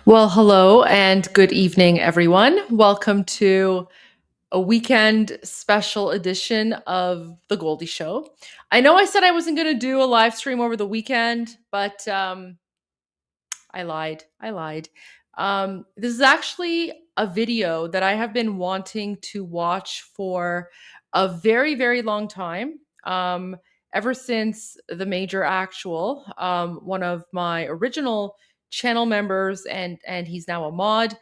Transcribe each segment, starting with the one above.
Well, hello and good evening, everyone. Welcome to a weekend special edition of The Goldie Show. I know I said I wasn't going to do a live stream over the weekend, but I lied. This is actually a video that I have been wanting to watch for a very, very long time. Ever since the Major Actual, one of my original channel members, and he's now a mod.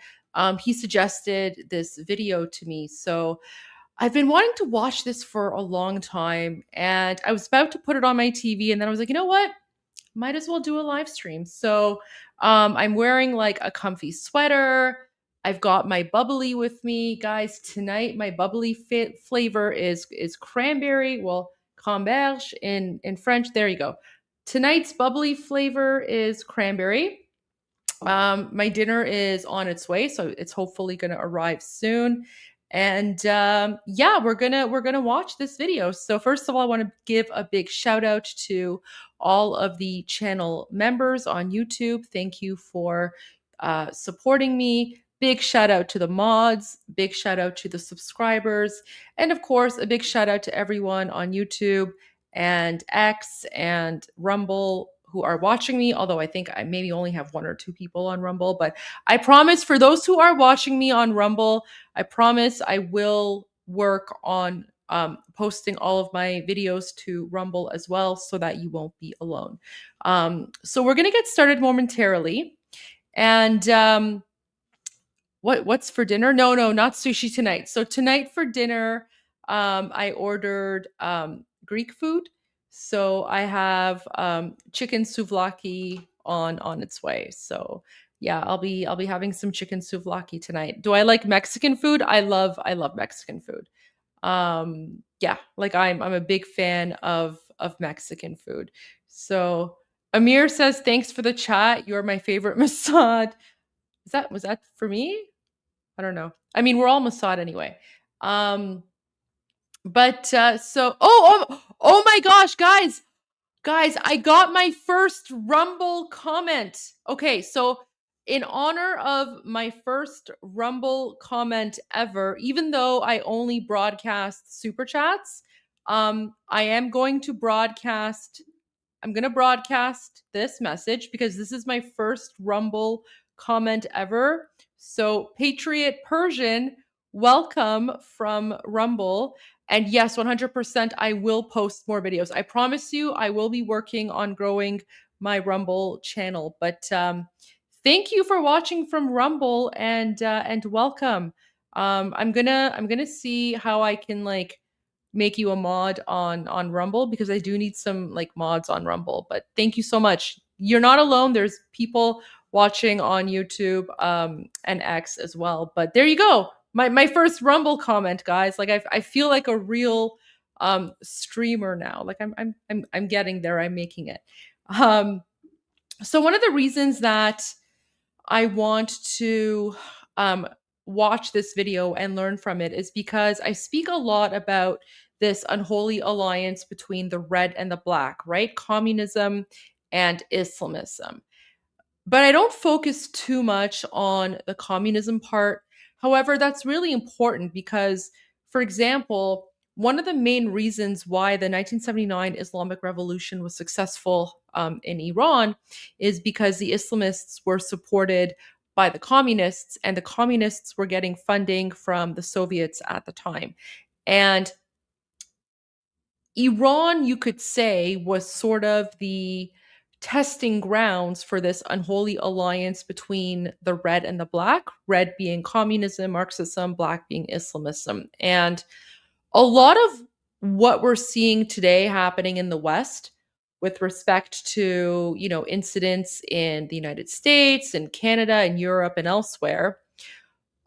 He suggested this video to me, so I've been wanting to watch this for a long time, and I was about to put it on my TV, and then I was like, you know what? Might as well do a live stream. So I'm wearing like a comfy sweater. I've got my bubbly with me, guys. Tonight, my bubbly flavor is cranberry. Well, camberge in French. There you go. Tonight's bubbly flavor is cranberry. My dinner is on its way, so it's hopefully going to arrive soon. And yeah, we're gonna watch this video. So first of all, I want to give a big shout out to all of the channel members on YouTube. Thank you for supporting me. Big shout out to the mods. Big shout out to the subscribers, and of course, a big shout out to everyone on YouTube and X and Rumble who are watching me, although I think I maybe only have one or two people on Rumble. But I promise, for those who are watching me on Rumble, I promise I will work on posting all of my videos to Rumble as well, so that you won't be alone. So we're going to get started momentarily. And what's for dinner? No, not sushi tonight. So tonight for dinner, I ordered Greek food. So I have chicken souvlaki on its way. So yeah, I'll be having some chicken souvlaki tonight. Do I like Mexican food? I love Mexican food. Yeah, like I'm a big fan of Mexican food. So Amir says, thanks for the chat. You're my favorite Mossad. Was that for me? I don't know. I mean, we're all Mossad anyway. But so oh my gosh, guys, I got my first Rumble comment. Okay, so in honor of my first Rumble comment ever, even though I only broadcast super chats, I am going to broadcast I'm going to broadcast this message because this is my first Rumble comment ever. So, Patriot Persian, welcome from Rumble. And yes, 100%, I will post more videos. I promise you, I will be working on growing my Rumble channel. But thank you for watching from Rumble and welcome. I'm gonna see how I can like make you a mod on Rumble because I do need some like mods on Rumble. But thank you so much. You're not alone. There's people watching on YouTube and X as well. But there you go. My first Rumble comment, guys. Like I feel like a real streamer now. Like I'm getting there. I'm making it. Um so one of the reasons that I want to um, watch this video and learn from it is because I speak a lot about this unholy alliance between the red and the black, right? Communism and Islamism. But I don't focus too much on the communism part. However, that's really important because, for example, one of the main reasons why the 1979 Islamic Revolution was successful in Iran is because the Islamists were supported by the communists, and the communists were getting funding from the Soviets at the time. And Iran, you could say, was sort of the testing grounds for this unholy alliance between the red and the black, red being communism, Marxism, black being Islamism. And a lot of what we're seeing today happening in the West with respect to, incidents in the United States and Canada and Europe and elsewhere,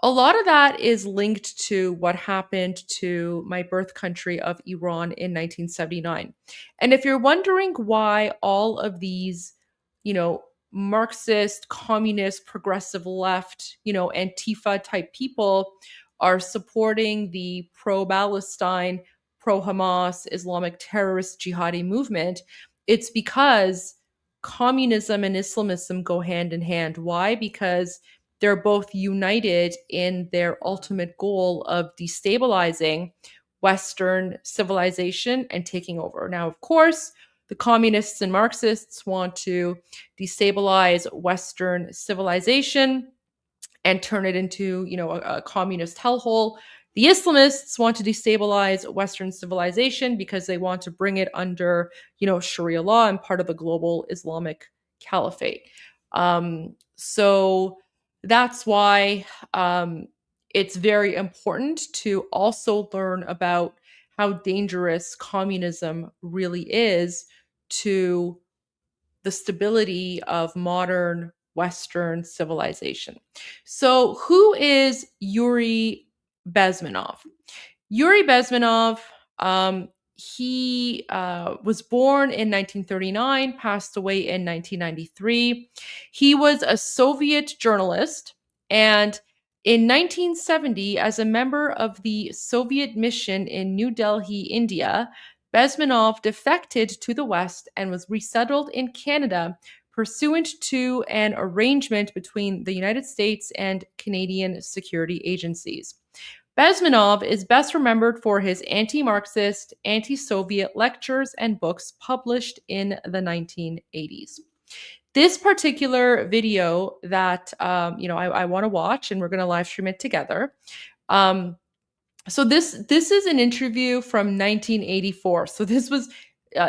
a lot of that is linked to what happened to my birth country of Iran in 1979. And if you're wondering why all of these, you know, Marxist, communist, progressive left, Antifa type people are supporting the pro Palestine, pro Hamas, Islamic terrorist jihadi movement, it's because communism and Islamism go hand in hand. Why? Because they're both united in their ultimate goal of destabilizing Western civilization and taking over. Now, of course, the communists and Marxists want to destabilize Western civilization and turn it into, a communist hellhole. The Islamists want to destabilize Western civilization because they want to bring it under, Sharia law and part of the global Islamic caliphate. So that's why it's very important to also learn about how dangerous communism really is to the stability of modern Western civilization. So, who is Yuri Bezmenov? Yuri Bezmenov, he was born in 1939, passed away in 1993. He was a Soviet journalist, and in 1970, as a member of the Soviet mission in New Delhi, India, Bezmenov defected to the West and was resettled in Canada pursuant to an arrangement between the United States and Canadian security agencies. Bezmenov is best remembered for his anti Marxist, anti Soviet lectures and books published in the 1980s. This particular video that I want to watch, and we're going to live stream it together. So this is an interview from 1984. So this was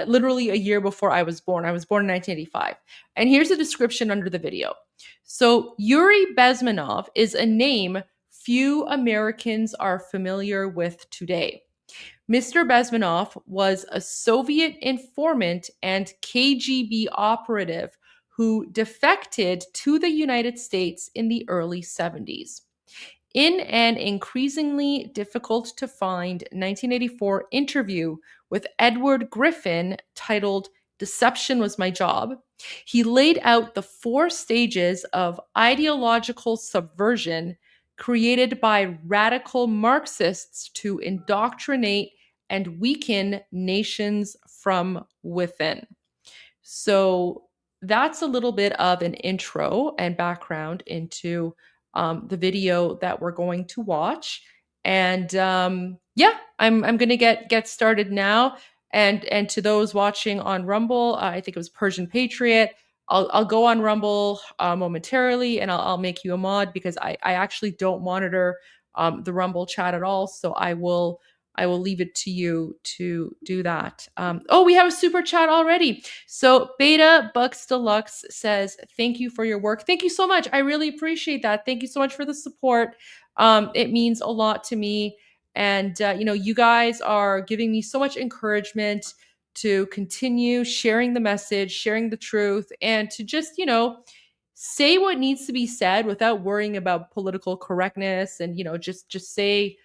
literally a year before I was born. I was born in 1985. And here's a description under the video. So Yuri Bezmenov is a name few Americans are familiar with today. Mr. Bezmenov was a Soviet informant and KGB operative who defected to the United States in the early 70s. In an increasingly difficult to find 1984 interview with Edward Griffin titled Deception Was My Job, he laid out the 4 stages of ideological subversion created by radical Marxists to indoctrinate and weaken nations from within. So that's a little bit of an intro and background into the video that we're going to watch. And yeah, I'm gonna get started now. And to those watching on Rumble, I think it was Persian Patriot. I'll go on Rumble momentarily, and I'll make you a mod because I actually don't monitor the Rumble chat at all. So I will leave it to you to do that. Oh, we have a super chat already. So Beta Bucks Deluxe says, "Thank you for your work." Thank you so much. I really appreciate that. Thank you so much for the support. It means a lot to me. And, you guys are giving me so much encouragement to continue sharing the message, sharing the truth, and to just, say what needs to be said without worrying about political correctness and, just say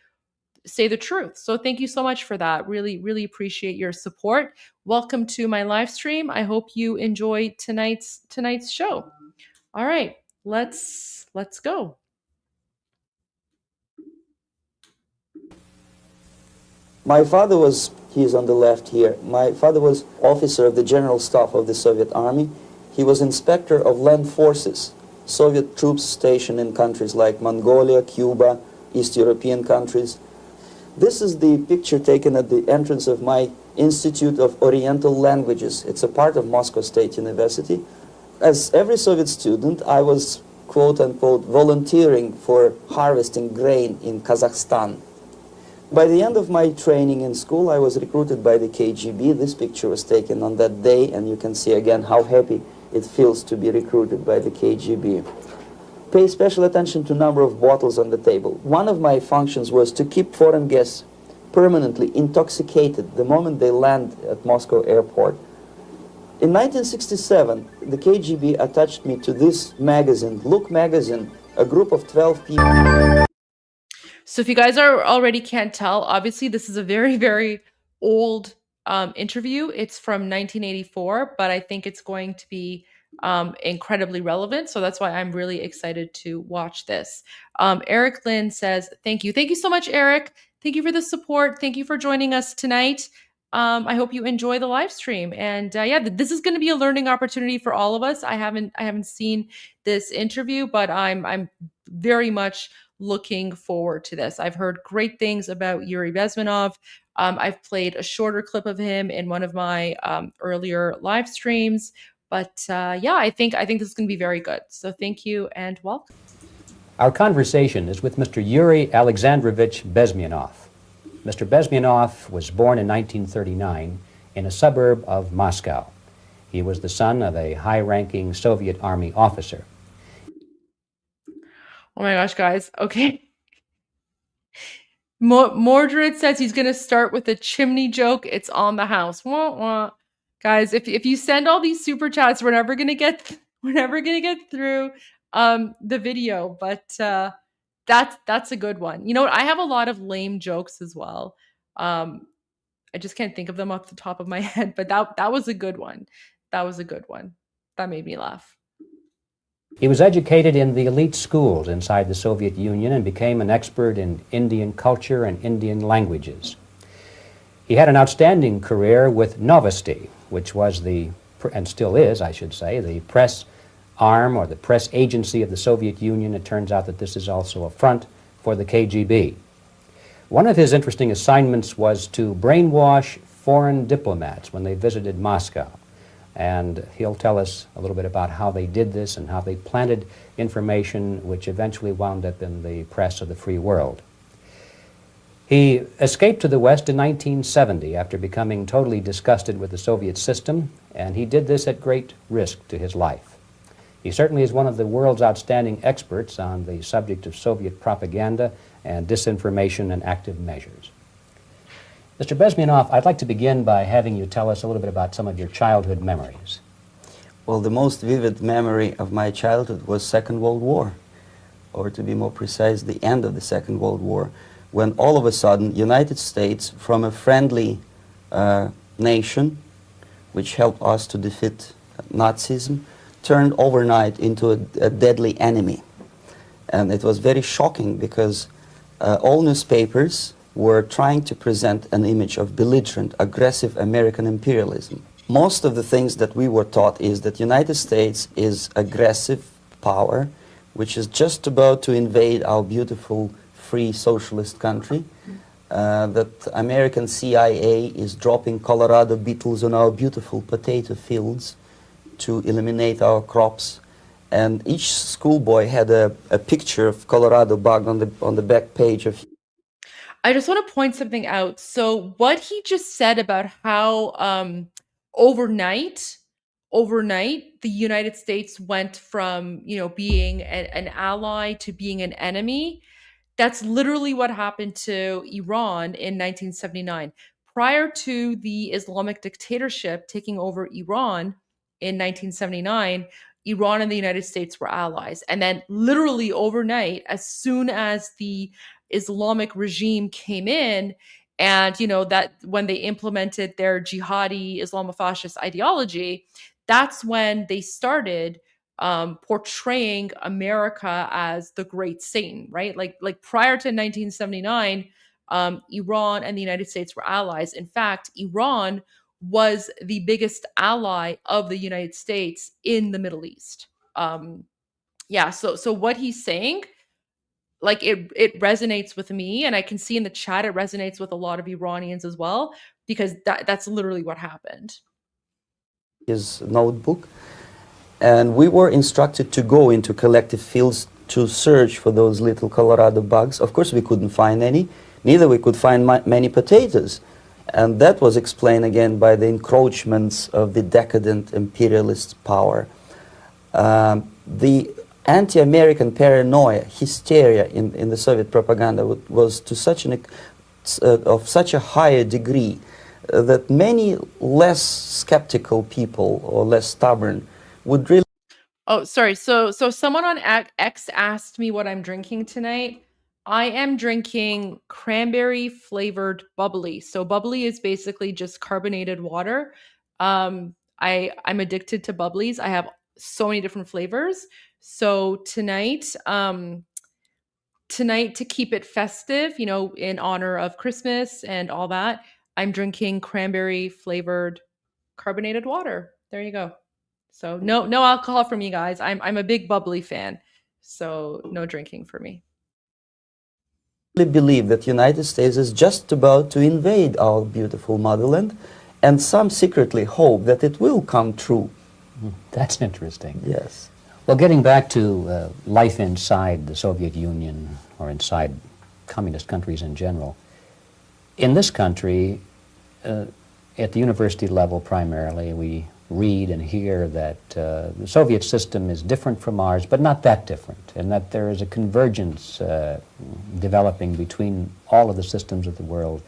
the truth. So thank you so much for that. Really, really appreciate your support. Welcome to my live stream. I hope you enjoy tonight's show. All right, let's go. My father was, he's on the left here, my father was officer of the General Staff of the Soviet Army. He was inspector of land forces, Soviet troops stationed in countries like Mongolia, Cuba, East European countries. This is the picture taken at the entrance of my Institute of Oriental Languages. It's a part of Moscow State University. As every Soviet student, I was, quote-unquote, volunteering for harvesting grain in Kazakhstan. By the end of my training in school, I was recruited by the KGB. This picture was taken on that day, and you can see again how happy it feels to be recruited by the KGB. Pay special attention to number of bottles on the table. One of my functions was to keep foreign guests permanently intoxicated the moment they land at Moscow airport. In 1967, the KGB attached me to this magazine, Look magazine, a group of 12 people. So if you guys already can't tell, obviously this is a very, very old interview. It's from 1984, but I think it's going to be incredibly relevant. So that's why I'm really excited to watch this. Eric Lynn says, "Thank you. Thank you so much, Eric. Thank you for the support. Thank you for joining us tonight. I hope you enjoy the live stream. And yeah, this is going to be a learning opportunity for all of us. I haven't seen this interview, but I'm very much looking forward to this. I've heard great things about Yuri Bezmenov. I've played a shorter clip of him in one of my earlier live streams. But yeah, I think this is going to be very good. So thank you and welcome. Our conversation is with Mr. Yuri Alexandrovich Bezmenov. Mr. Bezmenov was born in 1939 in a suburb of Moscow. He was the son of a high-ranking Soviet Army officer. Oh my gosh, guys. Okay. Mordred says he's going to start with a chimney joke. It's on the house. Wah, wah. Guys, if you send all these super chats, we're never going to get through the video, but that's a good one. You know what? I have a lot of lame jokes as well. I just can't think of them off the top of my head, but that was a good one. That was a good one. That made me laugh. He was educated in the elite schools inside the Soviet Union and became an expert in Indian culture and Indian languages. He had an outstanding career with Novosti, which was and still is, I should say, the press arm or the press agency of the Soviet Union. It turns out that this is also a front for the KGB. One of his interesting assignments was to brainwash foreign diplomats when they visited Moscow. And he'll tell us a little bit about how they did this and how they planted information which eventually wound up in the press of the free world. He escaped to the West in 1970 after becoming totally disgusted with the Soviet system, and he did this at great risk to his life. He certainly is one of the world's outstanding experts on the subject of Soviet propaganda and disinformation and active measures. Mr. Bezmenov, I'd like to begin by having you tell us a little bit about some of your childhood memories. Well, the most vivid memory of my childhood was Second World War, or to be more precise, the end of the Second World War, when all of a sudden United States, from a friendly nation, which helped us to defeat Nazism, turned overnight into a deadly enemy. And it was very shocking because all newspapers were trying to present an image of belligerent, aggressive American imperialism. Most of the things that we were taught is that United States is aggressive power, which is just about to invade our beautiful free socialist country, that American CIA is dropping Colorado beetles on our beautiful potato fields to eliminate our crops. And each schoolboy had a picture of Colorado bug on the back page of. I just want to point something out. So what he just said about how overnight overnight the United States went from, being an ally to being an enemy. That's literally what happened to Iran in 1979. Prior to the Islamic dictatorship taking over Iran in 1979, Iran and the United States were allies. And then, literally overnight, as soon as the Islamic regime came in, and that when they implemented their jihadi Islamofascist ideology, that's when they started portraying America as the great Satan, right? Like prior to 1979, Iran and the United States were allies. In fact, Iran was the biggest ally of the United States in the Middle East. Yeah, so what he's saying, like it resonates with me, and I can see in the chat it resonates with a lot of Iranians as well, because that's literally what happened. His notebook, and we were instructed to go into collective fields to search for those little Colorado bugs. Of course, we couldn't find any. Neither we could find many potatoes. And that was explained again by the encroachments of the decadent imperialist power. The anti-American paranoia, hysteria in the Soviet propaganda was to such of such a higher degree that many less skeptical people or less stubborn would really. Oh, sorry. So someone on X asked me what I'm drinking tonight. I am drinking cranberry flavored bubbly. So bubbly is basically just carbonated water. I'm addicted to bubblies. I have so many different flavors. So tonight to keep it festive, in honor of Christmas and all that, I'm drinking cranberry flavored carbonated water. There you go. So no alcohol for me, guys. I'm a big bubbly fan. So no drinking for me. Believe that United States is just about to invade our beautiful motherland, and some secretly hope that it will come true. That's interesting. Yes. Well, getting back to life inside the Soviet Union or inside communist countries in general, in this country, at the university level primarily, we read and hear that the Soviet system is different from ours, but not that different, and that there is a convergence developing between all of the systems of the world,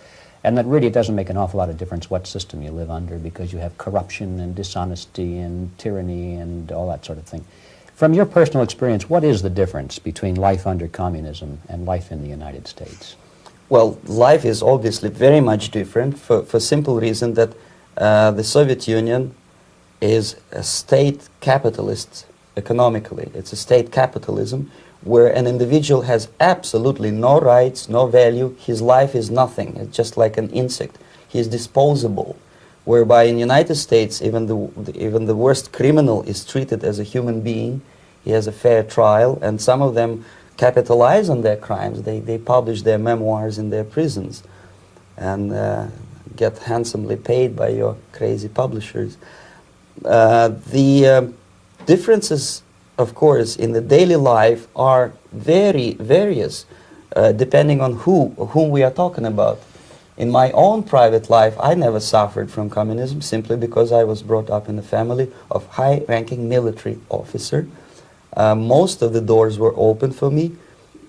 and that really it doesn't make an awful lot of difference what system you live under, because you have corruption and dishonesty and tyranny and all that sort of thing. From your personal experience, what is the difference between life under communism and life in the United States? Well, life is obviously very much different for simple reason that the Soviet Union is a state capitalist economically. It's a state capitalism where an individual has absolutely no rights, no value. His life is nothing. It's just like an insect. He is disposable. Whereby in the United States, even the worst criminal is treated as a human being. He has a fair trial, and some of them capitalize on their crimes. They publish their memoirs in their prisons and get handsomely paid by your crazy publishers. The differences, of course, in the daily life are very various, depending on whom we are talking about. In my own private life, I never suffered from communism simply because I was brought up in a family of high-ranking military officer. Most of the doors were open for me.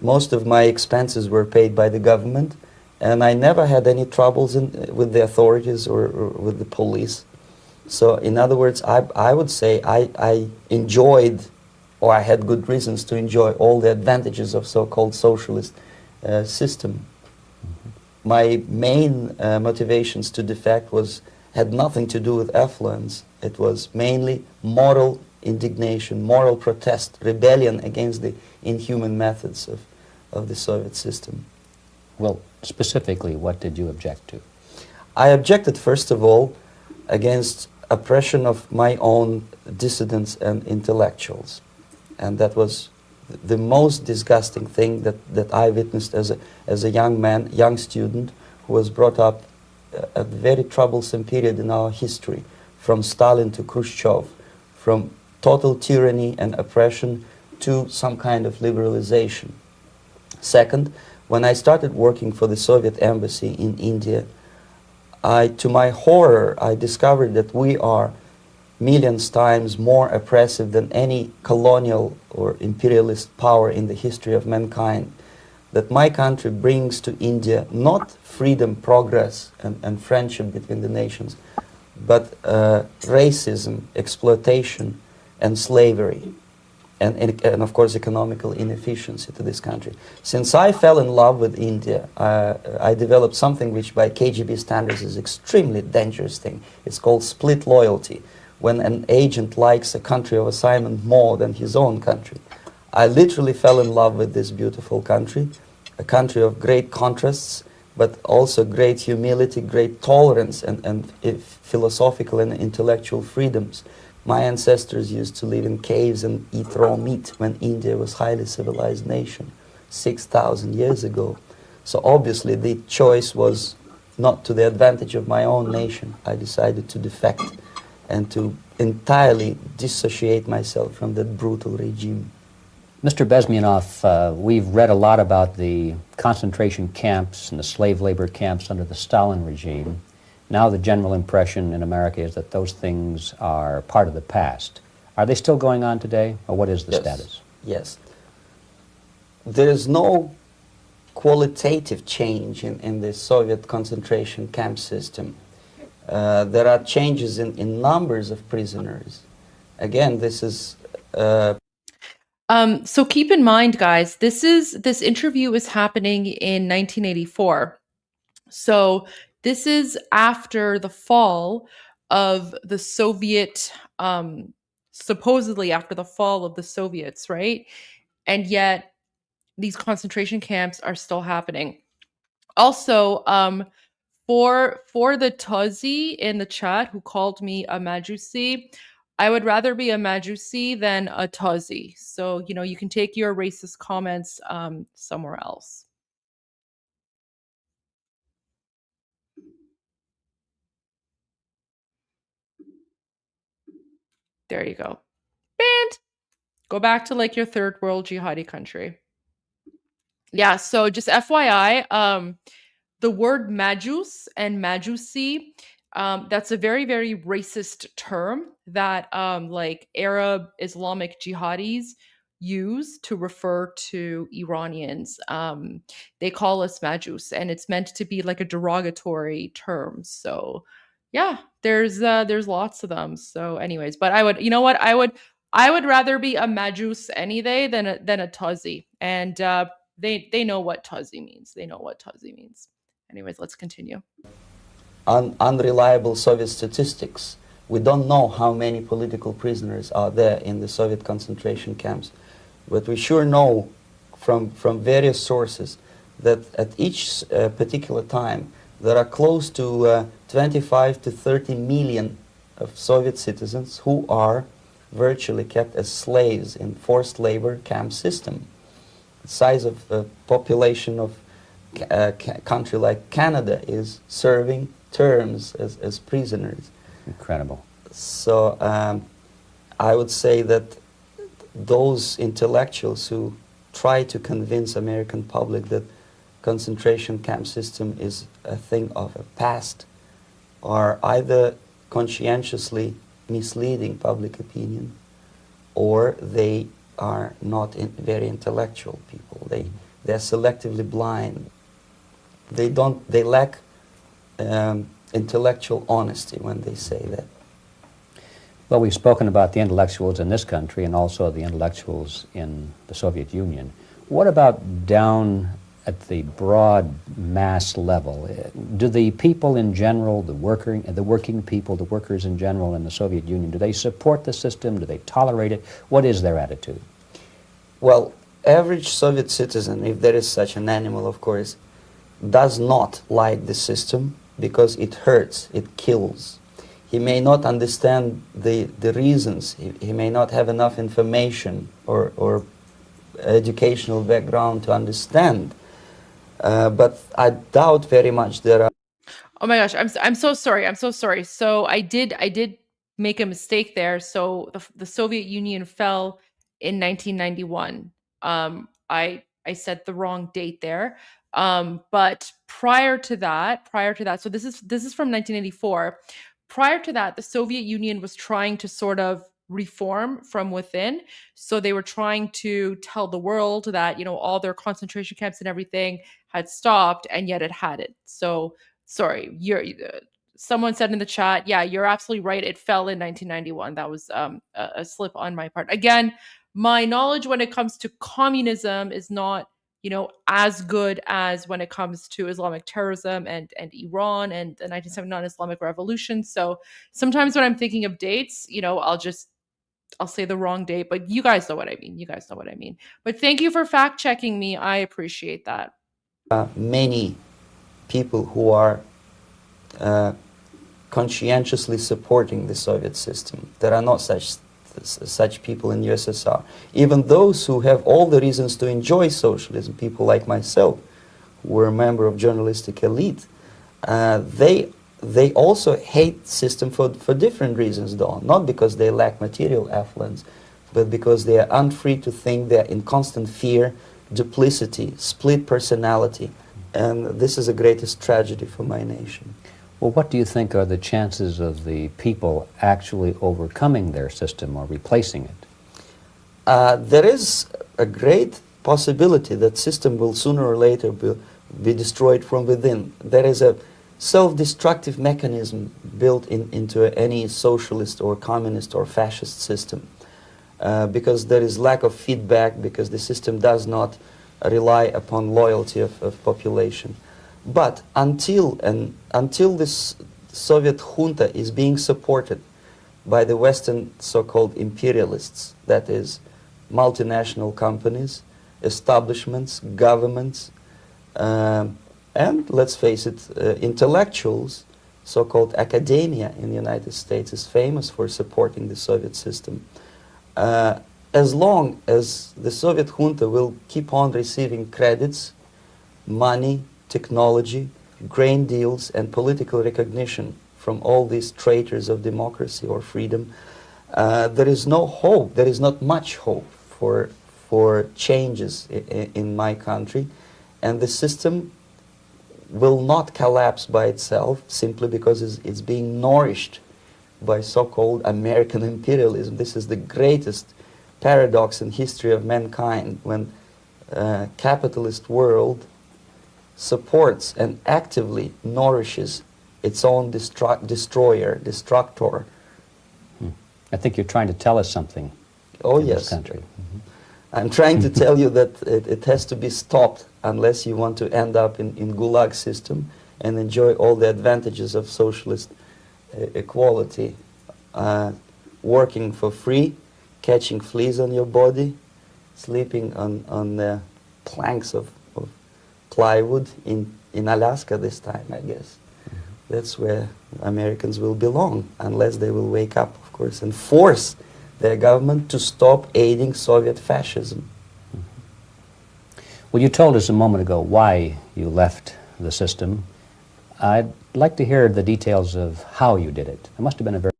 Most of my expenses were paid by the government, and I never had any troubles with the authorities or with the police. So, in other words, I would say I enjoyed, or I had good reasons to enjoy all the advantages of so-called socialist system. My main motivations to defect had nothing to do with affluence. It was mainly moral indignation, moral protest, rebellion against the inhuman methods of the Soviet system. Well, specifically, what did you object to? I objected, first of all, against oppression of my own dissidents and intellectuals. And that was the most disgusting thing that I witnessed as a young man, young student, who was brought up a very troublesome period in our history, from Stalin to Khrushchev, from total tyranny and oppression to some kind of liberalization. Second, when I started working for the Soviet embassy in India, to my horror, I discovered that we are millions times more oppressive than any colonial or imperialist power in the history of mankind. That my country brings to India not freedom, progress, and friendship between the nations, but racism, exploitation, and slavery, and of course economical inefficiency to this country. Since I fell in love with India, I developed something which by KGB standards is extremely dangerous thing. It's called split loyalty, when an agent likes a country of assignment more than his own country. I literally fell in love with this beautiful country, a country of great contrasts, but also great humility, great tolerance, and philosophical and intellectual freedoms. My ancestors used to live in caves and eat raw meat when India was a highly civilized nation 6,000 years ago. So obviously the choice was not to the advantage of my own nation. I decided to defect and to entirely dissociate myself from that brutal regime. Mr. Bezmenov, we've read a lot about the concentration camps and the slave labor camps under the Stalin regime. Now the general impression in America is that those things are part of the past. Are they still going on today, or what is the status? Yes. There is no qualitative change in the Soviet concentration camp system. There are changes in numbers of prisoners. Again, this is... So keep in mind, guys, this interview is happening in 1984. So this is after the fall of the Soviet, supposedly after the fall of the Soviets, right? And yet these concentration camps are still happening. Also, for the Tuzzy in the chat who called me a Majusi, I would rather be a Majusi than a Tuzzy. So, you can take your racist comments somewhere else. There you go. And go back to like your third world jihadi country. Yeah, so just FYI, the word Majus and Majusi, that's a very, very racist term that like Arab Islamic jihadis use to refer to Iranians. They call us Majus, and it's meant to be like a derogatory term. So yeah, there's lots of them. So anyways, but I would, you know what? I would rather be a Majus any day than a Tuzzy. And they know what Tuzzy means. They know what Tuzzy means. Anyways, let's continue. Unreliable Soviet statistics. We don't know how many political prisoners are there in the Soviet concentration camps, but we sure know from various sources that at each particular time there are close to 25 to 30 million of Soviet citizens who are virtually kept as slaves in forced labor camp system. The size of the population of a country like Canada is serving terms as prisoners. Incredible. So I would say that those intellectuals who try to convince American public that concentration camp system is a thing of a past are either conscientiously misleading public opinion, or they are not very intellectual people. They're selectively blind. They lack intellectual honesty when they say that. Well, we've spoken about the intellectuals in this country and also the intellectuals in the Soviet Union. What about down at the broad mass level? Do the people in general, the working people, the workers in general in the Soviet Union, do they support the system? Do they tolerate it? What is their attitude? Well, average Soviet citizen, if there is such an animal, of course, does not like the system because it hurts, it kills. He may not understand the reasons. He may not have enough information or educational background to understand. But I doubt very much there are. Oh my gosh, I'm so sorry. I'm so sorry. So I did make a mistake there. So the Soviet Union fell in 1991. I said the wrong date there. But prior to that, so this is from 1984. Prior to that, the Soviet Union was trying to sort of reform from within. So they were trying to tell the world that, all their concentration camps and everything had stopped, and yet it hadn't. So sorry, someone said in the chat, yeah, you're absolutely right, it fell in 1991. That was a slip on my part. Again, my knowledge when it comes to communism is not as good as when it comes to Islamic terrorism and Iran and the 1979 Islamic Revolution. So sometimes when I'm thinking of dates, I'll say the wrong date, but you guys know what I mean. You guys know what I mean. But thank you for fact checking me. I appreciate that. Many people who are conscientiously supporting the Soviet system. There are not such people in USSR. Even those who have all the reasons to enjoy socialism, people like myself, who were a member of journalistic elite, they also hate system for different reasons, though. Not because they lack material affluence, but because they are unfree to think, they're in constant fear, duplicity, split personality. And this is the greatest tragedy for my nation. Well, what do you think are the chances of the people actually overcoming their system or replacing it? There is a great possibility that system will sooner or later be destroyed from within. There is a self-destructive mechanism built into any socialist or communist or fascist system, because there is lack of feedback, because the system does not rely upon loyalty of population. But until this Soviet junta is being supported by the Western so-called imperialists, that is, multinational companies, establishments, governments, and let's face it, intellectuals, so-called academia in the United States is famous for supporting the Soviet system. As long as the Soviet junta will keep on receiving credits, money, technology, grain deals, and political recognition from all these traitors of democracy or freedom, there is no hope, there is not much hope for changes in my country, and the system will not collapse by itself simply because it's being nourished by so-called American imperialism. This is the greatest paradox in history of mankind, when capitalist world supports and actively nourishes its own destroyer, destructor. I think you're trying to tell us something in this country. Mm-hmm. I'm trying to tell you that it has to be stopped unless you want to end up in Gulag system and enjoy all the advantages of socialist equality, working for free, catching fleas on your body, sleeping on the planks of plywood in Alaska this time, I guess. Mm-hmm. That's where Americans will belong, unless they will wake up, of course, and force their government to stop aiding Soviet fascism. Mm-hmm. Well, you told us a moment ago why you left the system. I'd like to hear the details of how you did it. It must have been a very...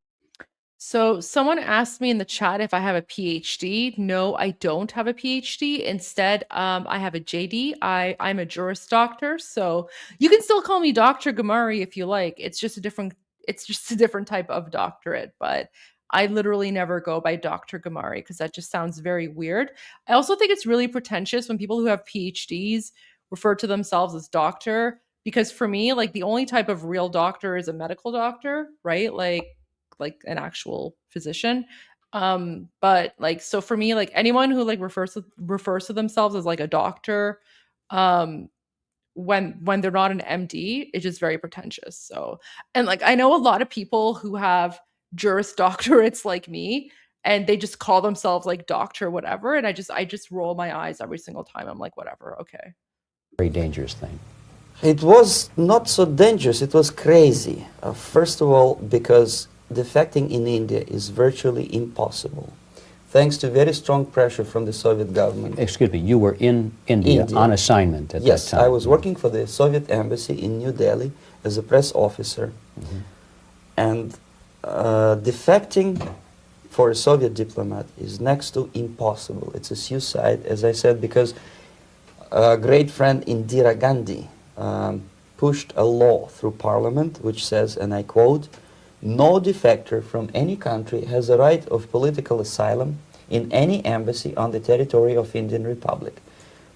So someone asked me in the chat if I have a PhD. No, I don't have a PhD. Instead, I have a JD. I'm a Juris Doctor, so you can still call me Dr. Ghamari if you like. It's just a different type of doctorate, but I literally never go by Dr. Ghamari because that just sounds very weird. I also think it's really pretentious when people who have PhDs refer to themselves as doctor, because for me, like, the only type of real doctor is a medical doctor, right? Like an actual physician. But like, so for me, like, anyone who like refers to themselves as like a doctor, when they're not an MD, it's just very pretentious. So, and like, I know a lot of people who have Juris Doctorates like me, and they just call themselves like doctor whatever, and I just roll my eyes every single time. I'm like, whatever, okay. Very dangerous thing. It was not so dangerous, it was crazy. First of all, because defecting in India is virtually impossible. thanks to very strong pressure from the Soviet government. Excuse me, you were in India, on assignment at that time? Yes, I was working for the Soviet embassy in New Delhi as a press officer. And defecting for a Soviet diplomat is next to impossible. It's a suicide, as I said, because a great friend Indira Gandhi pushed a law through parliament which says, and I quote, "No defector from any country has a right of political asylum in any embassy on the territory of Indian Republic,"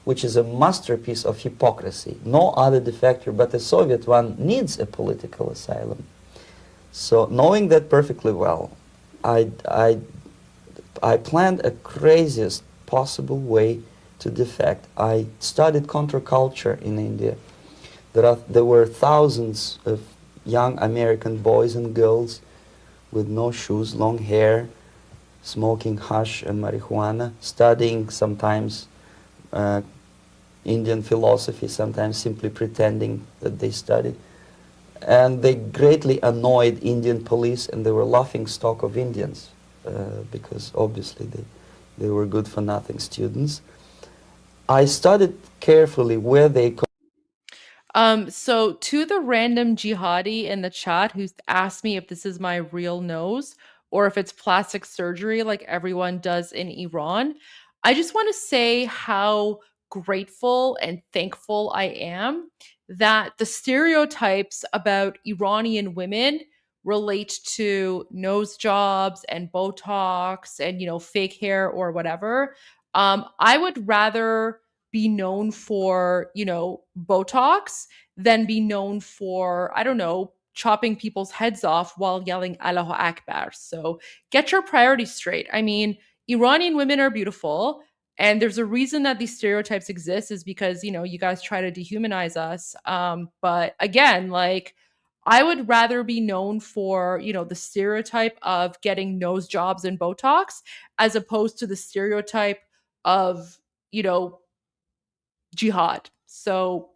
which is a masterpiece of hypocrisy. No other defector but a Soviet one needs a political asylum. So knowing that perfectly well, I planned a craziest possible way to defect. I studied counterculture in India. There were thousands of young American boys and girls with no shoes, long hair, smoking hash and marijuana, studying sometimes Indian philosophy, sometimes simply pretending that they studied. And they greatly annoyed Indian police, and they were laughing stock of Indians because obviously they were good-for-nothing students. I studied carefully where they So to the random jihadi in the chat who's asked me if this is my real nose or if it's plastic surgery like everyone does in Iran, I just want to say how grateful and thankful I am that the stereotypes about Iranian women relate to nose jobs and Botox and fake hair or whatever. I would rather be known for Botox than be known for, I don't know, chopping people's heads off while yelling Allahu Akbar. So get your priorities straight. I mean, Iranian women are beautiful. And there's a reason that these stereotypes exist is because, you guys try to dehumanize us. But again, like, I would rather be known for, the stereotype of getting nose jobs and Botox as opposed to the stereotype of, jihad. So,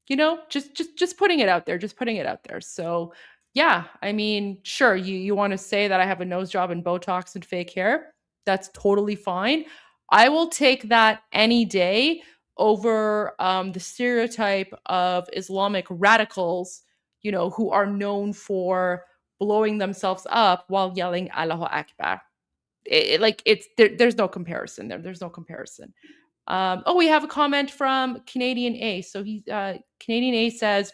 just putting it out there, just putting it out there. So, yeah, I mean, sure, you want to say that I have a nose job and Botox and fake hair. That's totally fine. I will take that any day over the stereotype of Islamic radicals, who are known for blowing themselves up while yelling Allahu Akbar. There's no comparison there. There's no comparison. We have a comment from Canadian A. So Canadian A says,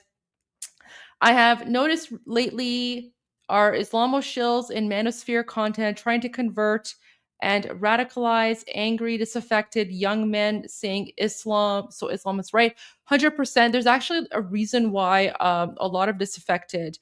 I have noticed lately are Islamoshills in manosphere content trying to convert and radicalize angry, disaffected young men saying Islam, so Islam is right. 100%. There's actually a reason why a lot of disaffected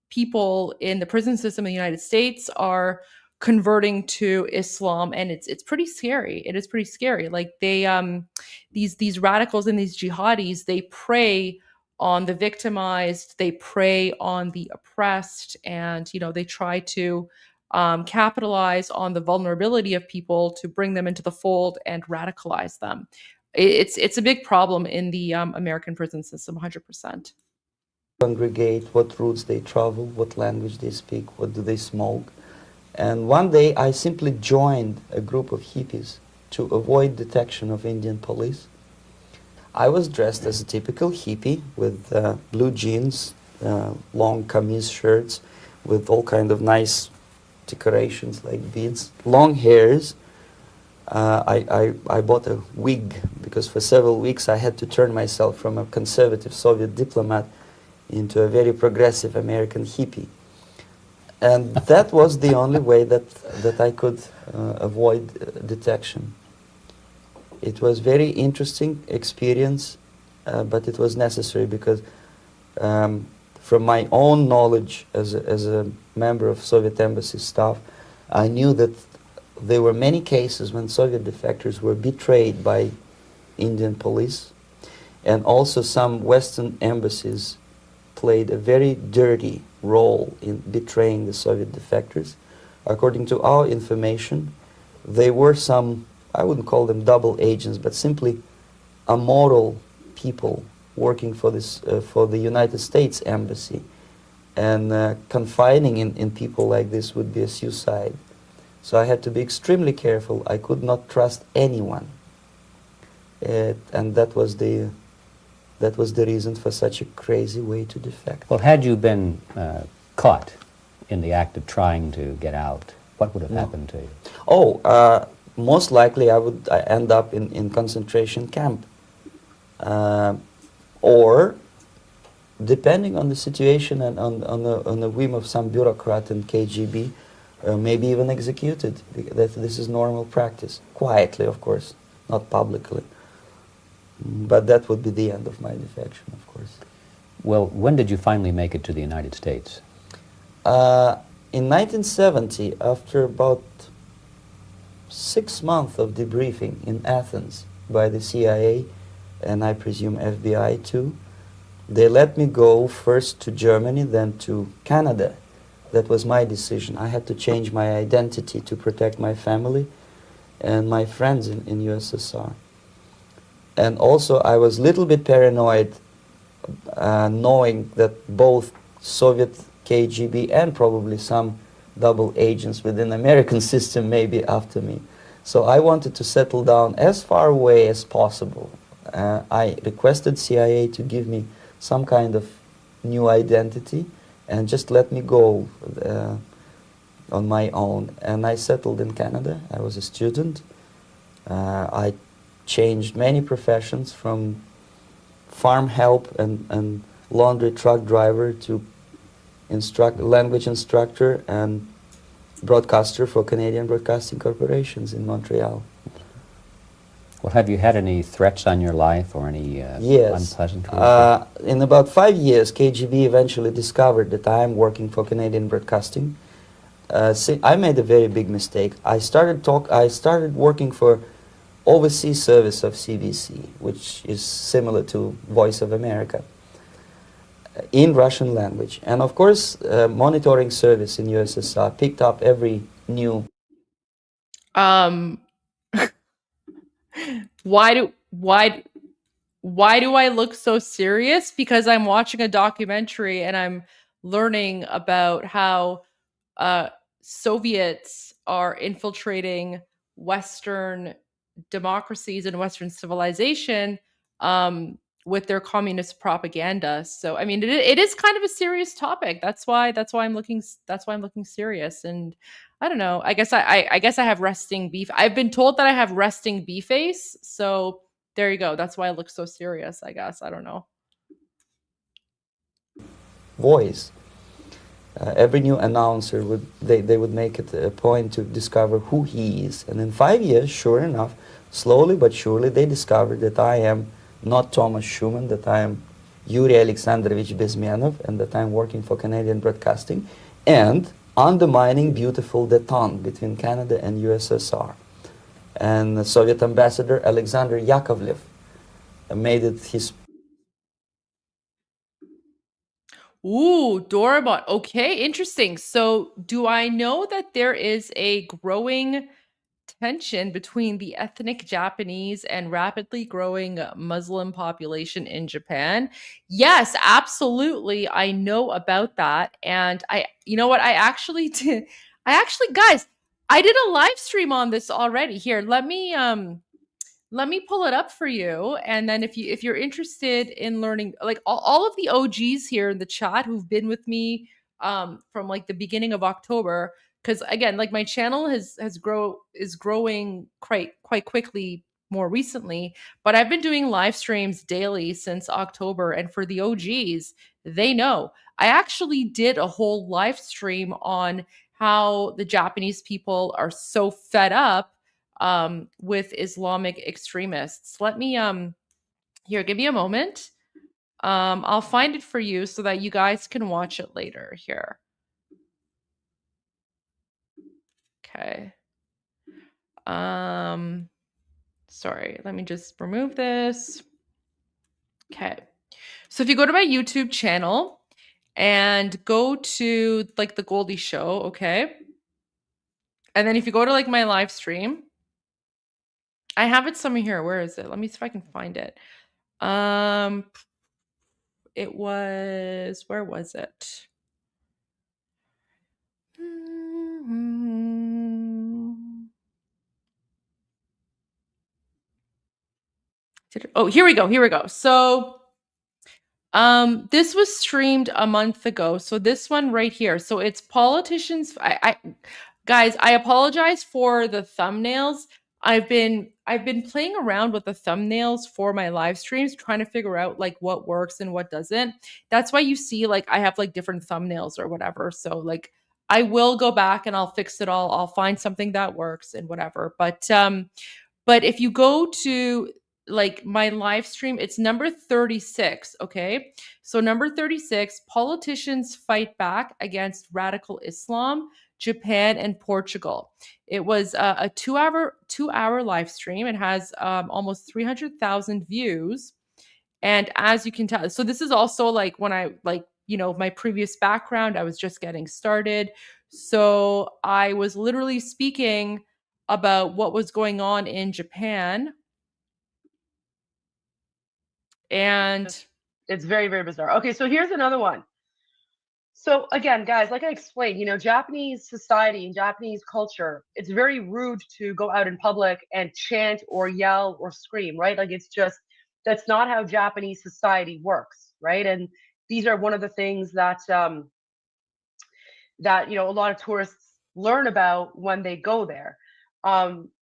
people in the prison system in the United States are converting to Islam, and it's pretty scary. It is pretty scary. Like these radicals and these jihadis, they prey on the victimized, they prey on the oppressed, and they try to capitalize on the vulnerability of people to bring them into the fold and radicalize them. It's a big problem in the American prison system, 100%. Congregate, what routes they travel, what language they speak, what do they smoke. And one day I simply joined a group of hippies to avoid detection of Indian police. I was dressed as a typical hippie with blue jeans, long kameez shirts with all kind of nice decorations like beads, long hairs. I bought a wig because for several weeks I had to turn myself from a conservative Soviet diplomat into a very progressive American hippie. And that was the only way that I could avoid detection. It was very interesting experience, but it was necessary because from my own knowledge as a member of Soviet embassy staff, I knew that there were many cases when Soviet defectors were betrayed by Indian police, and also some Western embassies played a very dirty role in betraying the Soviet defectors. According to our information, they were some, I wouldn't call them double agents, but simply immoral people working for this for the United States embassy, and confining in people like this would be a suicide. So I had to be extremely careful. I could not trust anyone. And that was the reason for such a crazy way to defect. Well, had you been caught in the act of trying to get out, what would have happened to you? Oh, most likely I would end up in concentration camp. Or, depending on the situation and on the whim of some bureaucrat in KGB, maybe even executed. This is normal practice. Quietly, of course, not publicly. But that would be the end of my defection, of course. Well, when did you finally make it to the United States? In 1970, after about 6 months of debriefing in Athens by the CIA, and I presume FBI too, they let me go first to Germany, then to Canada. That was my decision. I had to change my identity to protect my family and my friends in USSR. And also I was a little bit paranoid, knowing that both Soviet KGB and probably some double agents within the American system may be after me. So I wanted to settle down as far away as possible. I requested CIA to give me some kind of new identity and just let me go on my own. And I settled in Canada. I was a student. I changed many professions, from farm help and laundry truck driver to language instructor and broadcaster for Canadian Broadcasting Corporations in Montreal. Well, have you had any threats on your life or any Yes. unpleasant communication? In about 5 years, KGB eventually discovered that I am working for Canadian Broadcasting. I made a very big mistake. I started working for overseas service of CBC, which is similar to Voice of America, in Russian language. And of course, monitoring service in USSR picked up every new... Um, why do I look so serious? Because I'm watching a documentary and I'm learning about how Soviets are infiltrating Western democracies and Western civilization with their communist propaganda. So, I mean, it is kind of a serious topic. That's why I'm looking serious. And I don't know. I guess I have resting beef. I've been told that I have resting bee face. So there you go. That's why I look so serious. I guess I don't know. voice. Every new announcer they would make it a point to discover who he is. And in 5 years, sure enough, slowly but surely, they discovered that I am not Thomas Schumann, that I am Yuri Alexandrovich Bezmenov, and that I'm working for Canadian Broadcasting, and undermining beautiful détente between Canada and USSR. And the Soviet ambassador Alexander Yakovlev made it his... Ooh, Dorabot. Okay, interesting. So, do I know that there is a growing tension between the ethnic Japanese and rapidly growing Muslim population in Japan? Yes, absolutely. I know about that. And you know what? I actually did. Guys, I did a live stream on this already. Here, let me pull it up for you, and then if you're interested in learning, like all of the OGs here in the chat who've been with me from like the beginning of October, because again, like my channel is growing quite quickly more recently, but I've been doing live streams daily since October. And for the OGs, they know I actually did a whole live stream on how the Japanese people are so fed up with Islamic extremists. Let me here, give me a moment. I'll find it for you so that you guys can watch it later here. Okay. Sorry, let me just remove this. Okay. So if you go to my YouTube channel and go to like the Goldie Show, okay? And then if you go to like my live stream, I have it somewhere here. Where is it? Let me see if I can find it. It was, where was it? Oh, here we go. So this was streamed a month ago. So this one right here. So it's politicians. Guys, I apologize for the thumbnails. I've been playing around with the thumbnails for my live streams, trying to figure out like what works and what doesn't. That's why you see like I have like different thumbnails or whatever. So like I will go back and I'll fix it all. I'll find something that works and whatever. But if you go to like my live stream, it's number 36. Okay. So number 36, politicians fight back against radical Islam, Japan, and Portugal. It was a 2 hour live stream. It has almost 300,000 views. And as you can tell, so this is also like when I like, my previous background, I was just getting started. So I was literally speaking about what was going on in Japan. And it's very, very bizarre. Okay, so here's another one. So again, guys, like I explained, Japanese society and Japanese culture, it's very rude to go out in public and chant or yell or scream, right? Like that's not how Japanese society works, right? And these are one of the things that a lot of tourists learn about when they go there.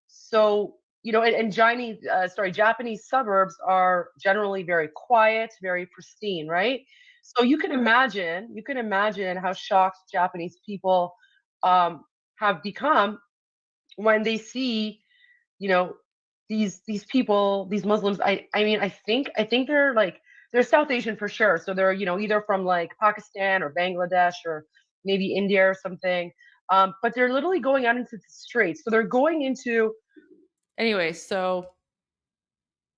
So and Japanese suburbs are generally very quiet, very pristine, right? So you can imagine how shocked Japanese people have become when they see, these people, these Muslims. I mean, I think they're South Asian for sure. So they're either from like Pakistan or Bangladesh or maybe India or something. But they're literally going out into the streets. So they're going into. Anyway, so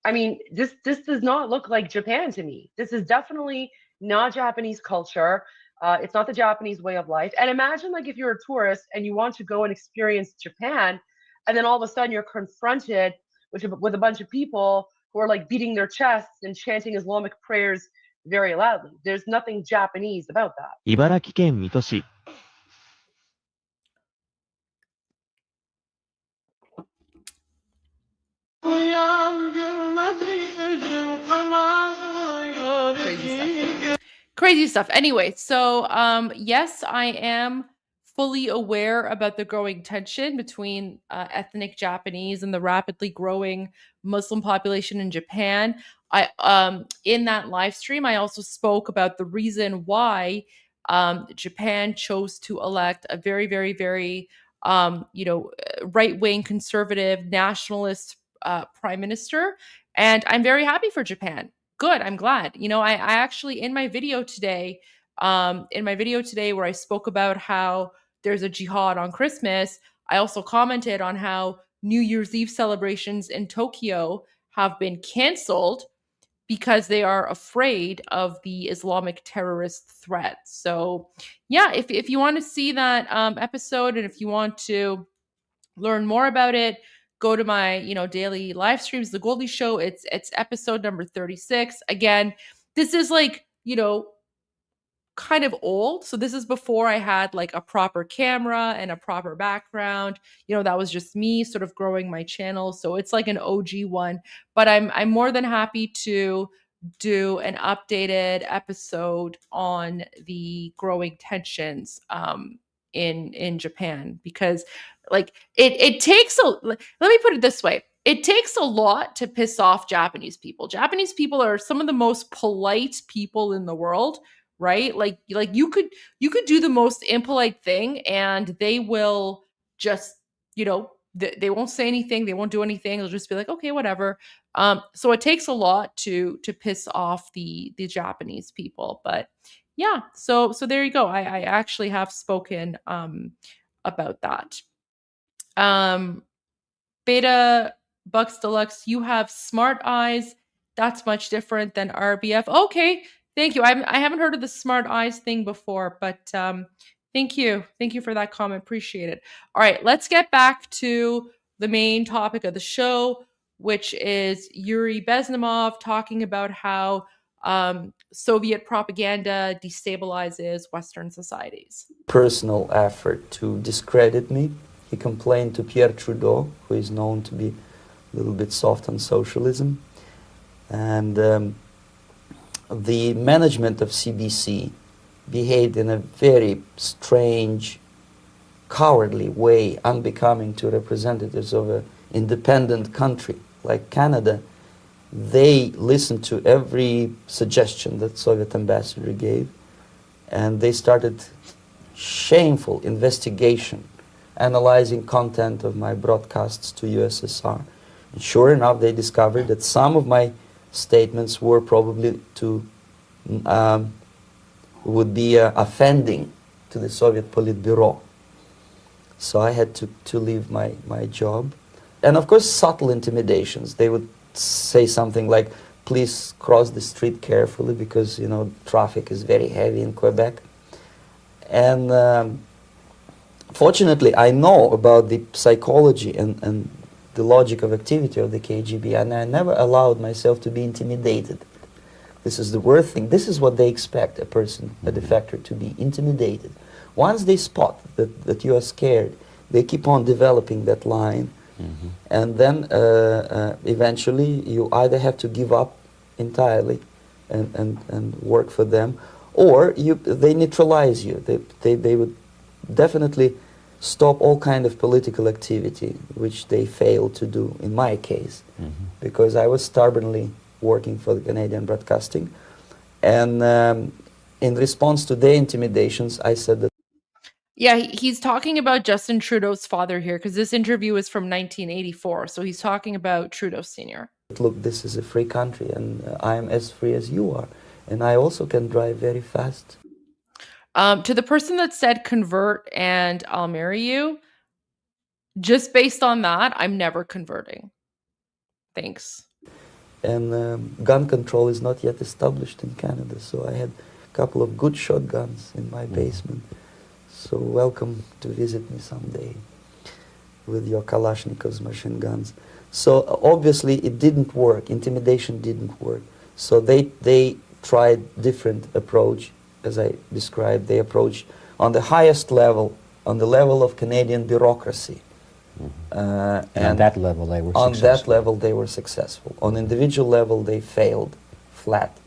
I mean, this does not look like Japan to me. This is definitely not Japanese culture. It's not the Japanese way of life. And imagine like if you're a tourist and you want to go and experience Japan, and then all of a sudden you're confronted with a bunch of people who are like beating their chests and chanting Islamic prayers very loudly. There's nothing Japanese about that. 茨城県水戸市 Crazy stuff. Anyway, so yes, I am fully aware about the growing tension between ethnic Japanese and the rapidly growing Muslim population in Japan. I in that live stream, I also spoke about the reason why Japan chose to elect a very, very, very right-wing conservative nationalist prime minister, and I'm very happy for Japan. Good, I'm glad. I actually in my video today, where I spoke about how there's a jihad on Christmas, I also commented on how New Year's Eve celebrations in Tokyo have been canceled because they are afraid of the Islamic terrorist threat. So, yeah, if you want to see that episode and if you want to learn more about it, go to my daily live streams, the Goldie Show. It's episode number 36. Again, this is like kind of old, so this is before I had like a proper camera and a proper background. That was just me sort of growing my channel, so it's like an OG one. But I'm more than happy to do an updated episode on the growing tensions in Japan, because like it takes let me put it this way. It takes a lot to piss off Japanese people. Japanese people are some of the most polite people in the world, right? Like you could do the most impolite thing and they will just, they won't say anything, they won't do anything. They'll just be like, okay, whatever. So it takes a lot to piss off the Japanese people. But yeah, so there you go. I actually have spoken about that. Beta Bucks Deluxe, you have smart eyes. That's much different than RBF. Okay, thank you. I haven't heard of the smart eyes thing before, but thank you for that comment. Appreciate it. All right, let's get back to the main topic of the show, which is Yuri Bezmenov talking about how Soviet propaganda destabilizes Western societies. Personal effort to discredit me. He complained to Pierre Trudeau, who is known to be a little bit soft on socialism. And the management of CBC behaved in a very strange, cowardly way, unbecoming to representatives of an independent country like Canada. They listened to every suggestion that Soviet ambassador gave, and they started shameful investigation, analyzing content of my broadcasts to USSR. And sure enough, they discovered that some of my statements were probably would be offending to the Soviet Politburo. So I had to leave my job. And of course, subtle intimidations. They would say something like, please cross the street carefully because, you know, traffic is very heavy in Quebec. And fortunately, I know about the psychology and the logic of activity of the KGB, and I never allowed myself to be intimidated. This is the worst thing. This is what they expect a person, a defector, to be intimidated. Once they spot that you are scared, they keep on developing that line. Mm-hmm. And then eventually you either have to give up entirely and work for them, or they neutralize you. They would definitely stop all kind of political activity, which they failed to do in my case, because I was stubbornly working for the Canadian Broadcasting. And in response to their intimidations, I said that... Yeah, he's talking about Justin Trudeau's father here, because this interview is from 1984. So he's talking about Trudeau Sr. Look, this is a free country, and I am as free as you are. And I also can drive very fast. To the person that said convert and I'll marry you, just based on that, I'm never converting. Thanks. And gun control is not yet established in Canada, so I had a couple of good shotguns in my basement. So welcome to visit me someday with your Kalashnikovs machine guns. So obviously it didn't work, intimidation didn't work. So they tried different approach, as I described. They approached on the highest level, on the level of Canadian bureaucracy. And on that level they were successful. On that level they were successful. On individual level they failed flat.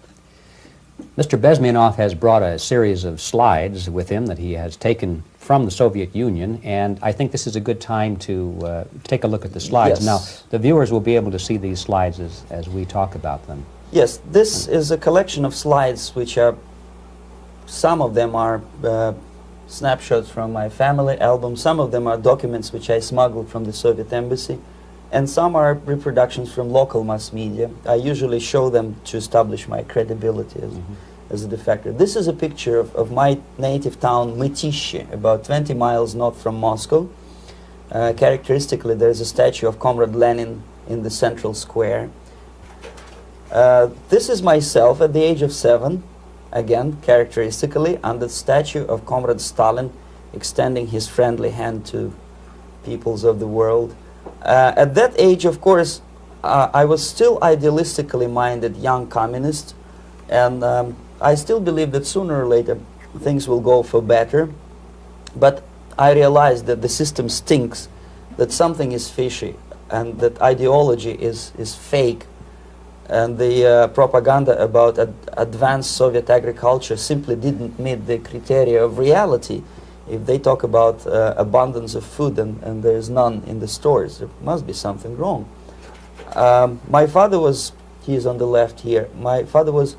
Mr. Bezmenov has brought a series of slides with him that he has taken from the Soviet Union, and I think this is a good time to take a look at the slides. Yes. Now, the viewers will be able to see these slides as we talk about them. Yes, this is a collection of slides which are, some of them are snapshots from my family album, some of them are documents which I smuggled from the Soviet embassy, and some are reproductions from local mass media. I usually show them to establish my credibility as a defector. This is a picture of my native town, Mytishi, about 20 miles north from Moscow. Characteristically, there is a statue of Comrade Lenin in the central square. This is myself at the age of 7, again, characteristically, under the statue of Comrade Stalin, extending his friendly hand to peoples of the world. At that age, of course, I was still idealistically minded young communist, and I still believe that sooner or later things will go for better. But I realized that the system stinks, that something is fishy, and that ideology is fake, and the propaganda about advanced Soviet agriculture simply didn't meet the criteria of reality. If they talk about abundance of food and there is none in the stores, there must be something wrong. My father was, he is on the left here, my father was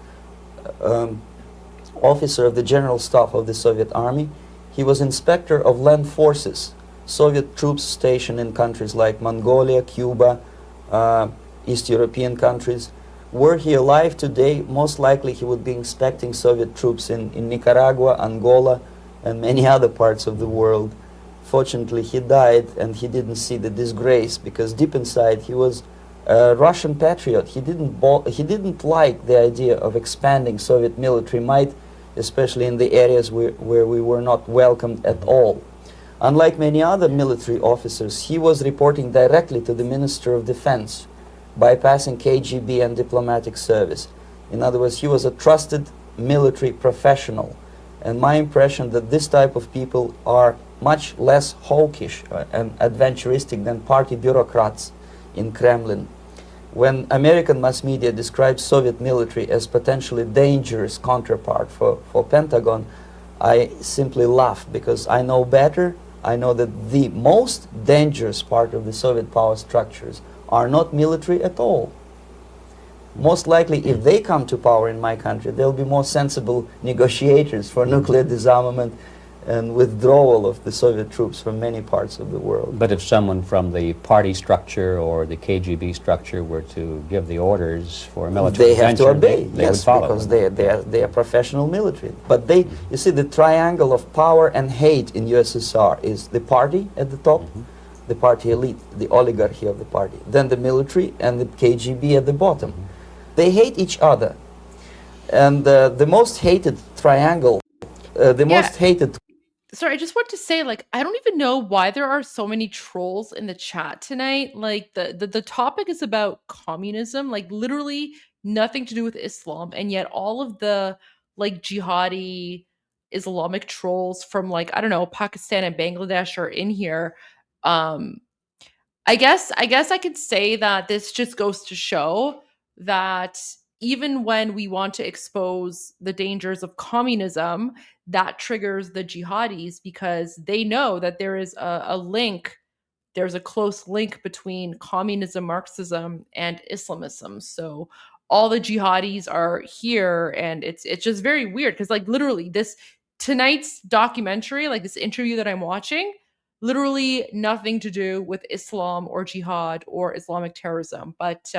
officer of the General Staff of the Soviet Army. He was inspector of land forces, Soviet troops stationed in countries like Mongolia, Cuba, East European countries. Were he alive today, most likely he would be inspecting Soviet troops in Nicaragua, Angola, and many other parts of the world. Fortunately, he died and he didn't see the disgrace, because deep inside he was a Russian patriot. He didn't like the idea of expanding Soviet military might, especially in the areas where we were not welcomed at all. Unlike many other military officers, he was reporting directly to the Minister of Defense, bypassing KGB and diplomatic service. In other words, he was a trusted military professional. And my impression that this type of people are much less hawkish and adventuristic than party bureaucrats in Kremlin. When American mass media describes Soviet military as potentially dangerous counterpart for Pentagon, I simply laugh because I know better. I know that the most dangerous part of the Soviet power structures are not military at all. Most likely, if they come to power in my country, they'll be more sensible negotiators for nuclear disarmament and withdrawal of the Soviet troops from many parts of the world. But if someone from the party structure or the KGB structure were to give the orders for a military they have to obey, they yes, would follow. because they are professional military. But they, you see, the triangle of power and hate in USSR is the party at the top, the party elite, the oligarchy of the party, then the military and the KGB at the bottom. They hate each other. And the most hated triangle, most hated... Sorry, I just want to say, like, I don't even know why there are so many trolls in the chat tonight. Like, the topic is about communism, like, literally nothing to do with Islam. And yet all of the, like, jihadi Islamic trolls from, like, I don't know, Pakistan and Bangladesh are in here. I guess I could say that this just goes to show that even when we want to expose the dangers of communism, that triggers the jihadis because they know that there is a link, there's a close link between communism, Marxism, and Islamism. So all the jihadis are here, and it's just very weird because, like, literally this tonight's documentary, like this interview that I'm watching, literally nothing to do with Islam or jihad or Islamic terrorism, but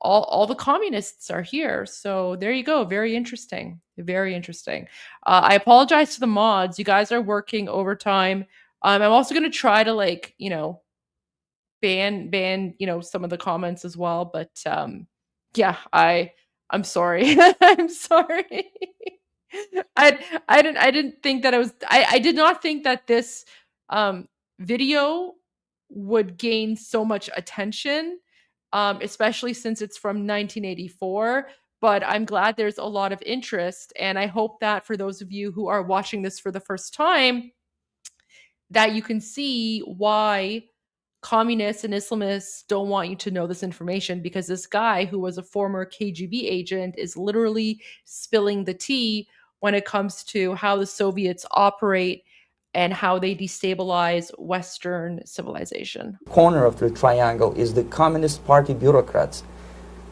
all the communists are here. So there you go. Very interesting. Very interesting. I apologize to the mods. You guys are working overtime. I'm also going to try to, like, ban some of the comments as well. But yeah, I'm sorry. I'm sorry. I didn't think that I did not think that this video would gain so much attention, especially since it's from 1984. But I'm glad there's a lot of interest, and I hope that for those of you who are watching this for the first time, that you can see why communists and Islamists don't want you to know this information, because this guy who was a former KGB agent is literally spilling the tea when it comes to how the Soviets operate and how they destabilize Western civilization. Corner of the triangle is the Communist Party bureaucrats.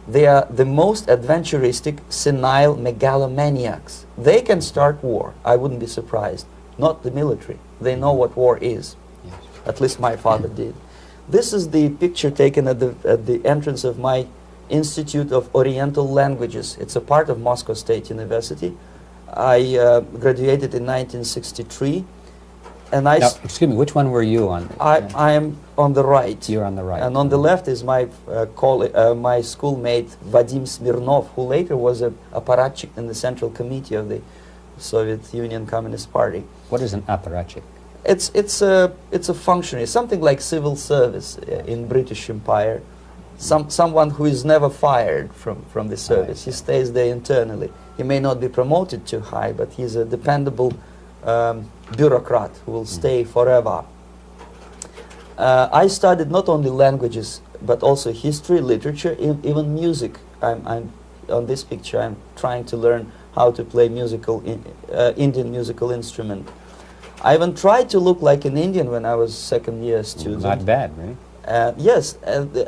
They are the most adventuristic, senile megalomaniacs. They can start war. I wouldn't be surprised. Not the military. They know what war is. Yes. At least my father did. This is the picture taken at the entrance of my Institute of Oriental Languages. It's a part of Moscow State University. I graduated in 1963. And now, excuse me, which one were you on? I am on the right. You're on the right. And on the left is my my schoolmate Vadim Smirnov, who later was a apparatchik in the Central Committee of the Soviet Union Communist Party. What is an apparatchik? It's a functionary, something like civil service in British Empire. Someone who is never fired from the service. He stays there internally. He may not be promoted too high, but he's a dependable bureaucrat who will stay forever. I studied not only languages, but also history, literature, even music. I'm on this picture. I'm trying to learn how to play Indian musical instrument. I even tried to look like an Indian when I was second-year student. Not bad, right? Yes,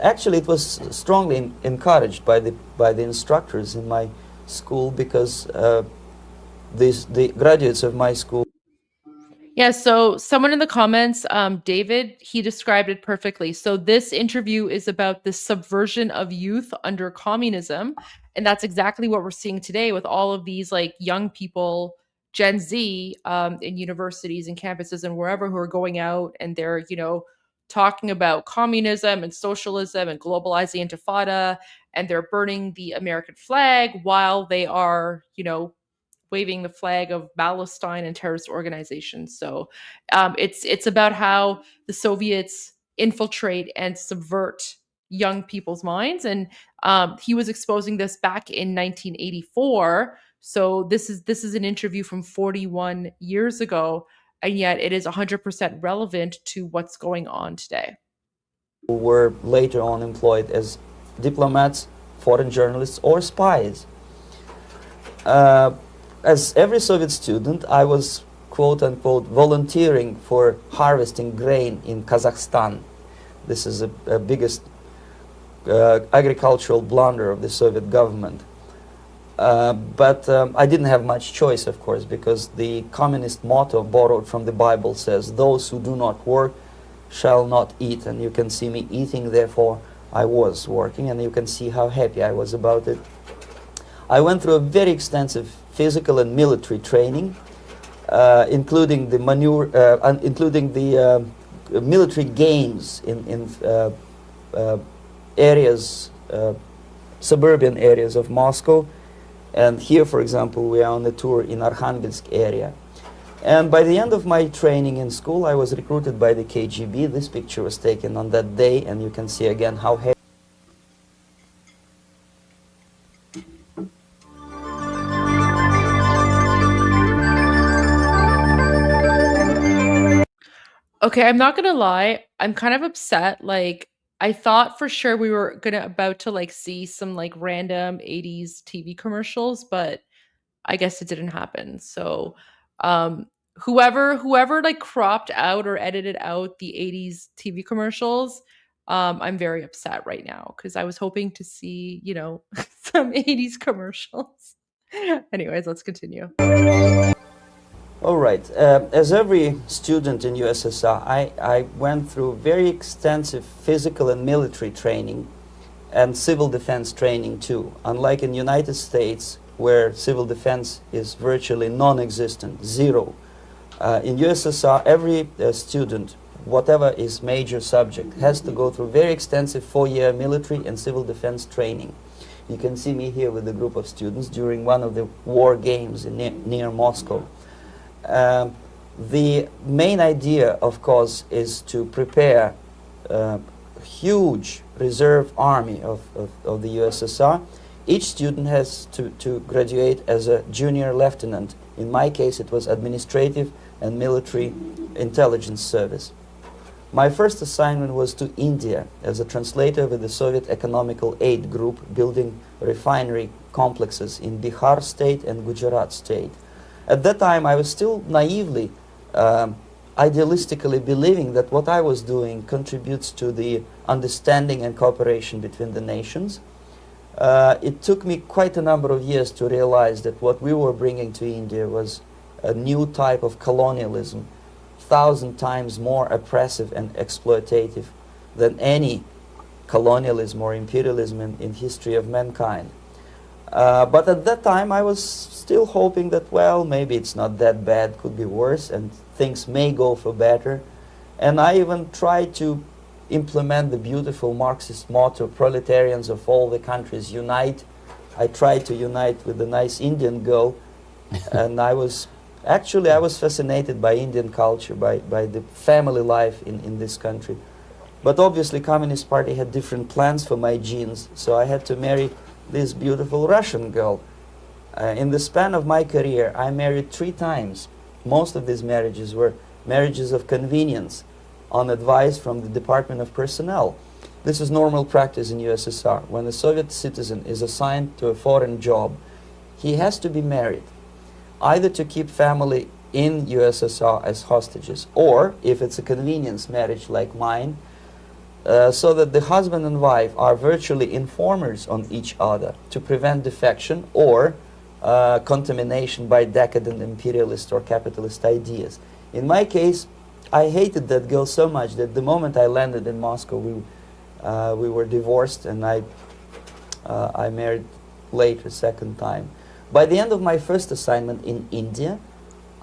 actually, it was strongly encouraged by the instructors in my school, because the graduates of my school. Yeah, so someone in the comments, David, he described it perfectly. So this interview is about the subversion of youth under communism. And that's exactly what we're seeing today with all of these, like, young people, Gen Z, in universities and campuses and wherever, who are going out and they're, talking about communism and socialism and globalizing intifada, and they're burning the American flag while they are, waving the flag of Palestine and terrorist organizations. So it's about how the Soviets infiltrate and subvert young people's minds. And he was exposing this back in 1984. So this is an interview from 41 years ago, and yet it is 100% relevant to what's going on today. Who were later on employed as diplomats, foreign journalists, or spies. As every Soviet student, I was quote-unquote volunteering for harvesting grain in Kazakhstan. This is a biggest agricultural blunder of the Soviet government. But I didn't have much choice, of course, because the communist motto borrowed from the Bible says, "Those who do not work shall not eat." And you can see me eating, therefore I was working, and you can see how happy I was about it. I went through a very extensive physical and military training, including the military games in areas, suburban areas of Moscow. And here, for example, we are on a tour in Arkhangelsk area. And by the end of my training in school, I was recruited by the KGB. This picture was taken on that day, and you can see again how happy. Okay, I'm not gonna lie, I'm kind of upset. Like, I thought for sure we were gonna about to like see some like random 80s TV commercials, but I guess it didn't happen. So, um, whoever like cropped out or edited out the 80s TV commercials, I'm very upset right now because I was hoping to see, some 80s commercials. Anyways, let's continue. All right. As every student in USSR, I went through very extensive physical and military training and civil defense training too. Unlike in United States, where civil defense is virtually non-existent, zero. In USSR, every student, whatever is major subject, has to go through very extensive 4-year military and civil defense training. You can see me here with a group of students during one of the war games near Moscow. The main idea, of course, is to prepare a huge reserve army of the USSR. Each student has to graduate as a junior lieutenant. In my case, it was administrative and military intelligence service. My first assignment was to India as a translator with the Soviet Economical Aid Group building refinery complexes in Bihar state and Gujarat state. At that time, I was still naively, idealistically believing that what I was doing contributes to the understanding and cooperation between the nations. It took me quite a number of years to realize that what we were bringing to India was a new type of colonialism, 1,000 times more oppressive and exploitative than any colonialism or imperialism in history of mankind. But at that time I was still hoping that, well, maybe it's not that bad, could be worse, and things may go for better. And I even tried to implement the beautiful Marxist motto, proletarians of all the countries unite. I tried to unite with a nice Indian girl, and I was fascinated by Indian culture, by the family life in this country. But obviously Communist Party had different plans for my genes, so I had to marry this beautiful Russian girl. In the span of my career, I married 3 times. Most of these marriages were marriages of convenience, on advice from the Department of Personnel. This is normal practice in USSR. When a Soviet citizen is assigned to a foreign job, he has to be married, either to keep family in USSR as hostages, or, if it's a convenience marriage like mine, so that the husband and wife are virtually informers on each other to prevent defection or contamination by decadent imperialist or capitalist ideas. In my case, I hated that girl so much that the moment I landed in Moscow, we were divorced, and I married later, second time. By the end of my first assignment in India,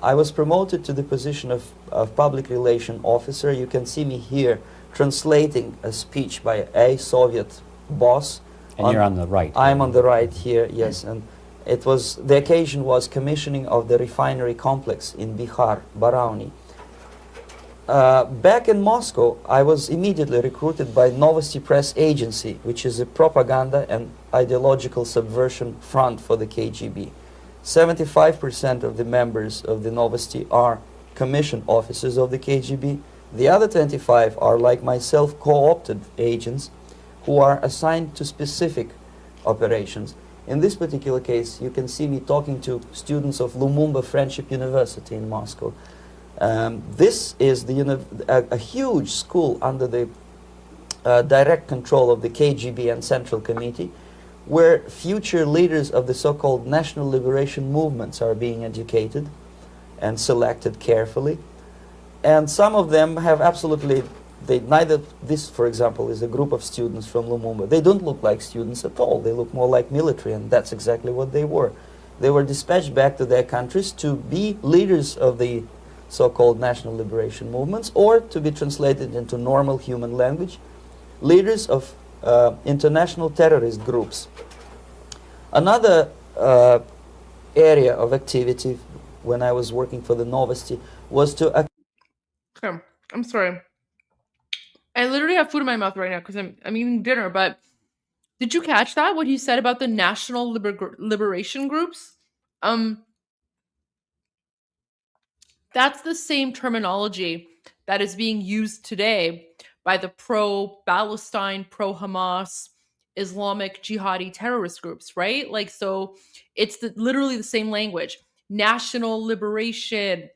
I was promoted to the position of public relation officer. You can see me here translating a speech by a Soviet boss. And you're on the right. I'm on the right here, yes. And the occasion was commissioning of the refinery complex in Bihar, Barauni. Back in Moscow, I was immediately recruited by Novosti Press Agency, which is a propaganda and ideological subversion front for the KGB. 75% of the members of the Novosti are commissioned officers of the KGB. The other 25 are, like myself, co-opted agents who are assigned to specific operations. In this particular case, you can see me talking to students of Lumumba Friendship University in Moscow. This is a huge school under the direct control of the KGB and Central Committee, where future leaders of the so-called national liberation movements are being educated and selected carefully. And some of them have absolutely, this, for example, is a group of students from Lumumba. They don't look like students at all. They look more like military, and that's exactly what they were. They were dispatched back to their countries to be leaders of the so-called national liberation movements, or to be translated into normal human language, leaders of international terrorist groups. Another area of activity when I was working for the Novosti was to... Okay, I'm sorry. I literally have food in my mouth right now because I'm eating dinner, but did you catch that, what you said about the national liberation groups? That's the same terminology that is being used today by the pro-Palestine, pro-Hamas, Islamic jihadi terrorist groups, right? Like, so it's literally the same language. National liberation,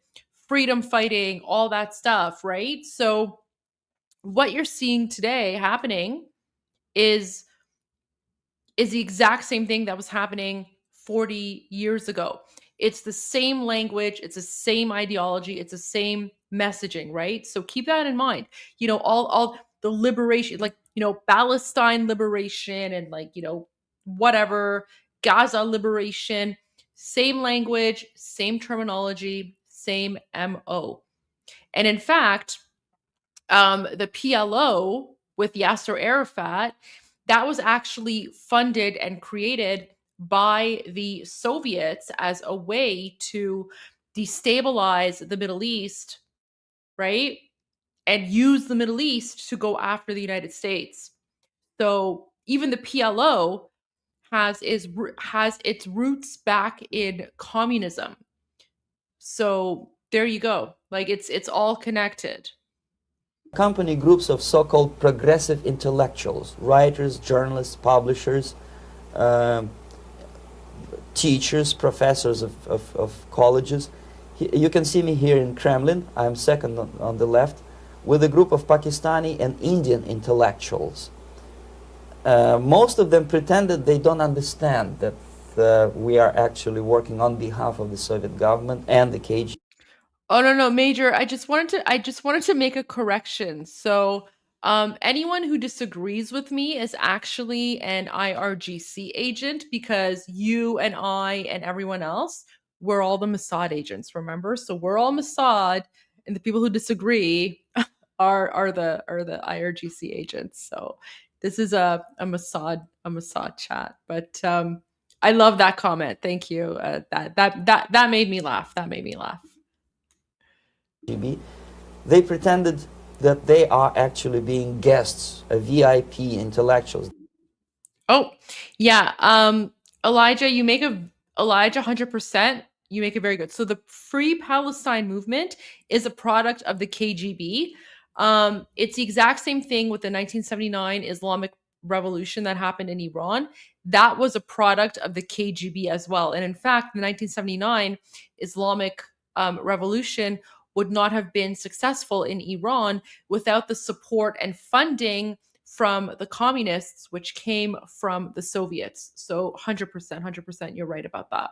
freedom fighting, all that stuff, right? So what you're seeing today happening is the exact same thing that was happening 40 years ago. It's the same language, it's the same ideology, it's the same messaging, right? So keep that in mind. You know, all the liberation, like, you know, Palestine liberation and, like, you know, whatever, Gaza liberation, same language, same terminology, same MO. And in fact, the PLO with Yasser Arafat, that was actually funded and created by the Soviets as a way to destabilize the Middle East, right? And use the Middle East to go after the United States. So even the PLO has its roots back in communism. So there you go. Like, it's all connected. Company groups of so-called progressive intellectuals, writers, journalists, publishers, teachers, professors of colleges. You can see me here in Kremlin. I'm second on the left, with a group of Pakistani and Indian intellectuals. Most of them pretended they don't understand that we are actually working on behalf of the Soviet government and the KGB. Oh, no, Major. I just wanted to make a correction. So, anyone who disagrees with me is actually an IRGC agent, because you and I and everyone else, we're all the Mossad agents, remember? So we're all Mossad, and the people who disagree are the IRGC agents. So this is a Mossad chat. But I love that comment. Thank you. That made me laugh. That made me laugh. They pretended that they are actually being guests, a VIP intellectuals. Oh, yeah. Elijah, 100%. You make it very good. So the Free Palestine movement is a product of the KGB. It's the exact same thing with the 1979 Islamic Revolution that happened in Iran. That was a product of the KGB as well. And in fact, the 1979 Islamic Revolution would not have been successful in Iran without the support and funding from the communists, which came from the Soviets. So 100%, you're right about that.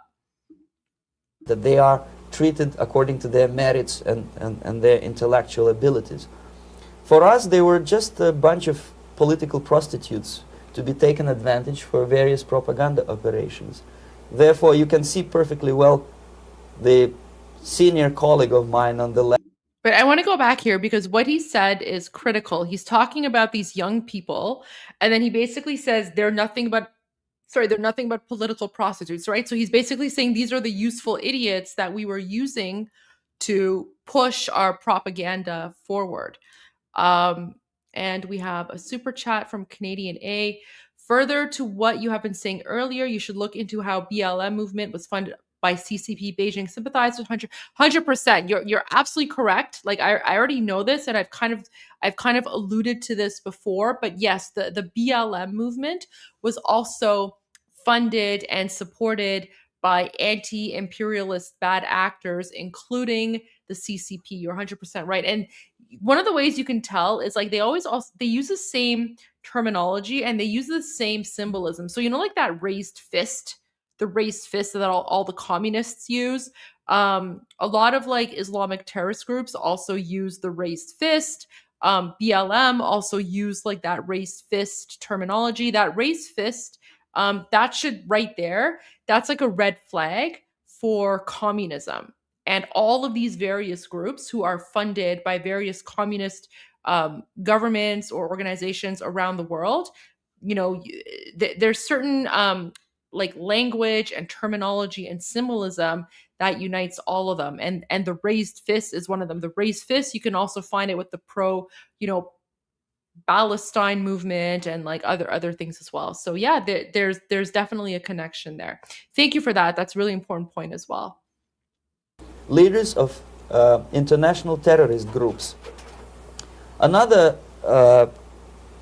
That they are treated according to their merits and their intellectual abilities. For us, they were just a bunch of political prostitutes to be taken advantage for various propaganda operations. Therefore, you can see perfectly well the senior colleague of mine on the left. But I want to go back here because what he said is critical. He's talking about these young people, and then he basically says they're nothing but political prostitutes, right? So he's basically saying these are the useful idiots that we were using to push our propaganda forward. And we have a super chat from Canadian A. Further to what you have been saying earlier, you should look into how BLM movement was funded by CCP Beijing sympathizers. 100%. You're absolutely correct. Like I already know this, and I've kind of alluded to this before. But yes, the BLM movement was also funded and supported by anti-imperialist bad actors, including the CCP. You're 100% right. And one of the ways you can tell is like they use the same terminology and they use the same symbolism. So like that raised fist, the raised fist that all the communists use. A lot of like Islamic terrorist groups also use the raised fist. BLM also use like that raised fist terminology. That raised fist, that should right there, that's like a red flag for communism. And all of these various groups who are funded by various communist governments or organizations around the world, there's certain like language and terminology and symbolism that unites all of them. And the raised fist is one of them. The raised fist, you can also find it with the pro, Palestine movement and like other things as well. So yeah, there's definitely a connection there. Thank you for that. That's a really important point as well. Leaders of international terrorist groups. Another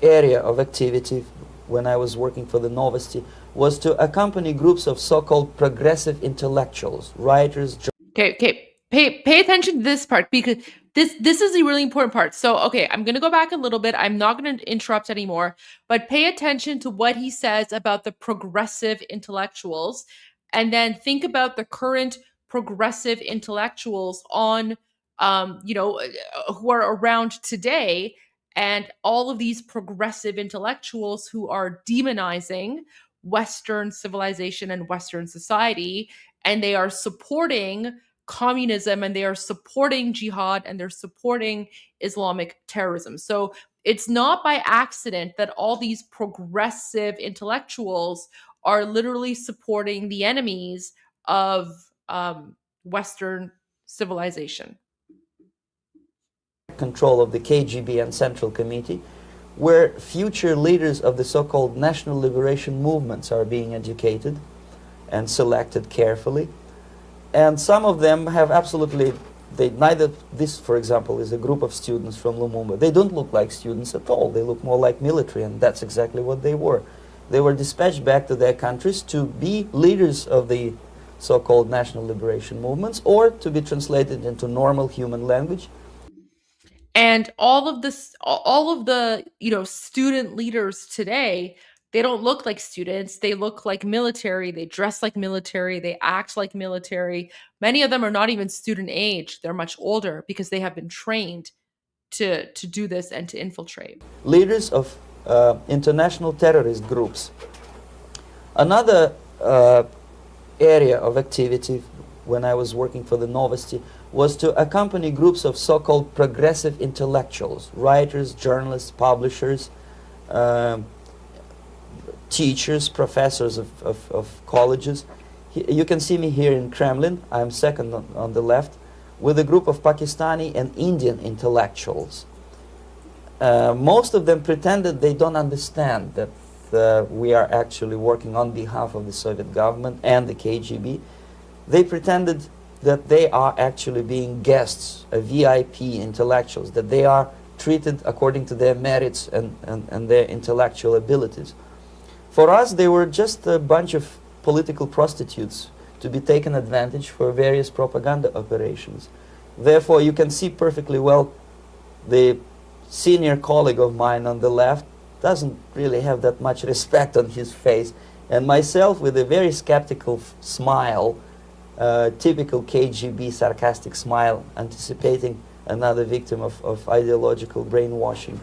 area of activity when I was working for the Novosti was to accompany groups of so-called progressive intellectuals, writers. Okay. Pay attention to this part, because this is a really important part. So, okay, I'm going to go back a little bit. I'm not going to interrupt anymore, but pay attention to what he says about the progressive intellectuals, and then think about the current progressive intellectuals on, who are around today, and all of these progressive intellectuals who are demonizing Western civilization and Western society, and they are supporting communism, and they are supporting jihad, and they're supporting Islamic terrorism. So it's not by accident that all these progressive intellectuals are literally supporting the enemies of Western civilization. Control of the KGB and Central Committee, where future leaders of the so-called national liberation movements are being educated and selected carefully. And some of them have absolutely, this, for example, is a group of students from Lumumba. They don't look like students at all. They look more like military, and that's exactly what they were. They were dispatched back to their countries to be leaders of the so-called national liberation movements, or to be translated into normal human language. And all of the student leaders today, they don't look like students. They look like military. They dress like military. They act like military. Many of them are not even student age. They're much older because they have been trained to do this and to infiltrate. Leaders of international terrorist groups. Another area of activity when I was working for the Novosti was to accompany groups of so-called progressive intellectuals, writers, journalists, publishers, teachers, professors of colleges. You can see me here in Kremlin. I'm second on the left, with a group of Pakistani and Indian intellectuals. Most of them pretended they don't understand that we are actually working on behalf of the Soviet government and the KGB. They pretended that they are actually being guests, VIP intellectuals, that they are treated according to their merits and their intellectual abilities. For us, they were just a bunch of political prostitutes to be taken advantage for various propaganda operations. Therefore, you can see perfectly well the senior colleague of mine on the left doesn't really have that much respect on his face, and myself with a very skeptical smile, typical KGB sarcastic smile, anticipating another victim of ideological brainwashing.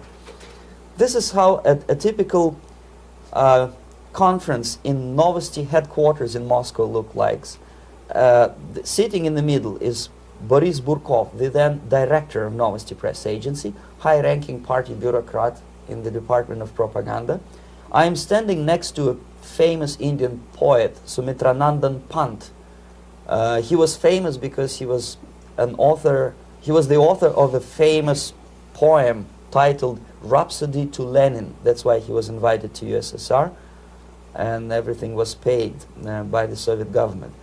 This is how a typical conference in Novosti headquarters in Moscow looked like. Sitting in the middle is Boris Burkov, the then director of Novosti press agency, high-ranking party bureaucrat in the Department of Propaganda. I am standing next to a famous Indian poet, Sumitranandan Pant. He was famous because he was an author. He was the author of a famous poem titled Rhapsody to Lenin. That's why he was invited to USSR, and everything was paid by the Soviet government.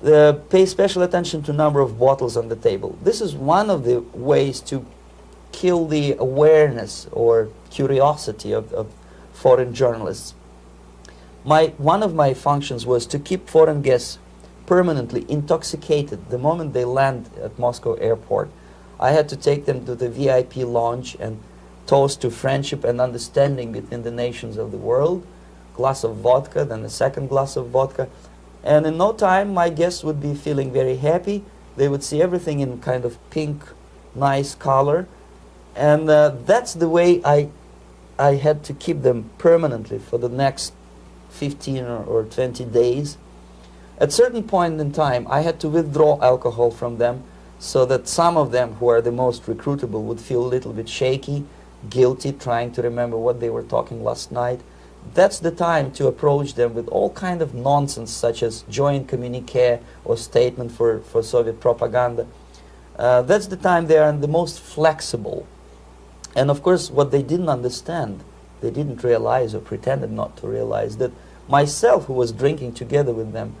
Pay special attention to number of bottles on the table. This is one of the ways to kill the awareness or curiosity of foreign journalists. One of my functions was to keep foreign guests permanently intoxicated the moment they land at Moscow airport. I had to take them to the VIP lounge and toast to friendship and understanding between the nations of the world. Glass of vodka, then a second glass of vodka. And in no time, my guests would be feeling very happy. They would see everything in kind of pink, nice color. And that's the way I had to keep them permanently for the next 15 or 20 days. At certain point in time, I had to withdraw alcohol from them so that some of them who are the most recruitable would feel a little bit shaky, guilty, trying to remember what they were talking last night. That's the time to approach them with all kind of nonsense, such as joint communique or statement for Soviet propaganda. That's the time they are the most flexible. And of course, what they didn't understand, they didn't realize or pretended not to realize, that myself, who was drinking together with them,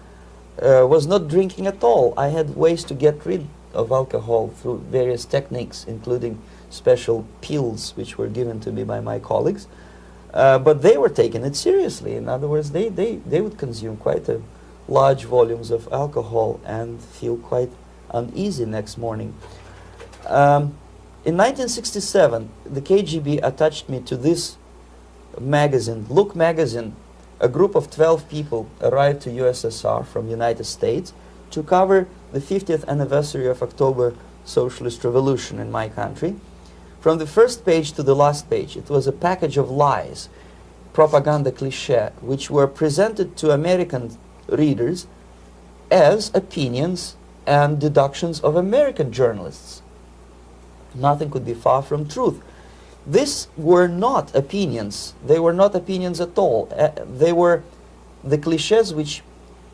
was not drinking at all. I had ways to get rid of alcohol through various techniques, including special pills which were given to me by my colleagues. But they were taking it seriously. In other words, they would consume quite a large volumes of alcohol and feel quite uneasy next morning. In 1967, the KGB attached me to this magazine, Look magazine. A group of 12 people arrived to USSR from United States to cover the 50th anniversary of October Socialist Revolution in my country. From the first page to the last page, it was a package of lies, propaganda cliché, which were presented to American readers as opinions and deductions of American journalists. Nothing could be far from truth. These were not opinions. They were not opinions at all. They were the clichés which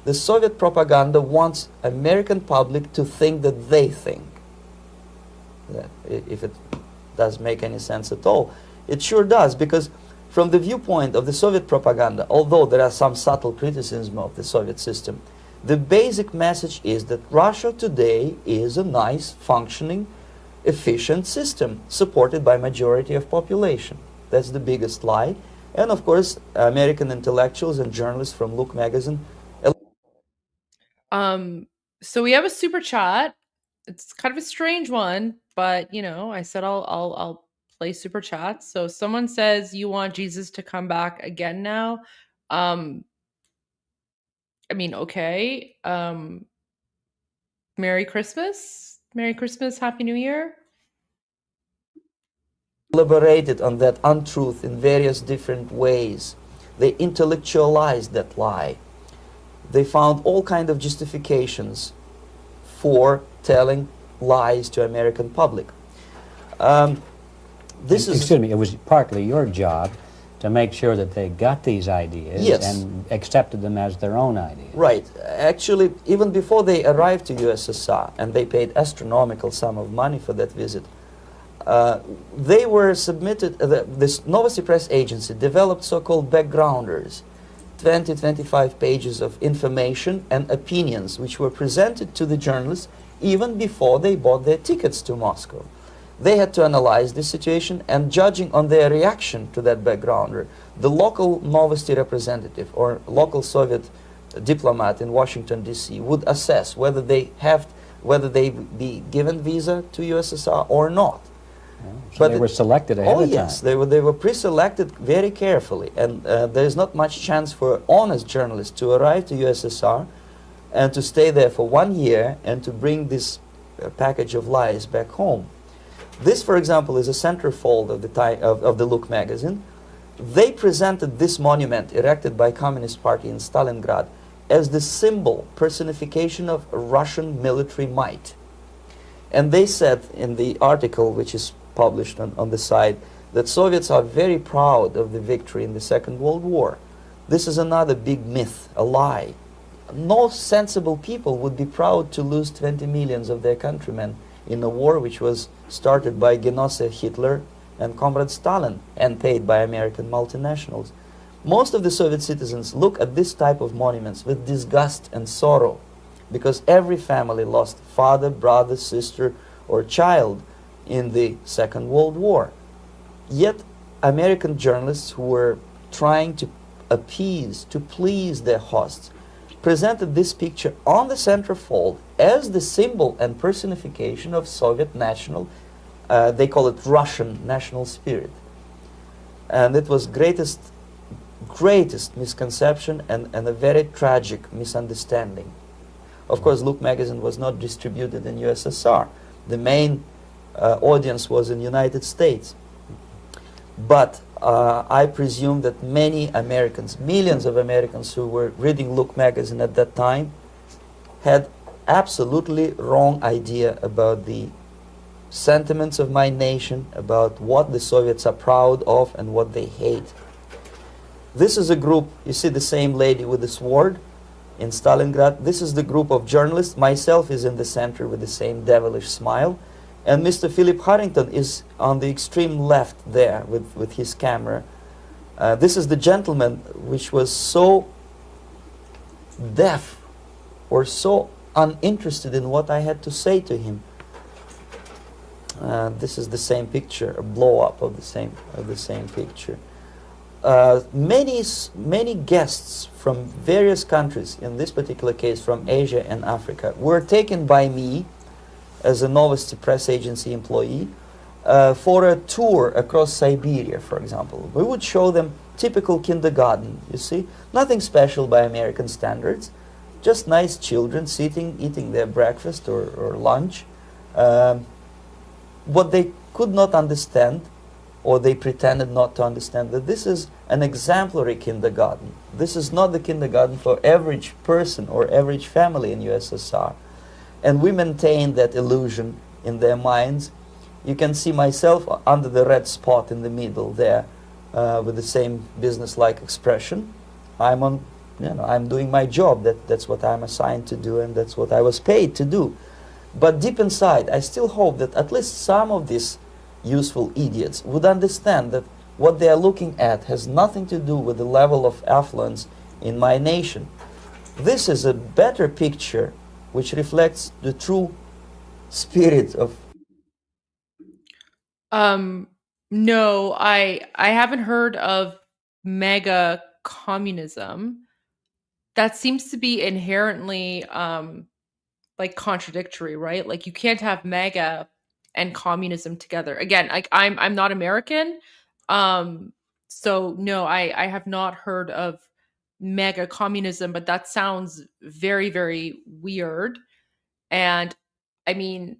the Soviet propaganda wants American public to think that they think. If it does make any sense at all. It sure does, because from the viewpoint of the Soviet propaganda, although there are some subtle criticisms of the Soviet system, the basic message is that Russia today is a nice, functioning, efficient system supported by majority of population. That's the biggest lie. And of course, American intellectuals and journalists from Look magazine. So we have a super chat. It's kind of a strange one, but you know, I said I'll play super chats. So someone says, you want Jesus to come back again now? I mean, okay. Merry Christmas. Merry Christmas, Happy New Year. Elaborated on that untruth in various different ways. They intellectualized that lie. They found all kind of justifications for telling lies to American public. Excuse me, it was partly your job to make sure that they got these ideas, yes, and accepted them as their own ideas. Right. Actually, even before they arrived to USSR, and they paid astronomical sum of money for that visit, they were submitted, this Novosti Press agency developed so-called backgrounders, 20-25 pages of information and opinions which were presented to the journalists even before they bought their tickets to Moscow. They had to analyze the situation, and judging on their reaction to that backgrounder, the local Novosti representative or local Soviet diplomat in Washington, D.C. would assess whether they be given visa to USSR or not. So but they were selected ahead of time. Yes, they were pre-selected very carefully, and there is not much chance for honest journalists to arrive to USSR and to stay there for 1 year and to bring this package of lies back home. This, for example, is a centerfold of the Look magazine. They presented this monument erected by Communist Party in Stalingrad as the symbol, personification of Russian military might. And they said in the article, which is published on the site, that Soviets are very proud of the victory in the Second World War. This is another big myth, a lie. No sensible people would be proud to lose 20 millions of their countrymen in a war which was started by Genoese Hitler and Comrade Stalin and paid by American multinationals. Most of the Soviet citizens look at this type of monuments with disgust and sorrow. because every family lost father, brother, sister, or child in the Second World War. Yet, American journalists who were trying to appease, to please their hosts, presented this picture on the centerfold as the symbol and personification of Soviet national, they call it Russian national spirit. And it was greatest misconception and a very tragic misunderstanding. Of course, Look magazine was not distributed in USSR. The main audience was in United States. But I presume that many Americans, millions of Americans who were reading Look magazine at that time, had absolutely wrong idea about the sentiments of my nation, about what the Soviets are proud of and what they hate. This is a group, you see the same lady with the sword in Stalingrad. This is the group of journalists. Myself is in the center with the same devilish smile. And Mr. Philip Harrington is on the extreme left there with his camera. This is the gentleman which was so deaf or so uninterested in what I had to say to him. This is the same picture, a blow-up of the same picture. Many guests from various countries, in this particular case from Asia and Africa, were taken by me as a Novosti press agency employee for a tour across Siberia, for example. We would show them typical kindergarten, you see, nothing special by American standards, just nice children sitting, eating their breakfast or lunch. What they could not understand, or they pretended not to understand, that this is an exemplary kindergarten. This is not the kindergarten for average person or average family in USSR. And we maintain that illusion in their minds. You can see myself under the red spot in the middle there with the same business-like expression. I'm doing my job. That's what I'm assigned to do, and that's what I was paid to do. But deep inside, I still hope that at least some of these useful idiots would understand that what they are looking at has nothing to do with the level of affluence in my nation. This is a better picture which reflects the true spirit of... No, I haven't heard of mega communism. That seems to be inherently like contradictory, right? Like you can't have mega and communism together. Again, like I'm not American. Um so no, I have not heard of mega communism, but that sounds very, very weird. And I mean,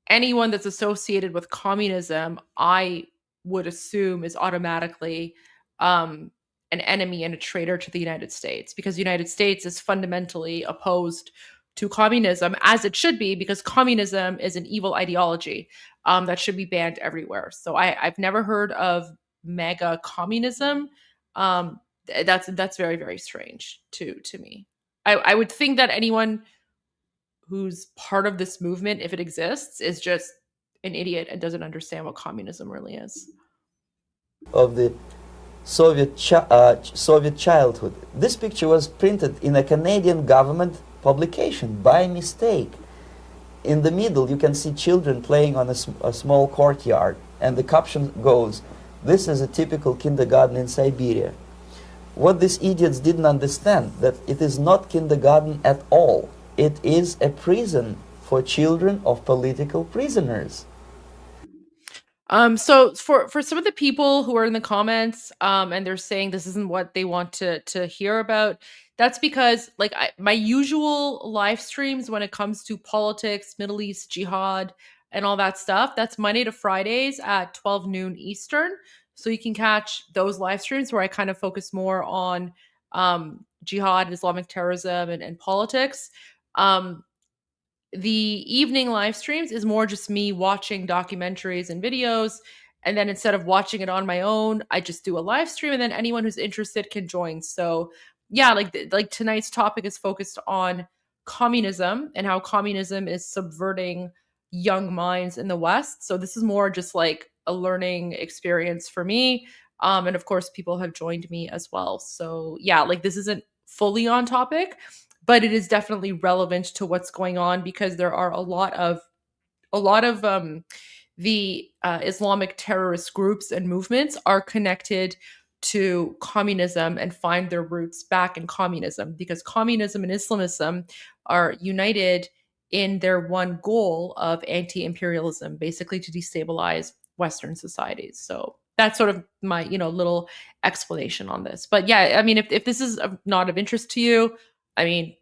anyone that's associated with communism, I would assume is automatically um, an enemy and a traitor to the United States, because the United States is fundamentally opposed to communism, as it should be, because communism is an evil ideology that should be banned everywhere. So I've never heard of mega communism. That's very, very strange to me. I would think that anyone who's part of this movement, if it exists, is just an idiot and doesn't understand what communism really is. of the Soviet childhood. This picture was printed in a Canadian government publication by mistake. In the middle, you can see children playing on a small courtyard, and the caption goes, "This is a typical kindergarten in Siberia." What these idiots didn't understand, that it is not kindergarten at all. It is a prison for children of political prisoners. So for some of the people who are in the comments, and they're saying this isn't what they want to hear about, that's because like my usual live streams when it comes to politics, Middle East, jihad, and all that stuff, that's Monday to Fridays at 12 noon Eastern. So you can catch those live streams where I kind of focus more on jihad, Islamic terrorism, and politics. Um, the evening live streams is more just me watching documentaries and videos, and then instead of watching it on my own, I just do a live stream, and then anyone who's interested can join. So yeah, like tonight's topic is focused on communism and how communism is subverting young minds in the West. So this is more just like a learning experience for me, and of course people have joined me as well. So yeah, like this isn't fully on topic, but it is definitely relevant to what's going on because there are a lot of the Islamic terrorist groups and movements are connected to communism and find their roots back in communism because communism and Islamism are united in their one goal of anti-imperialism, basically to destabilize Western societies. So that's sort of my little explanation on this. But yeah, I mean, if this is not of interest to you, I mean,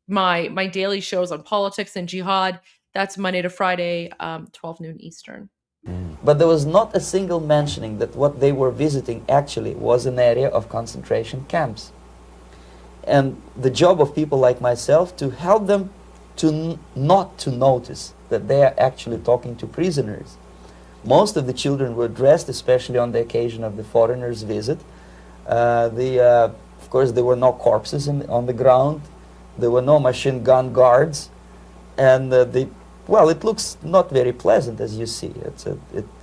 my daily shows on politics and jihad, that's Monday to Friday, 12 noon Eastern. But there was not a single mentioning that what they were visiting actually was an area of concentration camps. And the job of people like myself to help them to not to notice that they are actually talking to prisoners. Most of the children were dressed, especially on the occasion of the foreigners' visit. Of course, there were no corpses on the ground. There were no machine gun guards. And well, it looks not very pleasant, as you see.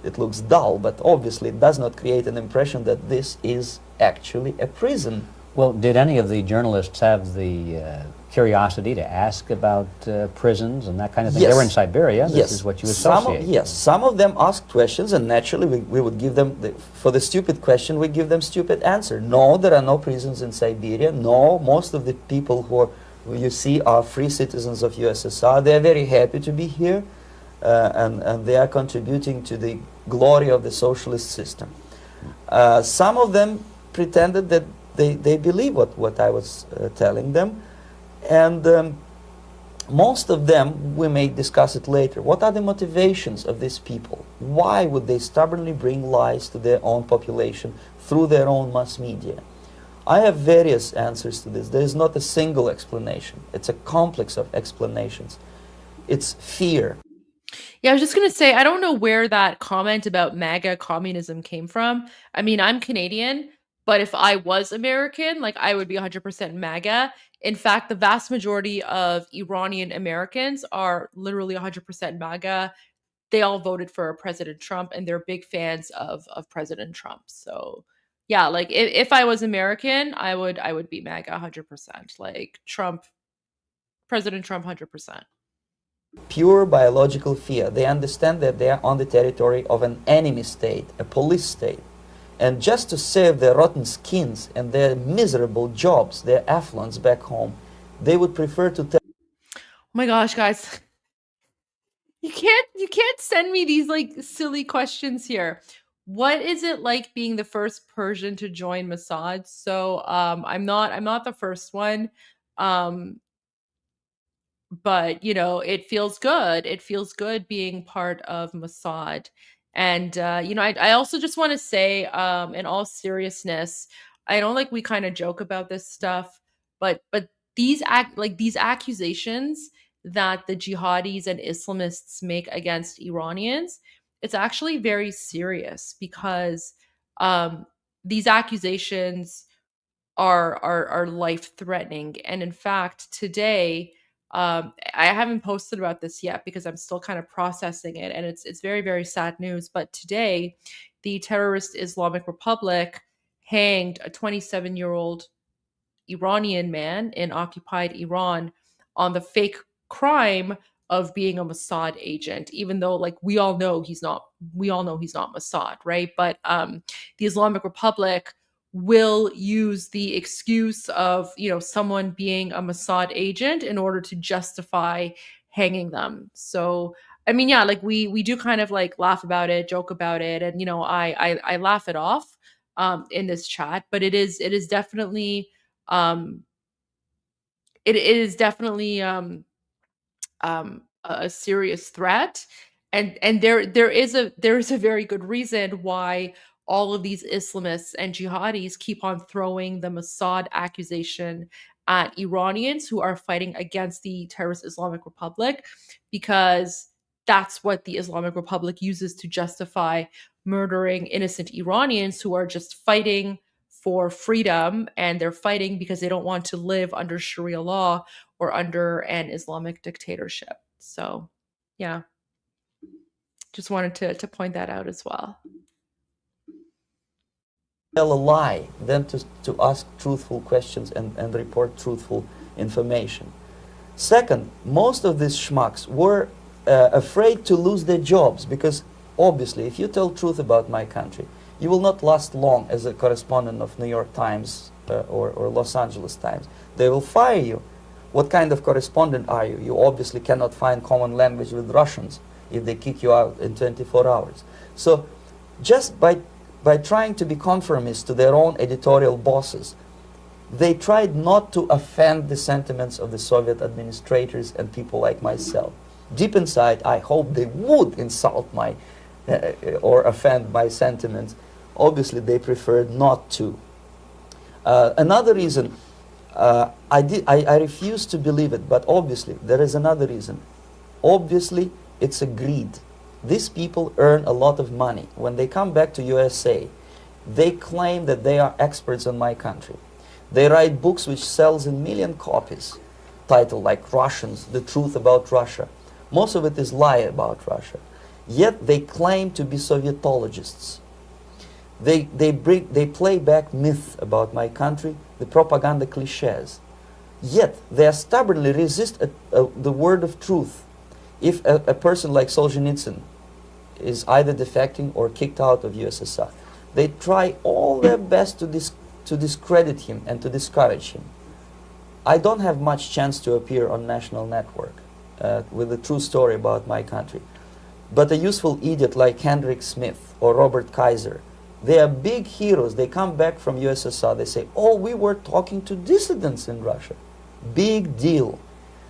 It looks dull, but obviously it does not create an impression that this is actually a prison. Well, did any of the journalists have the curiosity to ask about prisons and that kind of thing? Yes. They were in Siberia. This Yes. is what you associate. Yes, some of them asked questions, and naturally we would give them, for the stupid question, we give them stupid answer. No, there are no prisons in Siberia. No, most of the people who you see are free citizens of USSR. They are very happy to be here, and they are contributing to the glory of the socialist system. Some of them pretended that they believe what I was telling them, and most of them, we may discuss it later, what are the motivations of these people? Why would they stubbornly bring lies to their own population through their own mass media? I have various answers to this. There is not a single explanation. It's a complex of explanations. It's fear. Yeah, I was just going to say, I don't know where that comment about MAGA communism came from. I mean, I'm Canadian, but if I was American, like I would be 100% MAGA. In fact, the vast majority of Iranian Americans are literally 100% MAGA. They all voted for President Trump and they're big fans of President Trump. So yeah, like if I was American, I would be MAGA 100%. Like Trump, President Trump 100%. Pure biological fear. They understand that they are on the territory of an enemy state, a police state. And just to save their rotten skins and their miserable jobs, their affluence back home, they would prefer to tell. Oh my gosh, guys. You can't send me these like silly questions here. What is it like being the first Persian to join Mossad? So I'm not the first one. Um but it feels good. It feels good being part of Mossad. And I also just want to say, in all seriousness, I know like we kind of joke about this stuff, but these accusations that the jihadis and Islamists make against Iranians, it's actually very serious because um, these accusations are life threatening. And in fact, today, I haven't posted about this yet because I'm still kind of processing it, and it's very very sad news. But today, the terrorist Islamic Republic hanged a 27-year-old Iranian man in occupied Iran on the fake crime of being a Mossad agent, even though like we all know he's not Mossad, right? But the Islamic Republic will use the excuse of someone being a Mossad agent in order to justify hanging them. So I mean, yeah, like we do kind of like laugh about it, joke about it, and I laugh it off in this chat, but it is definitely um it is definitely a serious threat, and there is a very good reason why all of these Islamists and jihadis keep on throwing the Mossad accusation at Iranians who are fighting against the terrorist Islamic Republic, because that's what the Islamic Republic uses to justify murdering innocent Iranians who are just fighting for freedom, and they're fighting because they don't want to live under Sharia law or under an Islamic dictatorship. So, yeah, just wanted to point that out as well. Tell a lie than to ask truthful questions and report truthful information. Second, most of these schmucks were afraid to lose their jobs because obviously if you tell truth about my country, you will not last long as a correspondent of New York Times or Los Angeles Times. They will fire you. What kind of correspondent are you? You obviously cannot find common language with Russians if they kick you out in 24 hours. So just by trying to be conformist to their own editorial bosses, they tried not to offend the sentiments of the Soviet administrators and people like myself. Deep inside, I hope they would insult my or offend my sentiments. Obviously, they preferred not to. Another reason, I refuse to believe it, but obviously, there is another reason. Obviously, it's a greed. These people earn a lot of money. When they come back to USA, they claim that they are experts on my country. They write books which sells in million copies, titled like Russians, The Truth About Russia. Most of it is lie about Russia. Yet they claim to be Sovietologists. They play back myth about my country, the propaganda cliches. Yet they stubbornly resist the word of truth. If a person like Solzhenitsyn is either defecting or kicked out of USSR, they try all their best to discredit him and to discourage him. I don't have much chance to appear on national network with a true story about my country. But a useful idiot like Hendrik Smith or Robert Kaiser, they are big heroes. They come back from USSR. They say, oh, we were talking to dissidents in Russia. Big deal.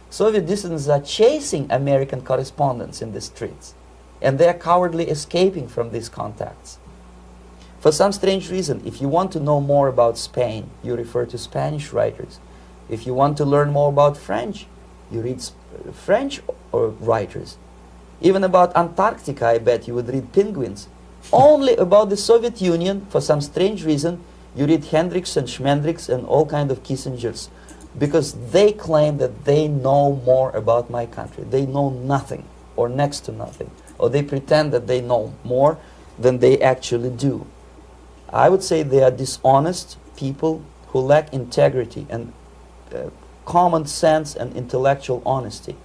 Soviet dissidents are chasing American correspondents in the streets. And they are cowardly escaping from these contacts. For some strange reason, if you want to know more about Spain, you refer to Spanish writers. If you want to learn more about French, you read French writers. Even about Antarctica, I bet you would read Penguins. Only about the Soviet Union, for some strange reason, you read Hendricks and Schmendricks and all kind of Kissingers. Because they claim that they know more about my country. They know nothing, or next to nothing. Or they pretend that they know more than they actually do. I would say they are dishonest people who lack integrity and common sense and intellectual honesty.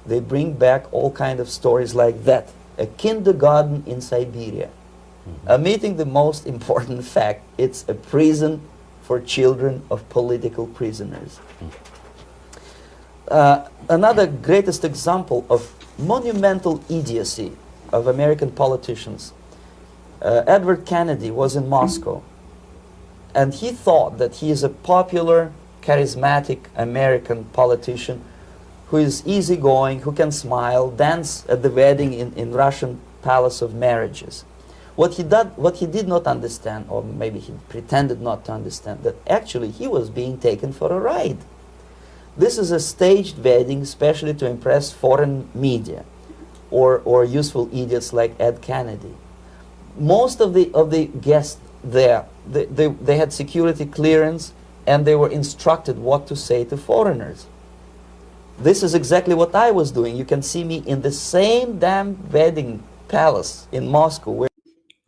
They bring back all kinds of stories like that. A kindergarten in Siberia. Omitting the most important fact, it's a prison for children of political prisoners. Another greatest example of monumental idiocy of American politicians. Edward Kennedy was in Moscow, and he thought that he is a popular, charismatic American politician who is easygoing, who can smile, dance at the wedding in Russian Palace of Marriages. What he did not understand, or maybe he pretended not to understand, that actually he was being taken for a ride. This is a staged wedding, especially to impress foreign media, or useful idiots like Ed Kennedy. Most of the guests there, they had security clearance, and they were instructed what to say to foreigners. This is exactly what I was doing. You can see me in the same damn wedding palace in Moscow.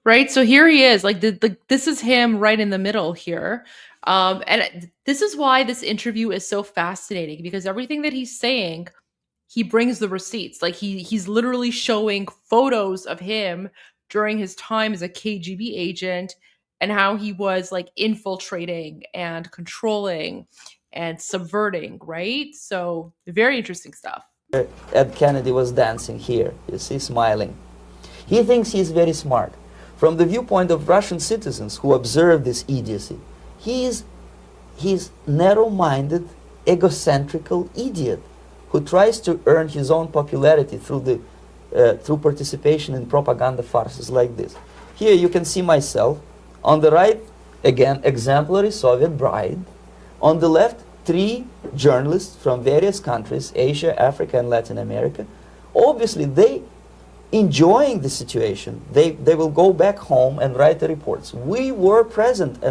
Right, so here he is, like this is him right in the middle here. And this is why this interview is so fascinating, because everything that he's saying, he brings the receipts. Like he's literally showing photos of him during his time as a KGB agent and how he was like infiltrating and controlling and subverting, right? So very interesting stuff. Ed Kennedy was dancing here, you see, smiling. He thinks he's very smart. From the viewpoint of Russian citizens who observe this idiocy, he's narrow-minded, egocentrical idiot who tries to earn his own popularity through participation in propaganda farces like this. Here you can see myself. On the right, again, exemplary Soviet bride. On the left, 3 journalists from various countries, Asia, Africa, and Latin America. Obviously, they enjoying the situation. They will go back home and write the reports. We were present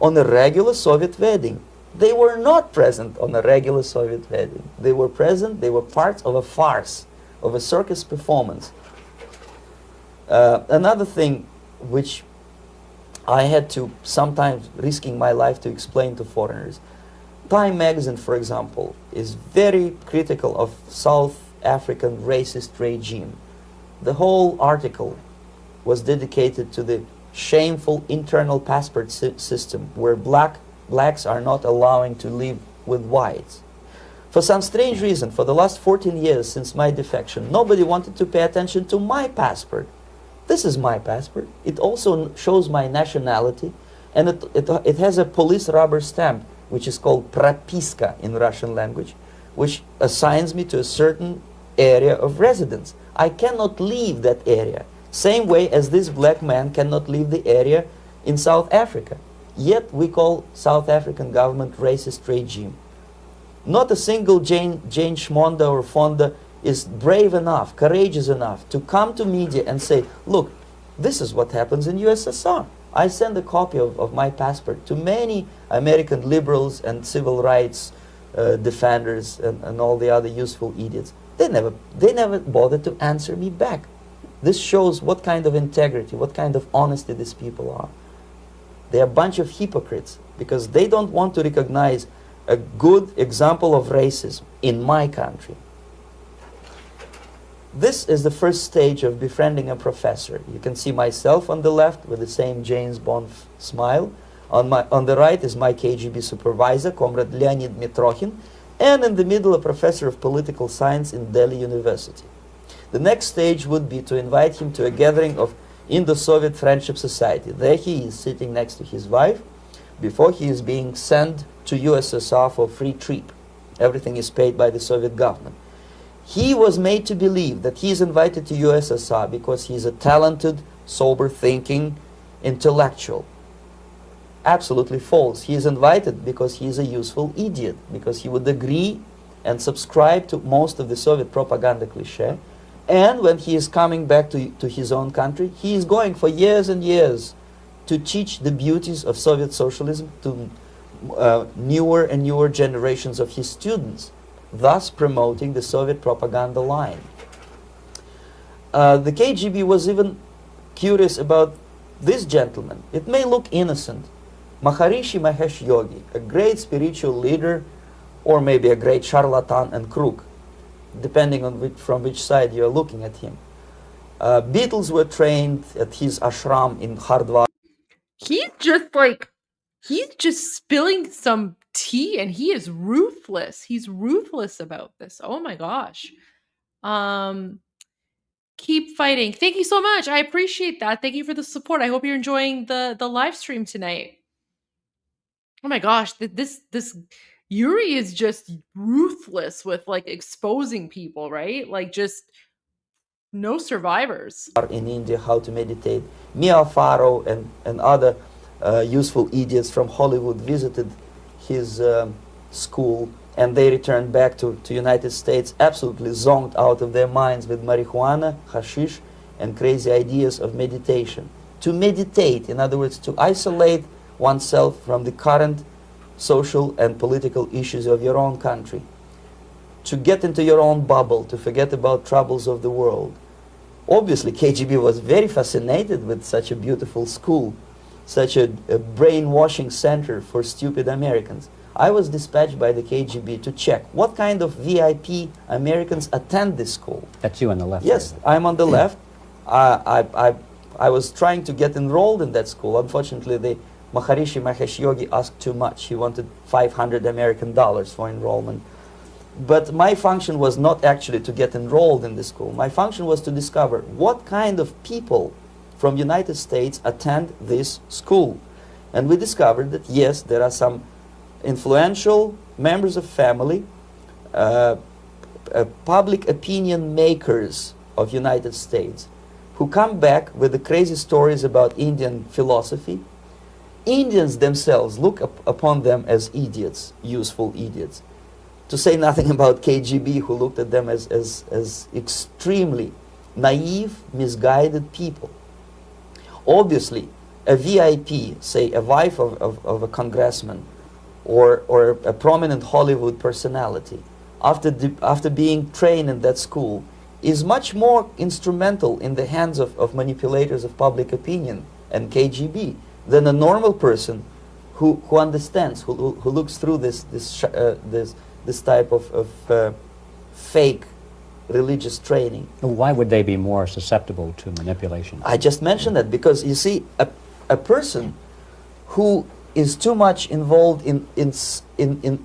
on a regular Soviet wedding. They were not present on a regular Soviet wedding. They were present, they were part of a farce, of a circus performance. Another thing which I had to sometimes risking my life to explain to foreigners. Time magazine, for example, is very critical of South African racist regime. The whole article was dedicated to the shameful internal passport system where blacks are not allowing to live with whites. For some strange reason, for the last 14 years since my defection, nobody wanted to pay attention to my passport. This is my passport. It also shows my nationality, and it has a police rubber stamp, which is called propiska in Russian language, which assigns me to a certain area of residence. I cannot leave that area, same way as this black man cannot leave the area in South Africa. Yet we call South African government racist regime. Not a single Jane Schmonda or Fonda is brave enough, courageous enough to come to media and say, look, this is what happens in USSR. I send a copy of my passport to many American liberals and civil rights defenders and all the other useful idiots. They never bothered to answer me back. This shows what kind of integrity, what kind of honesty these people are. They're a bunch of hypocrites because they don't want to recognize a good example of racism in my country. This is the first stage of befriending a professor. You can see myself on the left with the same James Bond smile. On the right is my KGB supervisor, Comrade Leonid Mitrokhin, and in the middle a professor of political science in Delhi University. The next stage would be to invite him to a gathering of Indo-Soviet Friendship Society. There he is sitting next to his wife before he is being sent to USSR for free trip. Everything is paid by the Soviet government. He was made to believe that he is invited to USSR because he is a talented, sober-thinking intellectual. Absolutely false. He is invited because he is a useful idiot, because he would agree and subscribe to most of the Soviet propaganda cliché. And when he is coming back to his own country, he is going for years and years to teach the beauties of Soviet socialism to newer and newer generations of his students, thus promoting the Soviet propaganda line. The KGB was even curious about this gentleman. It may look innocent. Maharishi Mahesh Yogi, a great spiritual leader, or maybe a great charlatan and crook, depending on from which side you are looking at him. Beatles were trained at his ashram in Hardwar. He's just spilling some tea, and he is ruthless. He's ruthless about this. Oh my gosh. Keep fighting. Thank you so much. I appreciate that. Thank you for the support. I hope you're enjoying the live stream tonight. Oh my gosh, this Yuri is just ruthless with like exposing people, right? Like just no survivors. In India, how to meditate. Mia Farrow and other useful idiots from Hollywood visited his school, and they returned back to United States absolutely zonked out of their minds with marijuana, hashish, and crazy ideas of meditation. To meditate, in other words, to isolate oneself from the current social and political issues of your own country, to get into your own bubble, to forget about troubles of the world. Obviously, KGB was very fascinated with such a beautiful school, such a brainwashing center for stupid Americans. I was dispatched by the KGB to check what kind of VIP Americans attend this school. That's you on the left. Yes, I'm on the left. I was trying to get enrolled in that school. Unfortunately, the Maharishi Mahesh Yogi asked too much. He wanted $500 American for enrollment. But my function was not actually to get enrolled in the school. My function was to discover what kind of people from United States attend this school. And we discovered that, yes, there are some influential members of family, public opinion makers of United States, who come back with the crazy stories about Indian philosophy. Indians themselves look upon them as idiots, useful idiots. To say nothing about KGB, who looked at them as extremely naive, misguided people. Obviously, a VIP, say a wife of a congressman, or a prominent Hollywood personality, after being trained in that school, is much more instrumental in the hands of manipulators of public opinion and KGB than a normal person who understands, who looks through this type of fake religious training. Why would they be more susceptible to manipulation? I just mentioned that because, you see, a person who is too much involved in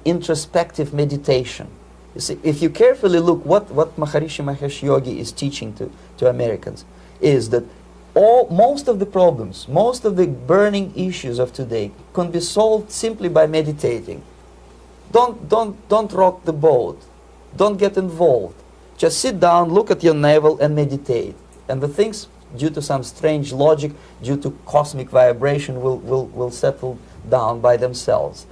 introspective meditation. You see, if you carefully look what Maharishi Mahesh Yogi is teaching to Americans, is that most of the problems, most of the burning issues of today can be solved simply by meditating. Don't rock the boat. Don't get involved. Just sit down, look at your navel and meditate. And the things, due to some strange logic, due to cosmic vibration, will settle down by themselves.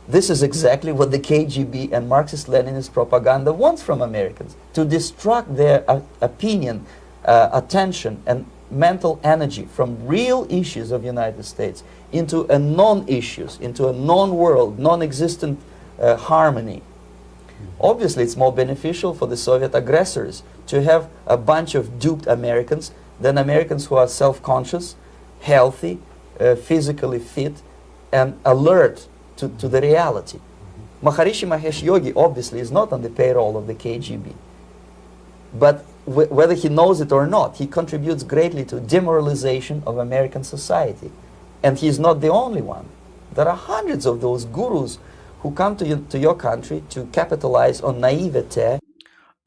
This is exactly what the KGB and Marxist-Leninist propaganda wants from Americans, to distract their opinion, attention, and mental energy from real issues of the United States into a non-issues, into a non-world, non-existent harmony. Obviously, it's more beneficial for the Soviet aggressors to have a bunch of duped Americans than Americans who are self-conscious, healthy, physically fit, and alert to the reality. Maharishi Mahesh Yogi obviously is not on the payroll of the KGB. But whether he knows it or not, he contributes greatly to demoralization of American society. And he's not the only one. There are hundreds of those gurus who come to your country to capitalize on naivete.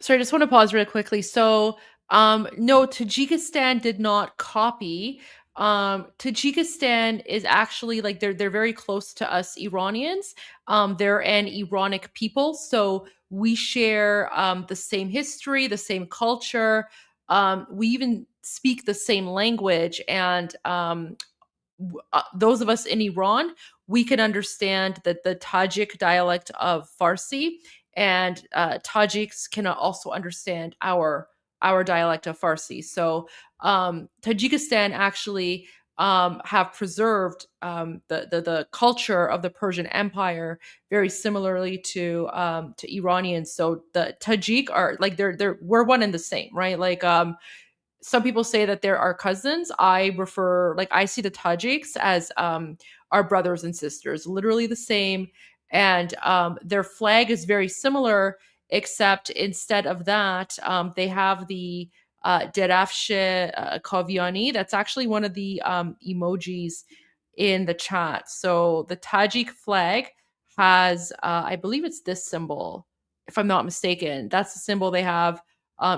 Sorry, I just want to pause real quickly. So, no, Tajikistan did not copy. Tajikistan is actually like they're very close to us Iranians. They're an Iranic people, so we share the same history, the same culture. We even speak the same language, and those of us in Iran, we can understand that the Tajik dialect of Farsi, and Tajiks can also understand our dialect of Farsi. So Tajikistan actually have preserved the culture of the Persian Empire very similarly to Iranians. So the Tajik are like we're one and the same, right? Like some people say that there are cousins. I see the Tajiks as our brothers and sisters, literally the same. And their flag is very similar, except instead of that, they have the Derafsh Kaviani. That's actually one of the emojis in the chat. So the Tajik flag has, I believe it's this symbol, if I'm not mistaken. That's the symbol they have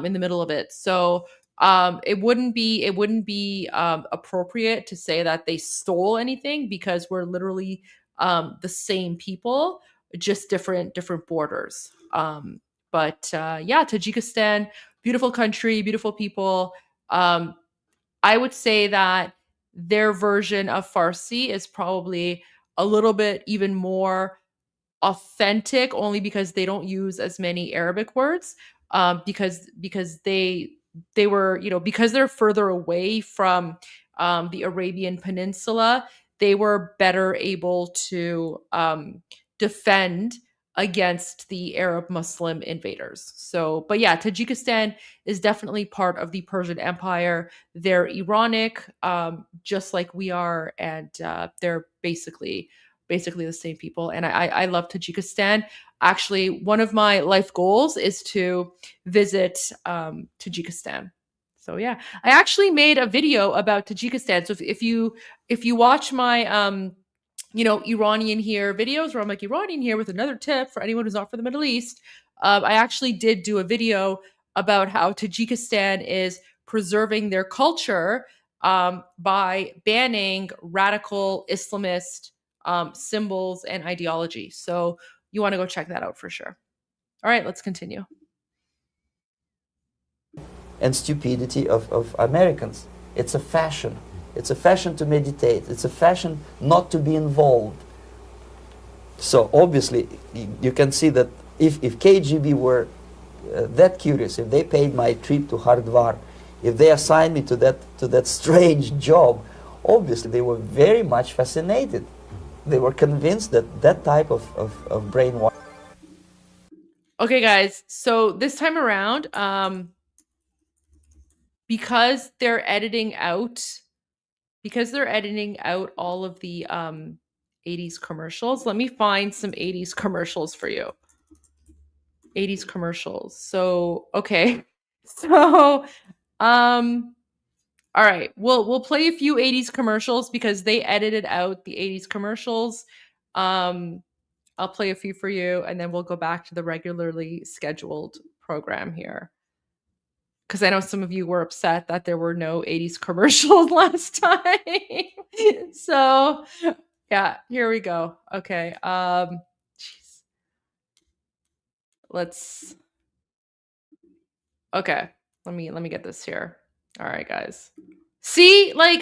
in the middle of it. So it wouldn't be appropriate to say that they stole anything, because we're literally the same people, just different borders. But yeah, Tajikistan, beautiful country, beautiful people. I would say that their version of Farsi is probably a little bit even more authentic, only because they don't use as many Arabic words, because they were, because they're further away from the Arabian Peninsula, they were better able to defend against the Arab Muslim invaders. So, but yeah, Tajikistan is definitely part of the Persian Empire. They're Iranic, just like we are, and they're basically the same people. And I love Tajikistan. Actually, one of my life goals is to visit Tajikistan. So yeah, I actually made a video about Tajikistan. So if you watch my Iranian here videos, where I'm like Iranian here with another tip for anyone who's not from the Middle East, I actually did do a video about how Tajikistan is preserving their culture by banning radical Islamist symbols and ideology. So you want to go check that out for sure. All right, let's continue. And stupidity of Americans. It's a fashion. It's a fashion to meditate. It's a fashion not to be involved. So obviously, you can see that if KGB were that curious, if they paid my trip to Hardwar, if they assigned me to that strange job, obviously they were very much fascinated. They were convinced that that type of brainwash. Okay, guys. So this time around, because they're editing out all of the 80s commercials. Let me find some 80s commercials for you. 80s commercials. So, okay. So, all right. We'll play a few 80s commercials because they edited out the 80s commercials. I'll play a few for you and then we'll go back to the regularly scheduled program here. Because I know some of you were upset that there were no 80s commercials last time. So, yeah, here we go. Okay. Jeez. Let's Okay. Let me get this here. All right, guys. See, like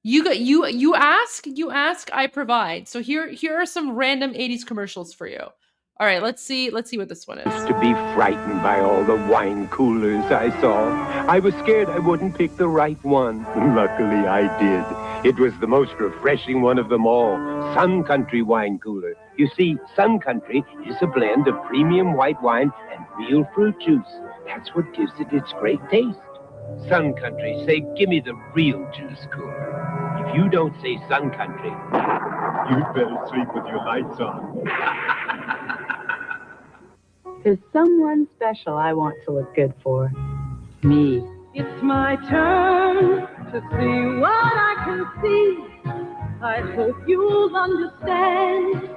you ask, I provide. So here are some random 80s commercials for you. All right, let's see what this one is. To be frightened by all the wine coolers I saw. I was scared I wouldn't pick the right one. Luckily I did. It was the most refreshing one of them all. Sun Country wine cooler. You see, Sun Country is a blend of premium white wine and real fruit juice. That's what gives it its great taste. Sun Country, say, give me the real juice cooler. If you don't say Sun Country, you'd better sleep with your lights on. There's someone special I want to look good for. Me. It's my turn to see what I can see. I hope you'll understand.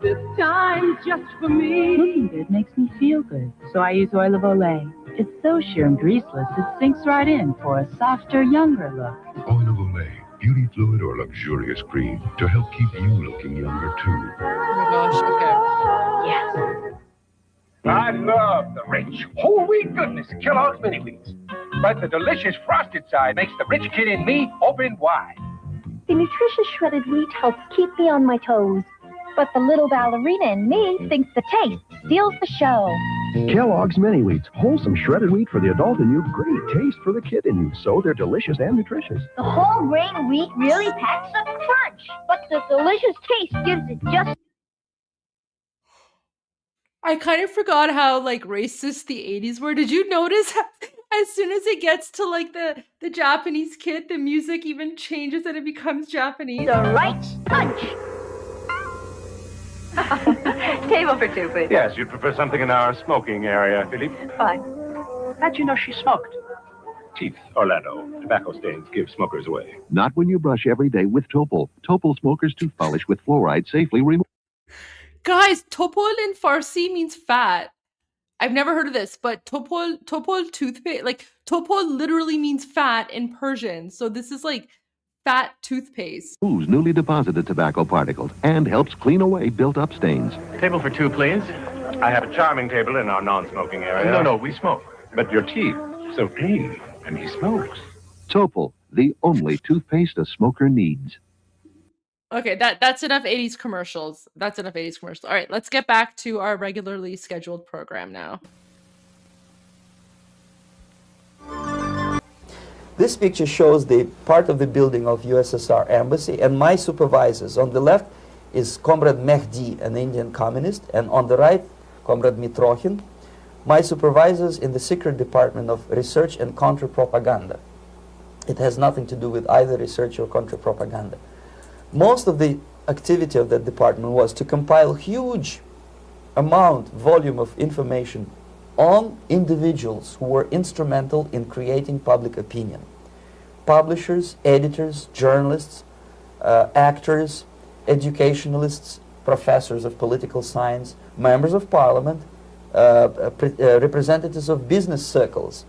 This time's just for me. Looking good makes me feel good, so I use Oil of Olay. It's so sheer and greaseless, it sinks right in for a softer, younger look. Oil of Olay, beauty fluid or luxurious cream to help keep you looking younger too. Oh my gosh, okay. Yes. I love the rich, whole wheat goodness of Kellogg's Mini Wheats. But the delicious frosted side makes the rich kid in me open wide. The nutritious shredded wheat helps keep me on my toes. But the little ballerina in me thinks the taste steals the show. Kellogg's Mini Wheats, wholesome shredded wheat for the adult in you, great taste for the kid in you. So they're delicious and nutritious. The whole grain wheat really packs a crunch, but the delicious taste gives it just... I kind of forgot how like racist the 80s were. Did you notice as soon as it gets to like the Japanese kid, the music even changes and it becomes Japanese? The right punch. Table for two, please. Yes, you'd prefer something in our smoking area, Philippe? Fine. How'd you know she smoked? Teeth, Orlando. Tobacco stains give smokers away. Not when you brush every day with Topol. Topol Smoker's Tooth Polish with fluoride safely removes. Guys, topol in Farsi means fat. I've never heard of this, but topol toothpaste, like topol literally means fat in Persian. So this is like fat toothpaste. Newly deposited tobacco particles and helps clean away built-up stains. Table for two, please. I have a charming table in our non-smoking area. No, we smoke. But your teeth, so clean. And he smokes. Topol, the only toothpaste a smoker needs. Okay, that's enough 80s commercials. That's enough 80s commercials. All right, let's get back to our regularly scheduled program now. This picture shows the part of the building of USSR embassy, and my supervisors. On the left is Comrade Mehdi, an Indian communist, and on the right, Comrade Mitrokhin. My supervisors in the secret department of research and counter-propaganda. It has nothing to do with either research or counter-propaganda. Most of the activity of that department was to compile huge volume of information on individuals who were instrumental in creating public opinion. Publishers, editors, journalists, actors, educationalists, professors of political science, members of parliament, representatives of business circles.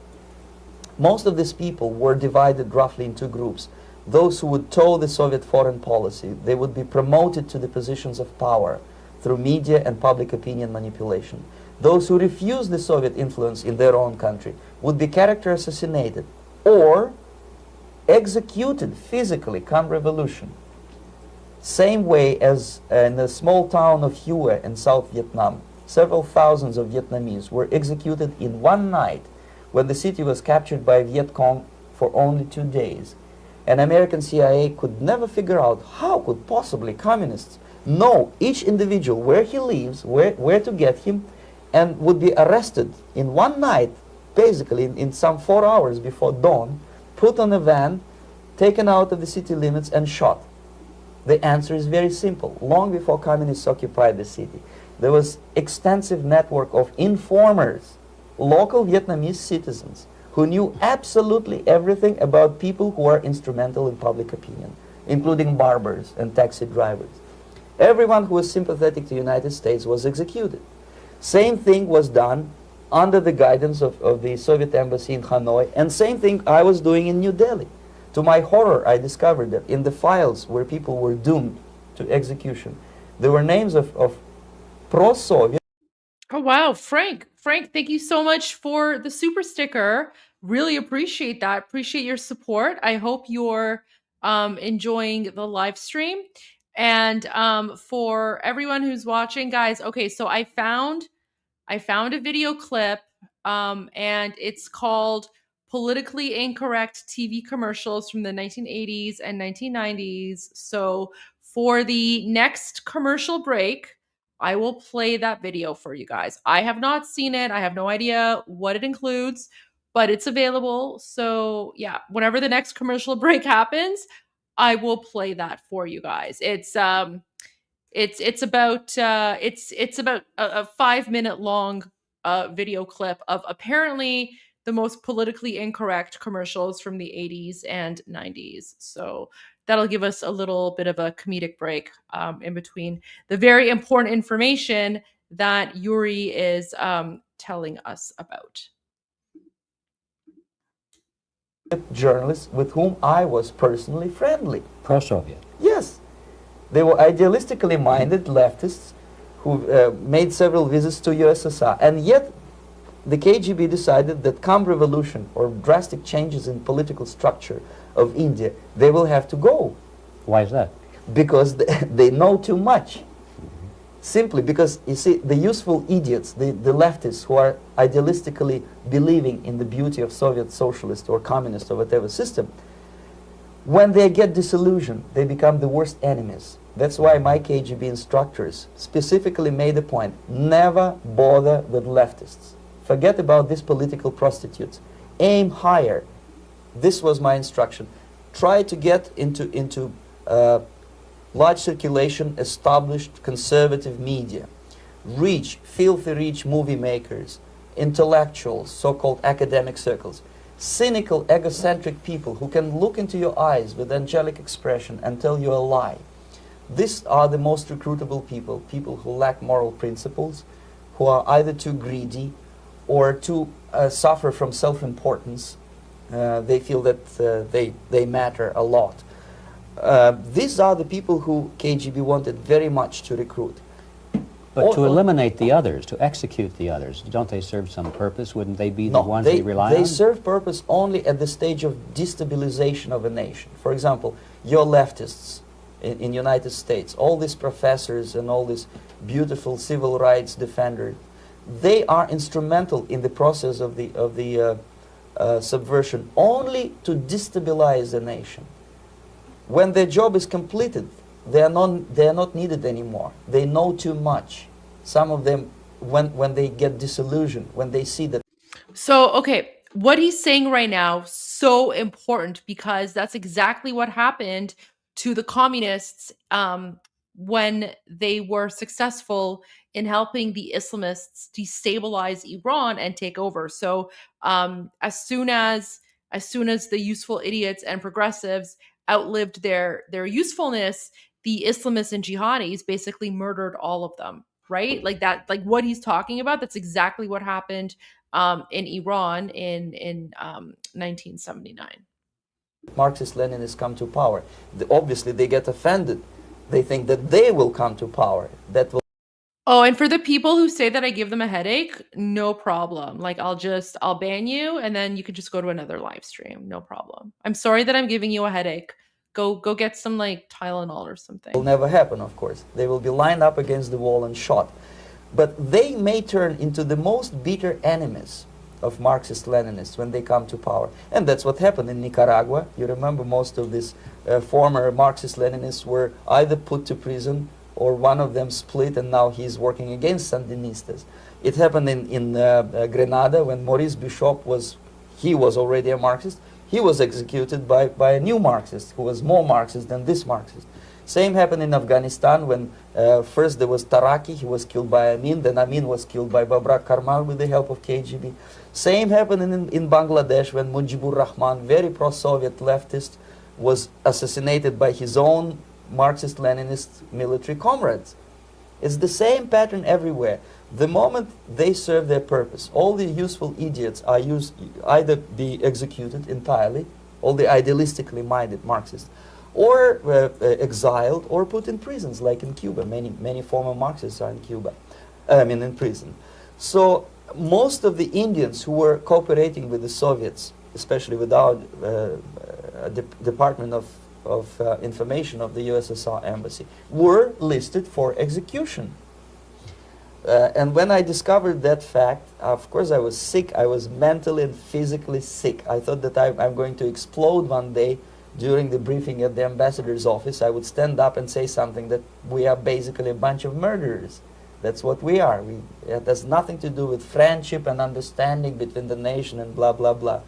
Most of these people were divided roughly in two groups. Those who would toe the Soviet foreign policy, they would be promoted to the positions of power through media and public opinion manipulation. Those who refused the Soviet influence in their own country would be character assassinated or executed physically come revolution. Same way as in the small town of Hue in South Vietnam, several thousands of Vietnamese were executed in one night when the city was captured by Viet Cong for only 2 days. And American CIA could never figure out how could possibly communists know each individual where he lives, where to get him, and would be arrested in one night, basically in some 4 hours before dawn, put on a van, taken out of the city limits and shot. The answer is very simple. Long before communists occupied the city, there was extensive network of informers, local Vietnamese citizens, who knew absolutely everything about people who are instrumental in public opinion, including barbers and taxi drivers. Everyone who was sympathetic to the United States was executed. Same thing was done under the guidance of the Soviet embassy in Hanoi, and same thing I was doing in New Delhi. To my horror, I discovered that in the files where people were doomed to execution, there were names of pro-Soviet. Oh, wow. Frank, thank you so much for the super sticker. Really appreciate that. Appreciate your support. I hope you're enjoying the live stream. And for everyone who's watching, guys, okay, so I found a video clip, and it's called Politically Incorrect TV Commercials from the 1980s and 1990s. So for the next commercial break, I will play that video for you guys. I have not seen it. I have no idea what it includes, but it's available. So yeah, whenever the next commercial break happens, I will play that for you guys. It's about it's about a 5-minute long video clip of apparently the most politically incorrect commercials from the 80s and 90s. So that'll give us a little bit of a comedic break in between the very important information that Yuri is telling us about. Journalists with whom I was personally friendly. Pro-Soviet. Yes. They were idealistically minded leftists who made several visits to USSR, and yet the KGB decided that come revolution or drastic changes in political structure of India, they will have to go. Why is that? Because they know too much. Simply because, you see, the useful idiots, the leftists who are idealistically believing in the beauty of Soviet socialist or communist or whatever system, when they get disillusioned, they become the worst enemies. That's why my KGB instructors specifically made a point, never bother with leftists. Forget about these political prostitutes. Aim higher. This was my instruction. Try to get into large circulation, established conservative media. Rich, filthy rich movie makers, intellectuals, so-called academic circles. Cynical, egocentric people who can look into your eyes with angelic expression and tell you a lie. These are the most recruitable people, people who lack moral principles, who are either too greedy or too suffer from self-importance. They feel that they matter a lot. These are the people who KGB wanted very much to recruit. But to eliminate the others, to execute the others, don't they serve some purpose? Wouldn't they be the ones they rely on? They serve purpose only at the stage of destabilization of a nation. For example, your leftists in United States, all these professors and all these beautiful civil rights defenders, they are instrumental in the process of the subversion only to destabilize the nation. When their job is completed, they are not needed anymore. They know too much. Some of them, when they get disillusioned, when they see that. So, okay, what he's saying right now, so important, because that's exactly what happened to the communists when they were successful in helping the Islamists destabilize Iran and take over. So as soon as the useful idiots and progressives outlived their usefulness, the Islamists and jihadis basically murdered all of them, right? Like that, like what he's talking about, that's exactly what happened in Iran in 1979. Marxist-Leninists come to power. Obviously, they get offended. They think that they will come to power. That will. Oh, and for the people who say that I give them a headache, no problem. Like I'll ban you, and then you could just go to another live stream. No problem. I'm sorry that I'm giving you a headache. Go get some like Tylenol or something. It will never happen, of course. They will be lined up against the wall and shot. But they may turn into the most bitter enemies of Marxist-Leninists when they come to power. And that's what happened in Nicaragua. You remember most of these former Marxist-Leninists were either put to prison or one of them split, and now he's working against Sandinistas. It happened in Grenada when Maurice Bishop was already a Marxist. He was executed by a new Marxist who was more Marxist than this Marxist. Same happened in Afghanistan when first there was Taraki, he was killed by Amin, then Amin was killed by Babrak Karmal with the help of KGB. Same happened in Bangladesh when Mujibur Rahman, very pro-Soviet leftist, was assassinated by his own Marxist-Leninist military comrades. It's the same pattern everywhere. The moment they serve their purpose, all the useful idiots are either be executed entirely, all the idealistically minded Marxists, or exiled or put in prisons, like in Cuba. Many former Marxists are in Cuba, in prison. So most of the Indians who were cooperating with the Soviets, especially with our Department of Information of the USSR Embassy, were listed for execution. And when I discovered that fact, of course I was sick. I was mentally and physically sick. I thought that I'm going to explode one day during the briefing at the ambassador's office. I would stand up and say something that we are basically a bunch of murderers. That's what we are. It has nothing to do with friendship and understanding between the nation and blah, blah, blah.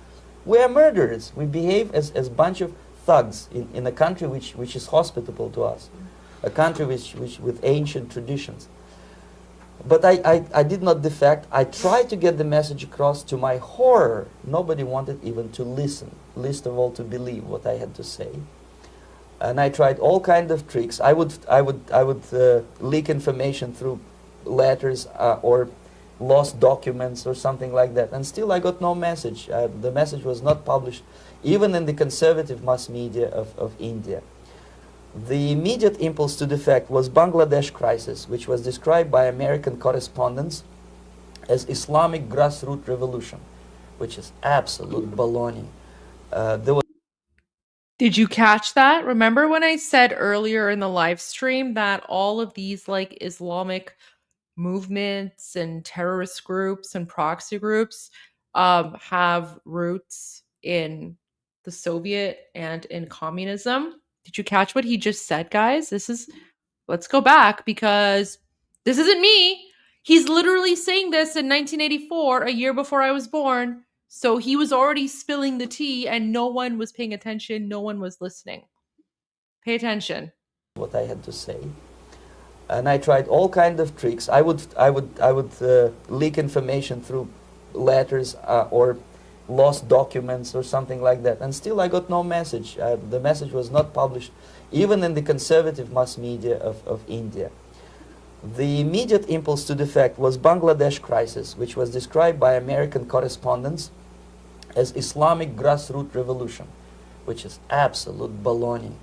We are murderers. We behave as a bunch of thugs in a country which is hospitable to us, a country which with ancient traditions. But I did not defect. I tried to get the message across. To my horror, nobody wanted even to listen, least of all to believe what I had to say. And I tried all kinds of tricks. I would leak information through letters or lost documents or something like that. And still I got no message. The message was not published, even in the conservative mass media of India. The immediate impulse to defect was Bangladesh crisis, which was described by American correspondents as Islamic grassroots revolution, which is absolute baloney. Did you catch that? Remember when I said earlier in the live stream that all of these like Islamic movements and terrorist groups and proxy groups have roots in the Soviet and in communism? Did you catch what he just said, guys? Let's go back because this isn't me. He's literally saying this in 1984, a year before I was born. So he was already spilling the tea and no one was paying attention. No one was listening. Pay attention. What I had to say. And I tried all kinds of tricks. I would leak information through letters or lost documents or something like that. And still I got no message. The message was not published, even in the conservative mass media of India. The immediate impulse to defect was Bangladesh crisis, which was described by American correspondents as Islamic grassroots revolution, which is absolute baloney.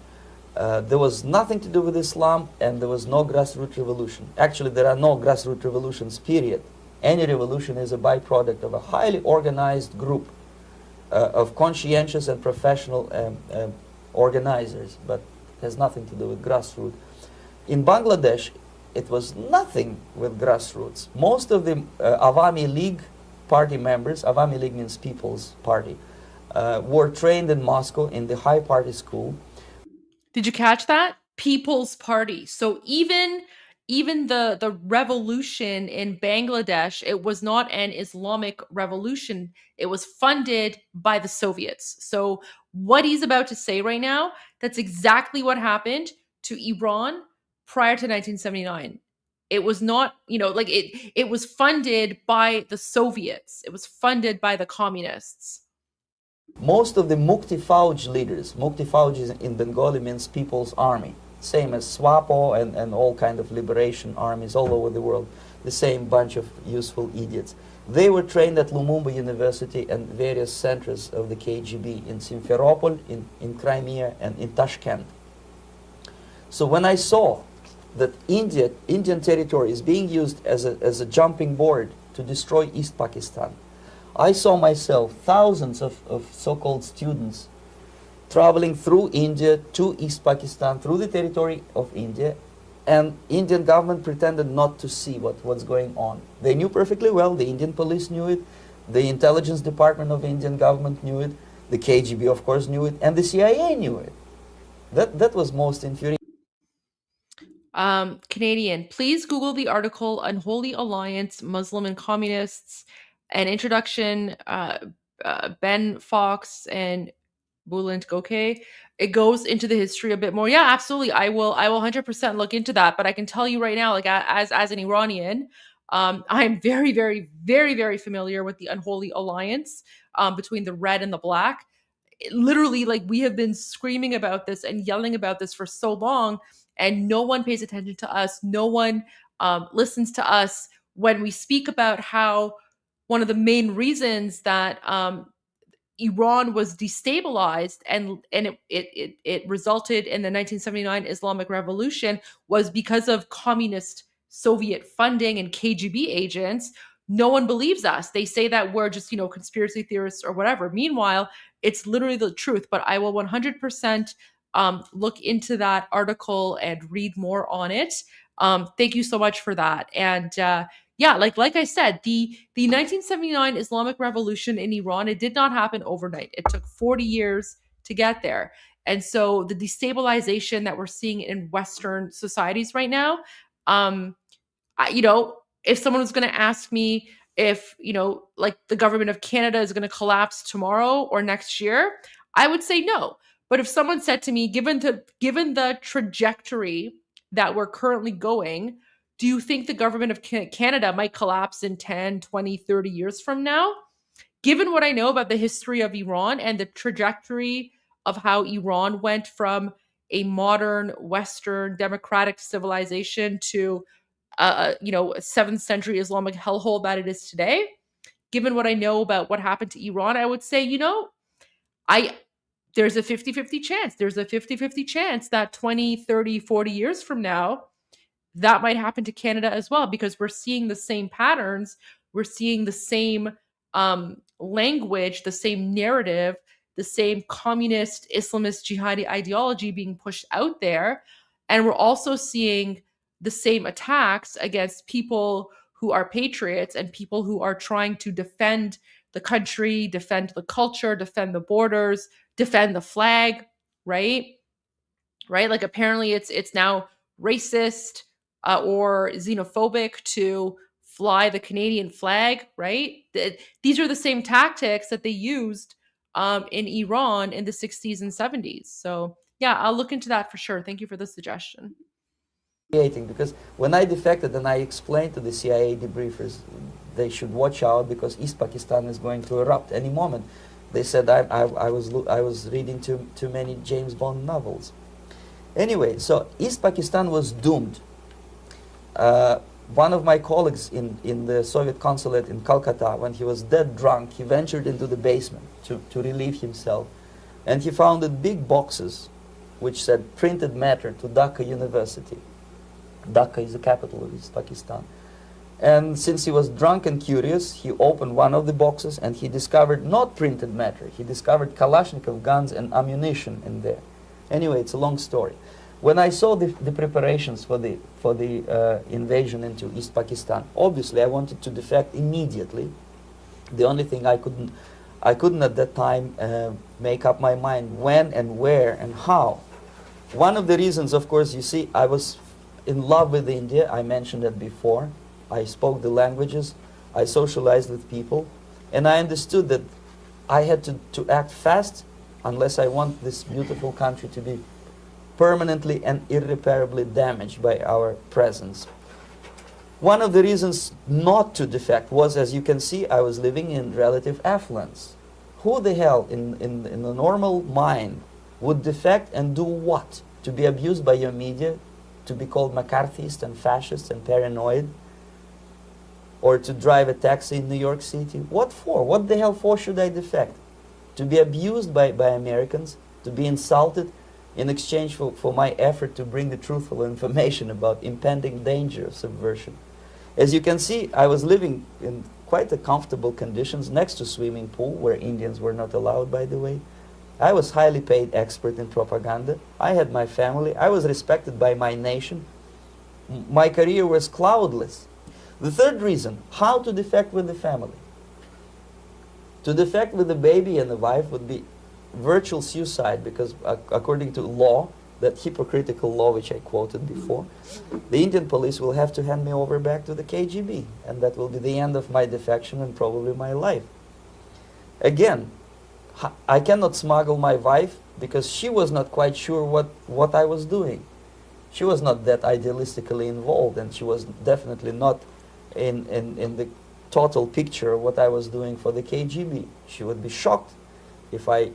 There was nothing to do with Islam, and there was no grassroots revolution. Actually, there are no grassroots revolutions, period. Any revolution is a byproduct of a highly organized group of conscientious and professional organizers, but it has nothing to do with grassroots. In Bangladesh, it was nothing with grassroots. Most of the Awami League party members, Awami League means People's Party, were trained in Moscow in the High Party School. Did you catch that? People's Party. So even the revolution in Bangladesh, it was not an Islamic revolution. It was funded by the Soviets. So what he's about to say right now, that's exactly what happened to Iran prior to 1979. It was not, it was funded by the Soviets. It was funded by the communists. Most of the Mukti Fauj leaders, Mukti Fauj in Bengali means People's Army, same as SWAPO and all kind of liberation armies all over the world, the same bunch of useful idiots. They were trained at Lumumba University and various centers of the KGB in Simferopol, in Crimea, and in Tashkent. So when I saw that Indian territory is being used as a jumping board to destroy East Pakistan, I saw myself, thousands of so-called students traveling through India to East Pakistan, through the territory of India, and Indian government pretended not to see what's going on. They knew perfectly well, the Indian police knew it, the intelligence department of the Indian government knew it, the KGB of course knew it, and the CIA knew it. That was most infuriating. Canadian, please Google the article Unholy Alliance, Muslim and Communists, an introduction, Ben Fox and Bulent Goke. it goes into the history a bit more. Yeah, absolutely. I will 100% look into that. But I can tell you right now, like as an Iranian, I'm very, very, very, very familiar with the unholy alliance between the red and the black. Literally, like, we have been screaming about this and yelling about this for so long, and no one pays attention to us. No one listens to us when we speak about how one of the main reasons that Iran was destabilized and it resulted in the 1979 Islamic Revolution was because of communist Soviet funding and KGB agents. No one believes us. They say that we're just, conspiracy theorists or whatever. Meanwhile, it's literally the truth. But I will 100% look into that article and read more on it. Thank you so much for that. And yeah, like I said, the 1979 Islamic Revolution in Iran, it did not happen overnight. It took 40 years to get there. And so the destabilization that we're seeing in Western societies right now, if someone was going to ask me if, like, the government of Canada is going to collapse tomorrow or next year, I would say no. But if someone said to me, given the trajectory that we're currently going, do you think the government of Canada might collapse in 10, 20, 30 years from now? Given what I know about the history of Iran and the trajectory of how Iran went from a modern Western democratic civilization to a 7th century Islamic hellhole that it is today, given what I know about what happened to Iran, I would say, there's a 50-50 chance. There's a 50-50 chance that 20, 30, 40 years from now, that might happen to Canada as well, because we're seeing the same patterns. We're seeing the same language, the same narrative, the same communist, Islamist, jihadi ideology being pushed out there. And we're also seeing the same attacks against people who are patriots and people who are trying to defend the country, defend the culture, defend the borders, defend the flag, right? Right? Like, apparently it's now racist or xenophobic to fly the Canadian flag, right? These are the same tactics that they used in Iran in the 60s and 70s. So yeah, I'll look into that for sure. Thank you for the suggestion. Because when I defected and I explained to the CIA debriefers they should watch out because East Pakistan is going to erupt any moment, they said I was reading too many James Bond novels. Anyway, so East Pakistan was doomed. One of my colleagues in the Soviet consulate in Calcutta, when he was dead drunk, he ventured into the basement to relieve himself. And he found big boxes which said printed matter to Dhaka University. Dhaka is the capital of East Pakistan. And since he was drunk and curious, he opened one of the boxes and he discovered not printed matter. He discovered Kalashnikov guns and ammunition in there. Anyway, it's a long story. When I saw the preparations for the invasion into East Pakistan, obviously I wanted to defect immediately. The only thing I couldn't at that time make up my mind when and where and how. One of the reasons, of course, you see, I was in love with India. I mentioned that before. I spoke the languages. I socialized with people. And I understood that I had to act fast unless I want this beautiful country to be permanently and irreparably damaged by our presence. One of the reasons not to defect was, as you can see, I was living in relative affluence. Who the hell in a normal mind would defect and do what? To be abused by your media, to be called McCarthyist and fascist and paranoid, or to drive a taxi in New York City? What for? What the hell for should I defect? To be abused by Americans, to be insulted in exchange for my effort to bring the truthful information about impending danger of subversion. As you can see, I was living in quite a comfortable conditions next to swimming pool, where Indians were not allowed, by the way. I was highly paid expert in propaganda. I had my family. I was respected by my nation. My career was cloudless. The third reason, how to defect with the family. To defect with the baby and the wife would be virtual suicide, because according to law, that hypocritical law which I quoted before, the Indian police will have to hand me over back to the KGB, and that will be the end of my defection and probably my life. Again, I cannot smuggle my wife because she was not quite sure what I was doing. She was not that idealistically involved, and she was definitely not in the total picture of what I was doing for the KGB. She would be shocked if I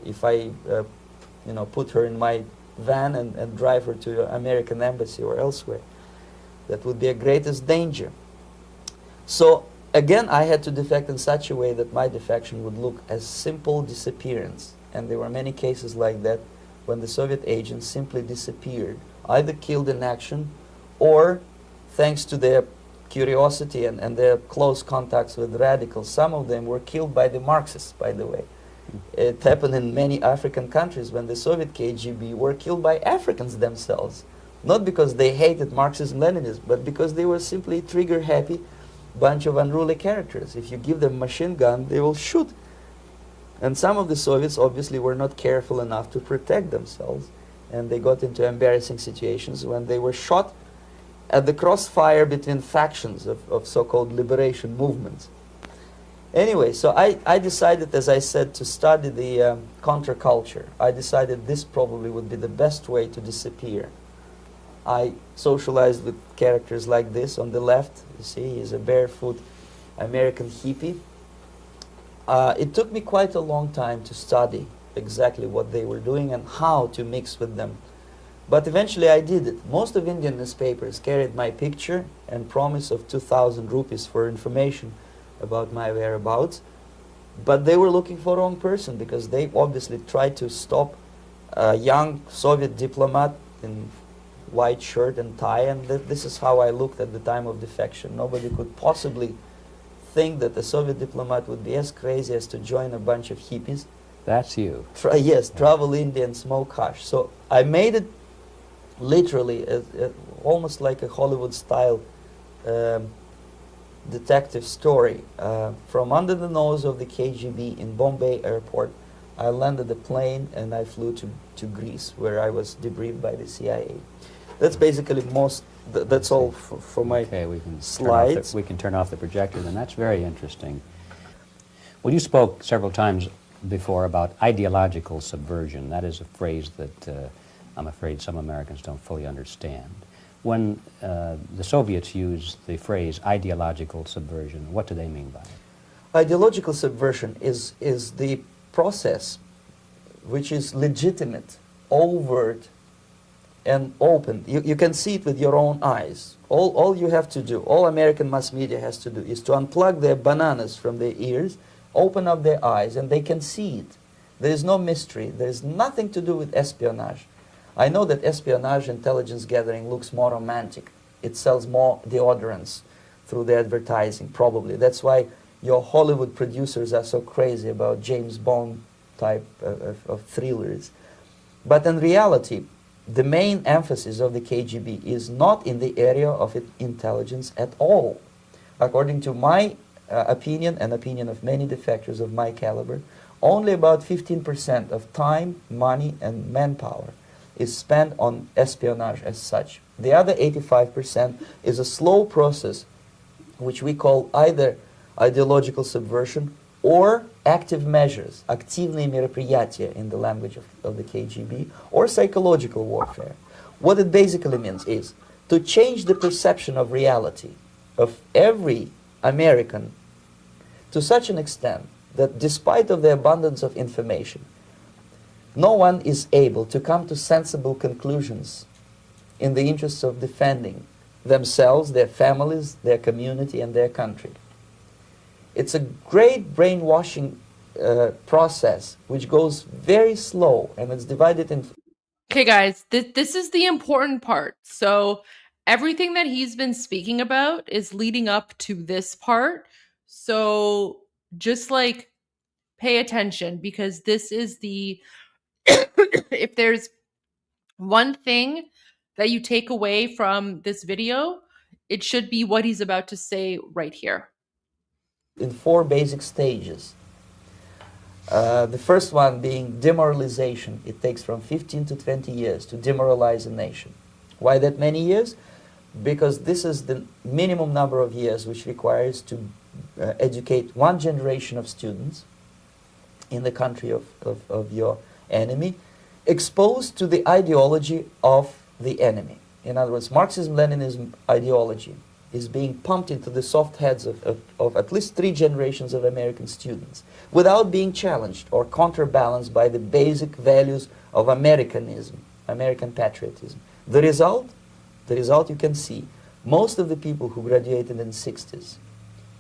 you know, put her in my van and drive her to the American embassy or elsewhere. That would be a greatest danger. So again, I had to defect in such a way that my defection would look as simple disappearance. And there were many cases like that when the Soviet agents simply disappeared, either killed in action or, thanks to their curiosity and their close contacts with radicals, some of them were killed by the Marxists, by the way. It happened in many African countries when the Soviet KGB were killed by Africans themselves. Not because they hated Marxism-Leninism, but because they were simply trigger-happy bunch of unruly characters. If you give them a machine gun, they will shoot. And some of the Soviets obviously were not careful enough to protect themselves, and they got into embarrassing situations when they were shot at the crossfire between factions of so-called liberation movements. Anyway, so I decided, as I said, to study the counterculture. I decided this probably would be the best way to disappear. I socialized with characters like this. On the left, you see, he's a barefoot American hippie. It took me quite a long time to study exactly what they were doing and how to mix with them. But eventually I did it. Most of Indian newspapers carried my picture and promise of 2,000 rupees for information about my whereabouts. But they were looking for the wrong person, because they obviously tried to stop a young Soviet diplomat in white shirt and tie, and this is how I looked at the time of defection. Nobody could possibly think that a Soviet diplomat would be as crazy as to join a bunch of hippies. That's you. Yes, travel India and smoke hash. So I made it literally almost like a Hollywood-style detective story. From under the nose of the KGB in Bombay airport, I landed the plane and I flew to Greece, where I was debriefed by the CIA. That's basically that's all for my slides. We can turn off the projector, then. That's very interesting. Well, you spoke several times before about ideological subversion. That is a phrase that I'm afraid some Americans don't fully understand. When the Soviets use the phrase ideological subversion, what do they mean by it? Ideological subversion is the process which is legitimate, overt, and open. You can see it with your own eyes. All you have to do, all American mass media has to do, is to unplug their bananas from their ears, open up their eyes, and they can see it. There is no mystery. There is nothing to do with espionage. I know that espionage intelligence gathering looks more romantic. It sells more deodorants through the advertising, probably. That's why your Hollywood producers are so crazy about James Bond type of thrillers. But in reality, the main emphasis of the KGB is not in the area of intelligence at all. According to my opinion and opinion of many defectors of my caliber, only about 15% of time, money, and manpower is spent on espionage as such. The other 85% is a slow process which we call either ideological subversion or active measures, активные мероприятия in the language of the KGB, or psychological warfare. What it basically means is to change the perception of reality of every American to such an extent that despite of the abundance of information, no one is able to come to sensible conclusions in the interests of defending themselves, their families, their community, and their country. It's a great brainwashing process which goes very slow, and it's divided in... Okay, guys, this is the important part. So everything that he's been speaking about is leading up to this part. So just like pay attention, because this is the... if there's one thing that you take away from this video, it should be what he's about to say right here. In 4 basic stages. The first one being demoralization. It takes from 15 to 20 years to demoralize a nation. Why that many years? Because this is the minimum number of years which requires to educate one generation of students in the country of your enemy, exposed to the ideology of the enemy. In other words, Marxism-Leninism ideology is being pumped into the soft heads of at least 3 generations of American students without being challenged or counterbalanced by the basic values of Americanism, American patriotism. The result you can see, most of the people who graduated in the 60s,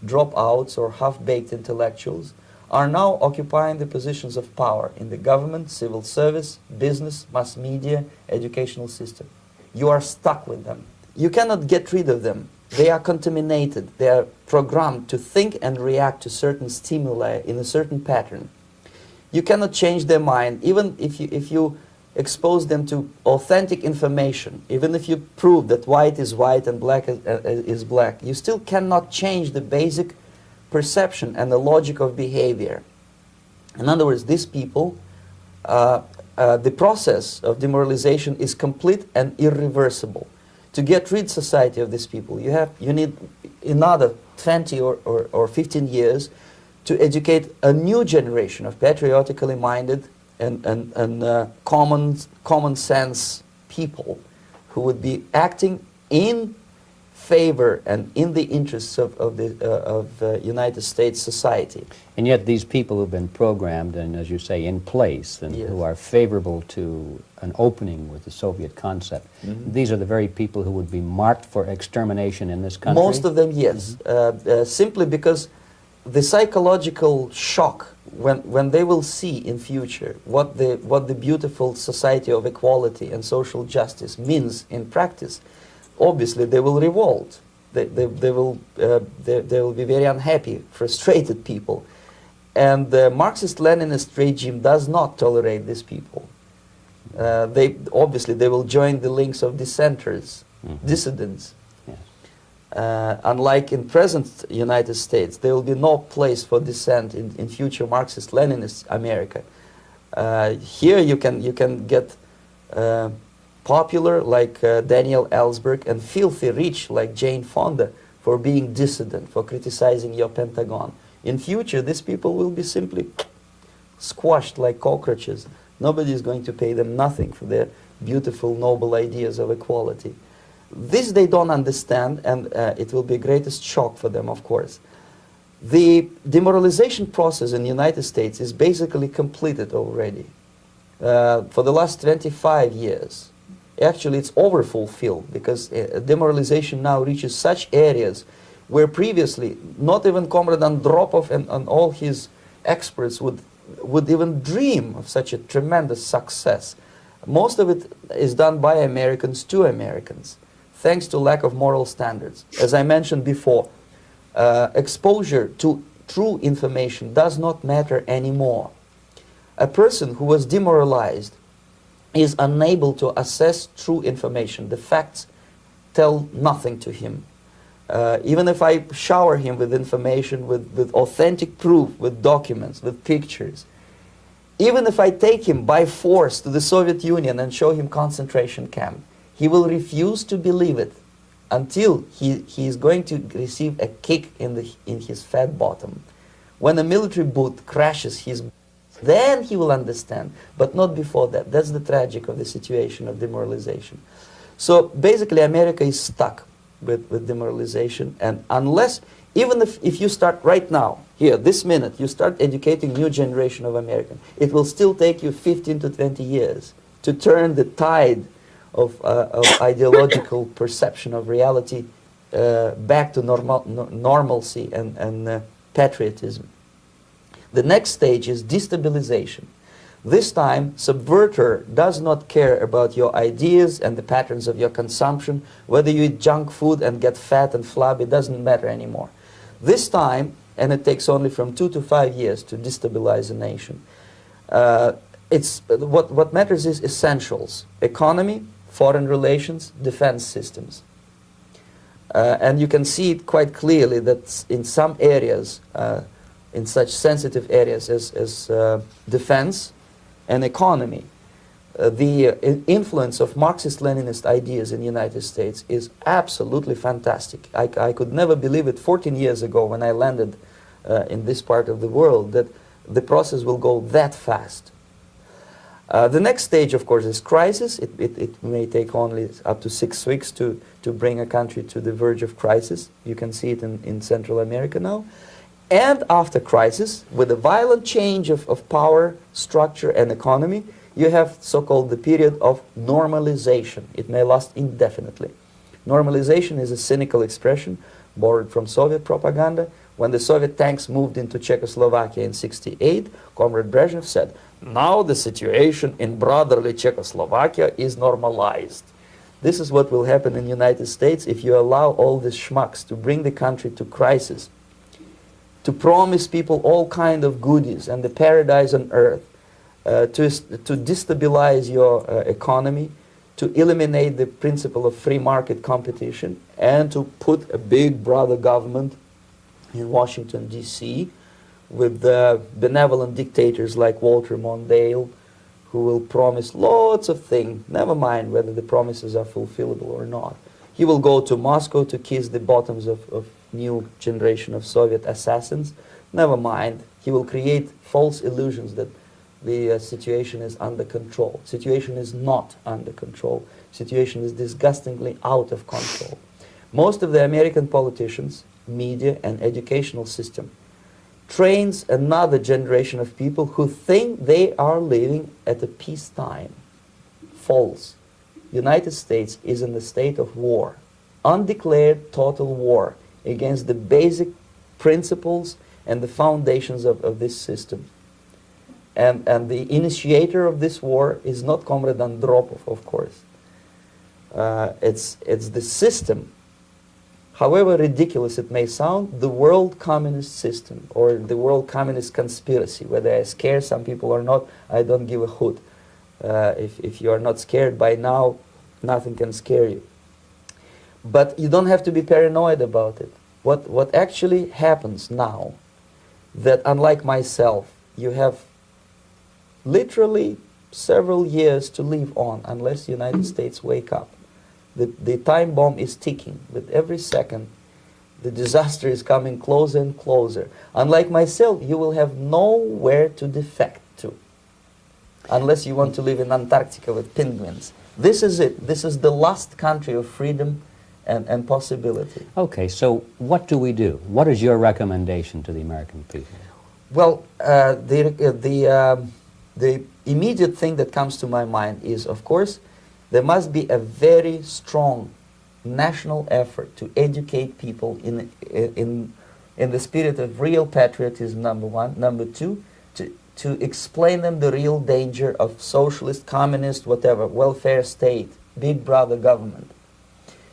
dropouts or half-baked intellectuals, are now occupying the positions of power in the government, civil service, business, mass media, educational system. You are stuck with them. You cannot get rid of them. They are contaminated. They are programmed to think and react to certain stimuli in a certain pattern. You cannot change their mind, even if you expose them to authentic information, even if you prove that white is white and black is black. You still cannot change the basic perception and the logic of behavior. In other words, these people, the process of demoralization is complete and irreversible. To get rid society of these people, you need another 20 or 15 years to educate a new generation of patriotically minded and common sense people who would be acting in favor and in the interests of the United States society. And yet these people who've been programmed and, as you say, in place and Yes. who are favorable to an opening with the Soviet concept, these are the very people who would be marked for extermination in this country? Most of them, yes. Simply because the psychological shock when they will see in future what the beautiful society of equality and social justice means in practice, obviously they will revolt. They will be very unhappy, frustrated people. And the Marxist-Leninist regime does not tolerate these people. Obviously they will join the links of dissenters, dissidents. Unlike in present United States, there will be no place for dissent in future Marxist-Leninist America. Here you can get popular like Daniel Ellsberg and filthy rich like Jane Fonda for being dissident, for criticizing your Pentagon. In future, these people will be simply squashed like cockroaches. Nobody is going to pay them nothing for their beautiful, noble ideas of equality. This they don't understand, and it will be greatest shock for them, of course. The demoralization process in the United States is basically completed already. For the last 25 years. Actually, it's overfulfilled because demoralization now reaches such areas where previously not even Comrade Andropov and all his experts would even dream of such a tremendous success. Most of it is done by Americans to Americans, thanks to lack of moral standards. As I mentioned before, exposure to true information does not matter anymore. A person who was demoralized is unable to assess true information. The facts tell nothing to him. Even if I shower him with information, with authentic proof, with documents, with pictures, even if I take him by force to the Soviet Union and show him concentration camp, he will refuse to believe it until he is going to receive a kick in his fat bottom. When a military boot crashes his, then he will understand, but not before that. That's the tragic of the situation of demoralization. So basically America is stuck with demoralization, and unless, even if you start right now, here, this minute, you start educating new generation of Americans, it will still take you 15 to 20 years to turn the tide of ideological perception of reality back to normalcy and patriotism. The next stage is destabilization. This time, subverter does not care about your ideas and the patterns of your consumption. Whether you eat junk food and get fat and flabby, it doesn't matter anymore. This time, and it takes only from 2 to 5 years to destabilize a nation, what matters is essentials: economy, foreign relations, defense systems. And you can see it quite clearly that in some areas, in such sensitive areas as defense and economy, the influence of Marxist-Leninist ideas in the United States is absolutely fantastic. I could never believe it 14 years ago when I landed in this part of the world, that the process will go that fast. The next stage, of course, is crisis. It may take only up to 6 weeks to bring a country to the verge of crisis. You can see it in Central America now. And after crisis, with a violent change of power, structure, and economy, you have so-called the period of normalization. It may last indefinitely. Normalization is a cynical expression borrowed from Soviet propaganda. When the Soviet tanks moved into Czechoslovakia in '68, Comrade Brezhnev said, "Now the situation in brotherly Czechoslovakia is normalized." This is what will happen in the United States if you allow all these schmucks to bring the country to crisis, to promise people all kind of goodies and the paradise on earth, to destabilize your economy, to eliminate the principle of free market competition, and to put a big brother government in Washington, D.C., with benevolent dictators like Walter Mondale, who will promise lots of things, never mind whether the promises are fulfillable or not. He will go to Moscow to kiss the bottoms of new generation of Soviet assassins, never mind. He will create false illusions that the situation is under control. Situation is not under control. Situation is disgustingly out of control. Most of the American politicians, media, and educational system trains another generation of people who think they are living at a peacetime. False. United States is in a state of war, undeclared total war against the basic principles and the foundations of this system. And the initiator of this war is not Comrade Andropov, of course. It's the system. However ridiculous it may sound, the world communist system or the world communist conspiracy, whether I scare some people or not, I don't give a hoot. If you are not scared by now, nothing can scare you. But you don't have to be paranoid about it. What actually happens now, that unlike myself, you have literally several years to live on unless the United States wake up. The time bomb is ticking. With every second, the disaster is coming closer and closer. Unlike myself, you will have nowhere to defect to, unless you want to live in Antarctica with penguins. This is it. This is the last country of freedom and possibility. Okay, so what do we do? What is your recommendation to the American people? Well, the immediate thing that comes to my mind is, of course, there must be a very strong national effort to educate people in the spirit of real patriotism, number one. Number two, to explain them the real danger of socialist, communist, whatever, welfare state, big brother government.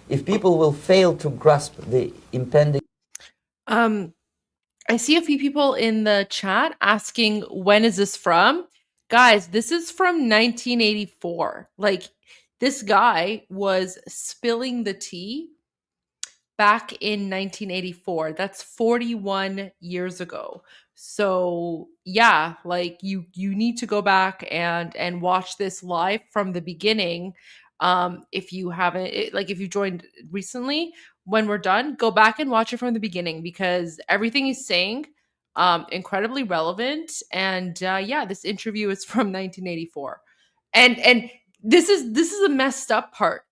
If people will fail to grasp the impending... I see a few people in the chat asking, when is this from? Guys, this is from 1984. Like, this guy was spilling the tea back in 1984. That's 41 years ago. So yeah, like you need to go back and watch this live from the beginning. If you haven't, if you joined recently, when we're done, go back and watch it from the beginning, because everything he's saying, incredibly relevant. And yeah, this interview is from 1984, and this is a messed up part.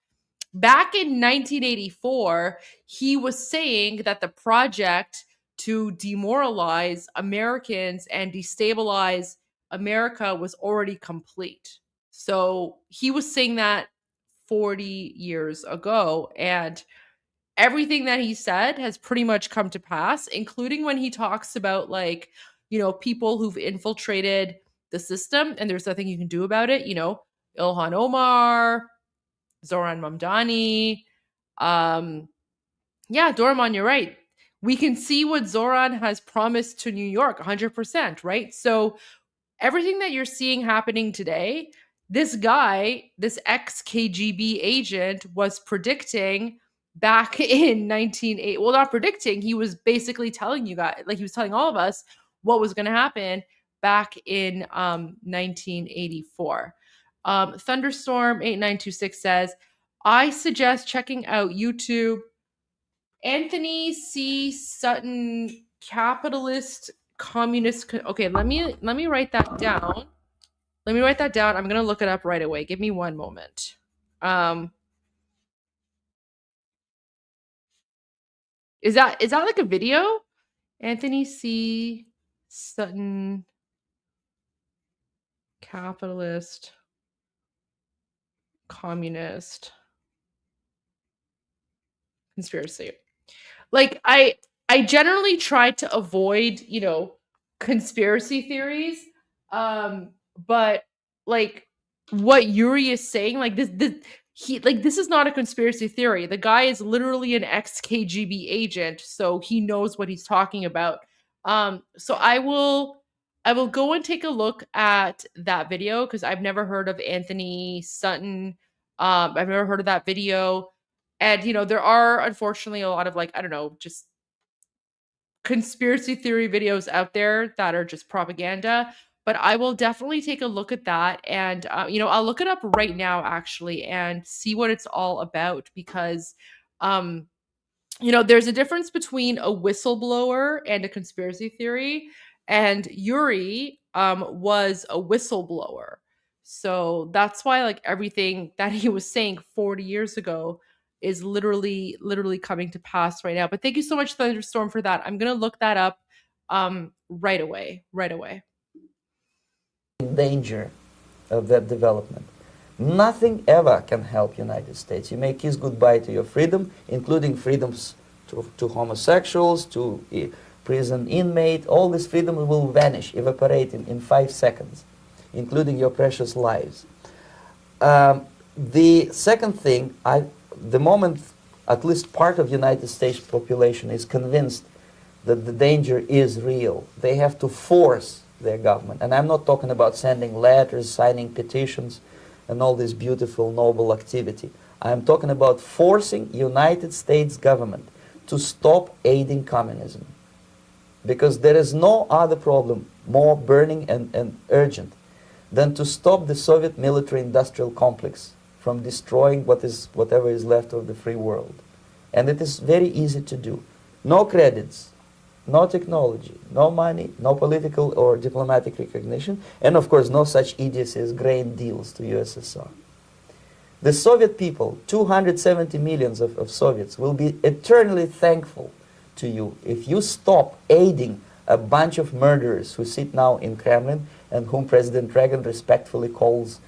Back in 1984, he was saying that the project to demoralize Americans and destabilize America was already complete. So he was saying that 40 years ago, and everything that he said has pretty much come to pass, including when he talks about, people who've infiltrated the system and there's nothing you can do about it. Ilhan Omar, Zoran Mamdani. Yeah, Dorman, you're right. We can see what Zoran has promised to New York, 100%, right? So everything that you're seeing happening today, this guy, this ex-KGB agent, was predicting back in 1980. Well, not predicting, he was basically telling you guys, he was telling all of us what was going to happen back in 1984. Thunderstorm 8926 says, I suggest checking out YouTube. Anthony C. Sutton, Capitalist communist. Okay, let me write that down. Let me write that down. I'm gonna look it up right away. Give me one moment. Is that like a video? Anthony C. Sutton, capitalist, communist, conspiracy. Like I generally try to avoid, conspiracy theories. But like what Yuri is saying, like this is not a conspiracy theory. The guy is literally an ex-KGB agent, so he knows what he's talking about. So I will go and take a look at that video because I've never heard of Anthony Sutton. I've never heard of that video. And there are unfortunately a lot of, like, I don't know, just conspiracy theory videos out there that are just propaganda. But I will definitely take a look at that, and I'll look it up right now actually and see what it's all about, because um there's a difference between a whistleblower and a conspiracy theory. And Yuri was a whistleblower. So that's why, like, everything that he was saying 40 years ago is literally coming to pass right now. But thank you so much, Thunderstorm, for that. I'm going to look that up right away. Right away. Danger of that development. Nothing ever can help United States. You may kiss goodbye to your freedom, including freedoms to homosexuals, to prison inmate. All this freedom will vanish, evaporate in 5 seconds, including your precious lives. The second thing, the moment at least part of United States population is convinced that the danger is real, they have to force their government. And I'm not talking about sending letters, signing petitions, and all this beautiful, noble activity. I'm talking about forcing United States government to stop aiding communism. Because there is no other problem more burning and urgent than to stop the Soviet military-industrial complex from destroying whatever is left of the free world. And it is very easy to do. No credits, no technology, no money, no political or diplomatic recognition, and of course no such idiocy as grain deals to USSR. The Soviet people, 270 millions of Soviets, will be eternally thankful to you if you stop aiding a bunch of murderers who sit now in Kremlin and whom President Reagan respectfully calls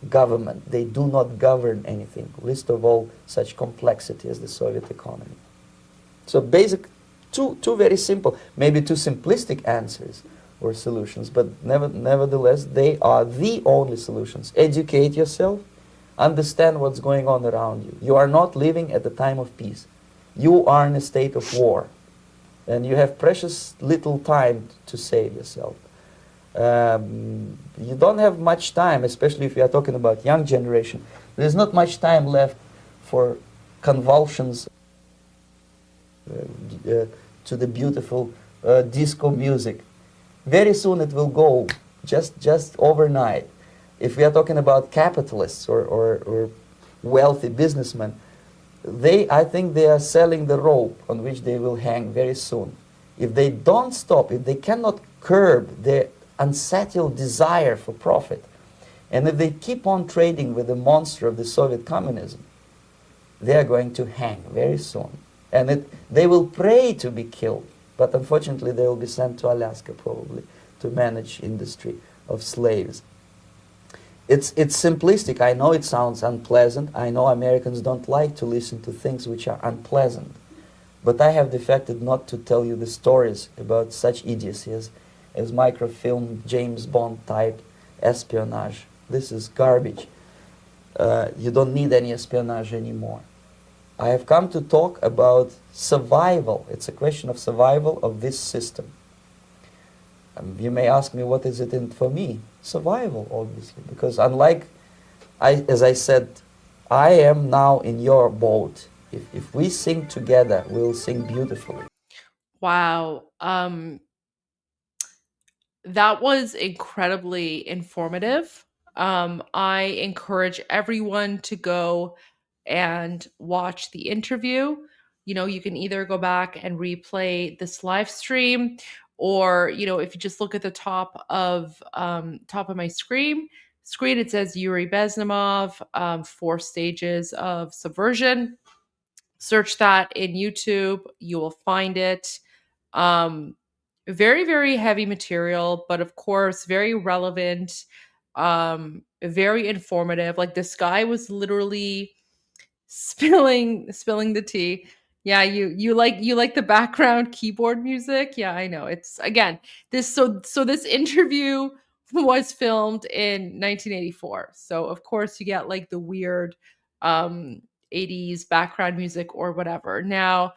government. They do not govern anything, least of all such complexity as the Soviet economy. So basic, two very simple, maybe too simplistic answers or solutions, but nevertheless, they are the only solutions. Educate yourself, understand what's going on around you. You are not living at the time of peace. You are in a state of war, and you have precious little time to save yourself. You don't have much time, especially if you are talking about young generation. There's not much time left for convulsions to the beautiful disco music. Very soon it will go, just overnight. If we are talking about capitalists or wealthy businessmen, I think they are selling the rope on which they will hang very soon. If they don't stop, if they cannot curb their unsettled desire for profit, and if they keep on trading with the monster of the Soviet communism, they are going to hang very soon. And they will pray to be killed, but unfortunately they will be sent to Alaska probably to manage industry of slaves. It's simplistic. I know it sounds unpleasant. I know Americans don't like to listen to things which are unpleasant. But I have defected not to tell you the stories about such idiocy as microfilm, James Bond type espionage. This is garbage. You don't need any espionage anymore. I have come to talk about survival. It's a question of survival of this system. You may ask me, what is it in for me? Survival, obviously, because unlike, as I said, I am now in your boat. If we sing together, we'll sing beautifully. Wow. That was incredibly informative. I encourage everyone to go and watch the interview. You can either go back and replay this live stream, or, if you just look at the top of my screen, it says Yuri Bezmenov, 4 stages of subversion. Search that in YouTube, you will find it. Very, very heavy material, but of course, very relevant, very informative. Like, this guy was literally spilling the tea. Yeah, you like the background keyboard music. Yeah, I know. It's, again, this interview was filmed in 1984. So of course you get like the weird 80s background music or whatever. Now,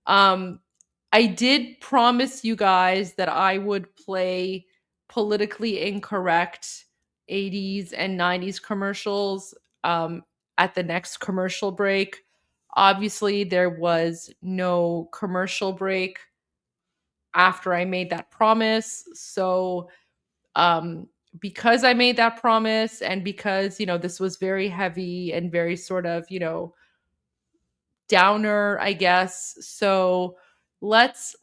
I did promise you guys that I would play politically incorrect 80s and 90s commercials at the next commercial break. Obviously, there was no commercial break after I made that promise. So, because I made that promise, and because, this was very heavy and very sort of, downer, I guess. So let's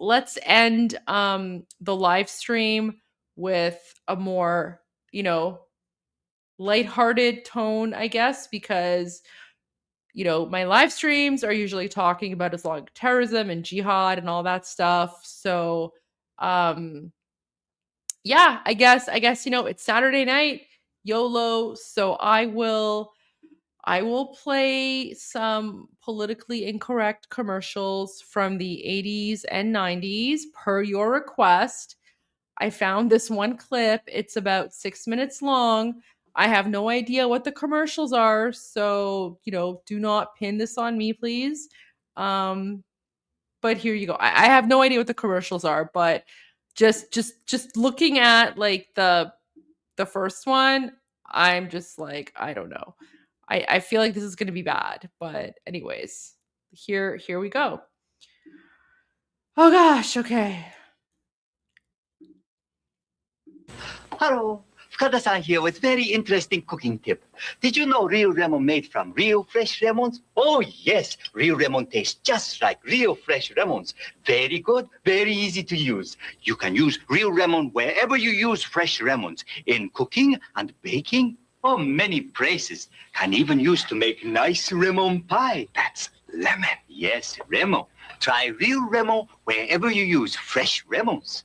end the live stream with a more, lighthearted tone, I guess, because my live streams are usually talking about Islamic terrorism and jihad and all that stuff. So yeah, I guess it's Saturday night, YOLO. So I will play some politically incorrect commercials from the 80s and 90s per your request. I found this one clip. It's about 6 minutes long. I have no idea what the commercials are, so, do not pin this on me, please. But here you go. I have no idea what the commercials are, but just looking at like the first one, I'm just like, I don't know. I feel like this is going to be bad, but anyways, here we go. Oh gosh, okay. Hello, Fukada-san here with very interesting cooking tip. Did you know real lemon made from real fresh lemons? Oh yes, real lemon tastes just like real fresh lemons. Very good, very easy to use. You can use real lemon wherever you use fresh lemons, in cooking and baking, or many places. Can even use to make nice lemon pie. That's lemon. Yes, lemon. Try real lemon wherever you use fresh lemons.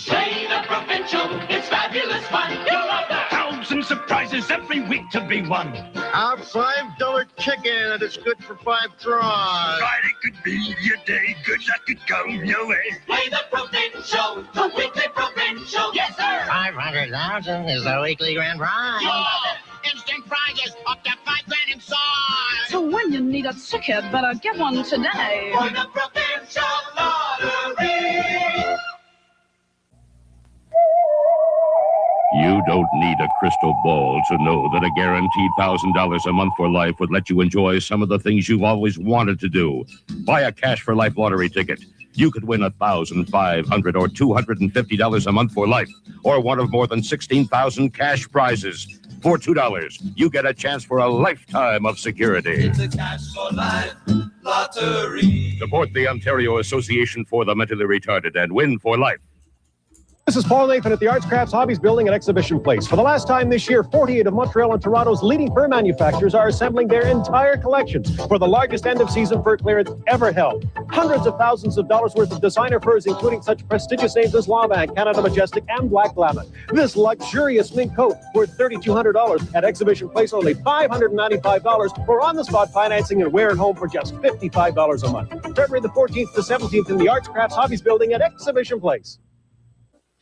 Play the provincial, it's fabulous fun. You'll love that. Thousands of prizes every week to be won. Our $5 chicken, and it's good for 5 tries. Friday could be your day, good luck could come your way. Play the provincial, the weekly provincial. Yes, sir. 500,000 is the weekly grand prize. Yeah. Instant prizes up to 5 grand in size. So when you need a ticket, better get one today. For the provincial lottery. You don't need a crystal ball to know that a guaranteed $1,000 a month for life would let you enjoy some of the things you've always wanted to do. Buy a Cash for Life lottery ticket. You could win $1,500 or $250 a month for life, or one of more than 16,000 cash prizes. For $2, you get a chance for a lifetime of security. It's a Cash for Life lottery. Support the Ontario Association for the Mentally Retarded and win for life. This is Paul Nathan at the Arts, Crafts, Hobbies Building at Exhibition Place. For the last time this year, 48 of Montreal and Toronto's leading fur manufacturers are assembling their entire collections for the largest end-of-season fur clearance ever held. Hundreds of thousands of dollars worth of designer furs, including such prestigious names as Laban, Canada Majestic, and Black Lammet. This luxurious mink coat worth $3,200 at Exhibition Place, only $595, or on-the-spot financing and wear at home for just $55 a month. February the 14th to 17th in the Arts, Crafts, Hobbies Building at Exhibition Place.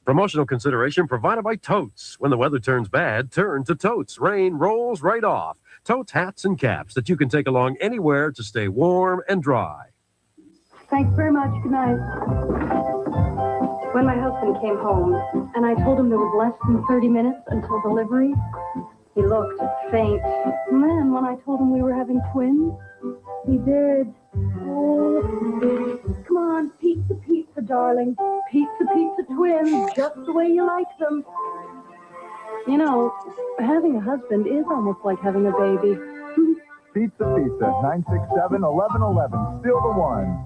Promotional consideration provided by Totes. When the weather turns bad, turn to Totes. Rain rolls right off. Totes hats and caps that you can take along anywhere to stay warm and dry. Thanks very much. Good night. When my husband came home and I told him there was less than 30 minutes until delivery, he looked faint. And then when I told him we were having twins, he did. Oh, come on, pizza, pizza, darling. Pizza, pizza twins, just the way you like them. You know, having a husband is almost like having a baby. Pizza, 967-1111. Still the one.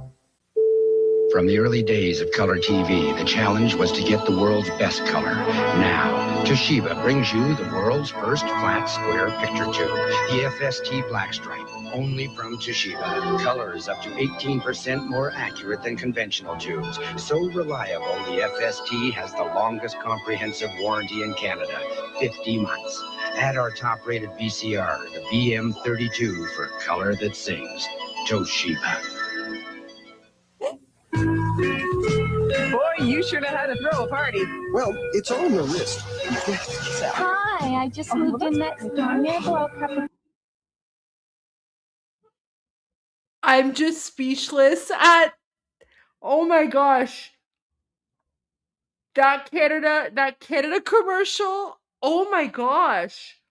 From the early days of color TV, the challenge was to get the world's best color. Now, Toshiba brings you the world's first flat square picture tube, the FST Blackstripe, only from Toshiba. Colors up to 18% more accurate than conventional tubes. So reliable, the FST has the longest comprehensive warranty in Canada, 50 months. Add our top-rated VCR, the BM32, for color that sings. Toshiba. Boy, you sure know how to throw a party. Well, it's all on the wrist. Hi, I just moved in next door. May I blow a cup of I'm just speechless at, oh my gosh, that Canada commercial. Oh my gosh.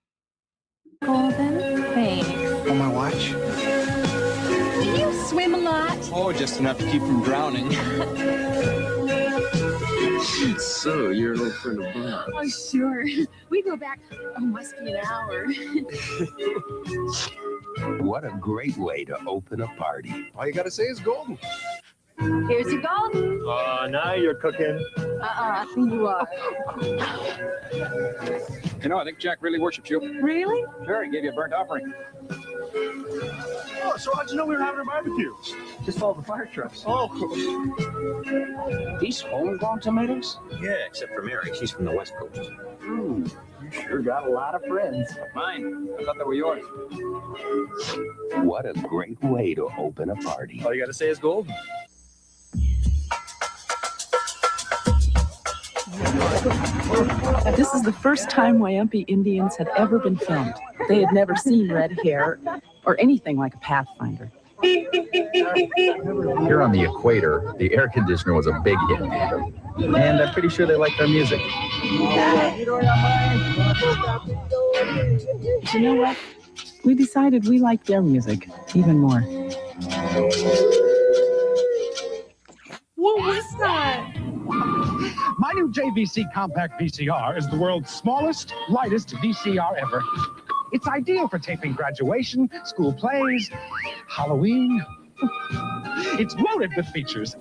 golden? Thanks. On my watch? Do you swim a lot? Oh, just enough to keep from drowning. So, you're a little friend of Bob. Oh, sure. We go back, must be an hour. What a great way to open a party. All you gotta say is golden. Here's your golden. Now you're cooking. You are. You know, I think Jack really worships you. Really? Sure, he gave you a burnt offering. Oh, so how'd you know we were having a barbecue? Just all the fire trucks. Oh. These homegrown tomatoes? Yeah, except for Mary. She's from the West Coast. You sure got a lot of friends. Mine. I thought they were yours. What a great way to open a party. All you gotta say is golden. This is the first time Wyompe Indians had ever been filmed. They had never seen red hair or anything like a Pathfinder. Here on the equator, the air conditioner was a big hit. And I'm pretty sure they liked our music. But you know what? We decided we liked their music even more. What was that? My new JVC compact VCR is the world's smallest, lightest VCR ever. It's ideal for taping graduation, school plays, Halloween. It's loaded with features.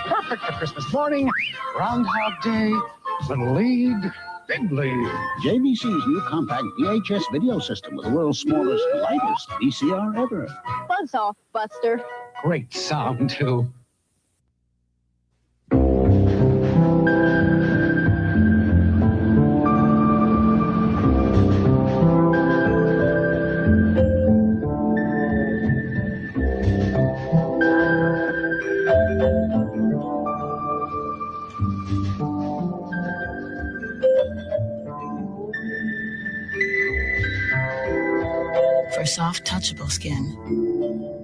Perfect for Christmas morning, Groundhog Day, Little League, Big League. JVC's new compact VHS video system with the world's smallest, lightest VCR ever. Buzz off, Buster. Great sound, too. For soft, touchable skin,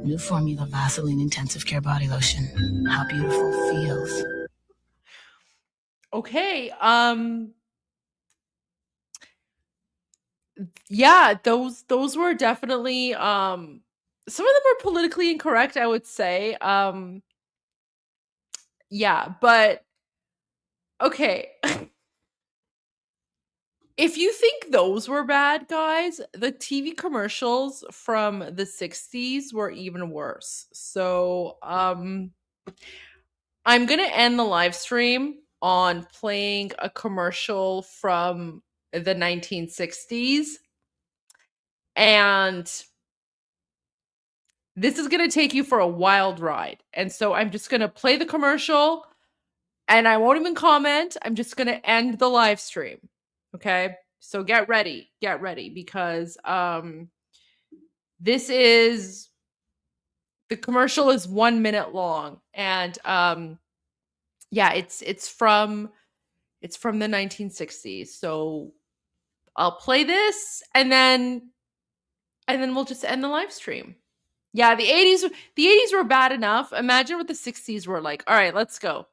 new formula Vaseline Intensive Care Body Lotion. How beautiful feels. Okay. Yeah, those were definitely some of them are politically incorrect, I would say. Yeah, but okay. If you think those were bad, guys, the TV commercials from the 60s were even worse. So, I'm going to end the live stream on playing a commercial from the 1960s. And this is going to take you for a wild ride. And so I'm just going to play the commercial and I won't even comment. I'm just going to end the live stream. Okay? So get ready because this is the commercial is 1 minute long and yeah, it's from the 1960s. So I'll play this and then we'll just end the live stream. Yeah, the 80s were bad enough. Imagine what the 60s were like. All right, let's go.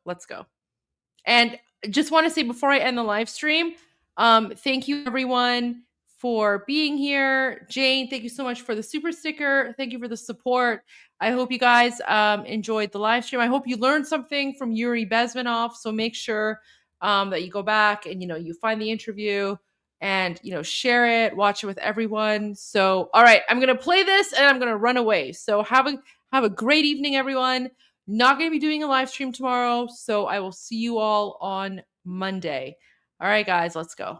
And just want to say before I end the live stream, thank you everyone for being here. Jane, thank you so much for the super sticker. Thank you for the support. I hope you guys enjoyed the live stream. I hope you learned something from Yuri Bezmenov. So make sure that you go back and you find the interview and share it, watch it with everyone. So all right, I'm gonna play this and I'm gonna run away. So have a great evening, everyone. Not going to be doing a live stream tomorrow, so I will see you all on Monday. All right, guys, let's go.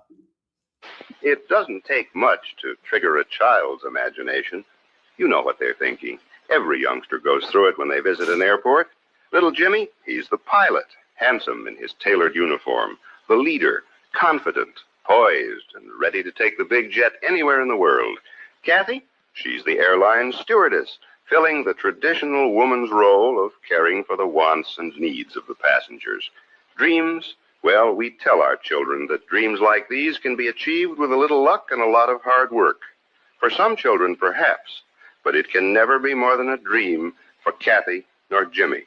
It doesn't take much to trigger a child's imagination. You know what they're thinking. Every youngster goes through it when they visit an airport. Little Jimmy, he's the pilot, handsome in his tailored uniform, the leader, confident, poised, and ready to take the big jet anywhere in the world. Kathy, she's the airline stewardess, filling the traditional woman's role of caring for the wants and needs of the passengers. Dreams, well, we tell our children that dreams like these can be achieved with a little luck and a lot of hard work. For some children, perhaps, but it can never be more than a dream for Kathy nor Jimmy.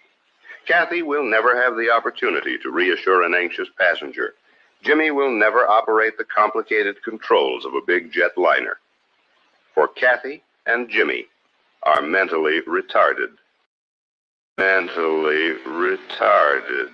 Kathy will never have the opportunity to reassure an anxious passenger. Jimmy will never operate the complicated controls of a big jet liner. For Kathy and Jimmy are mentally retarded. Mentally retarded.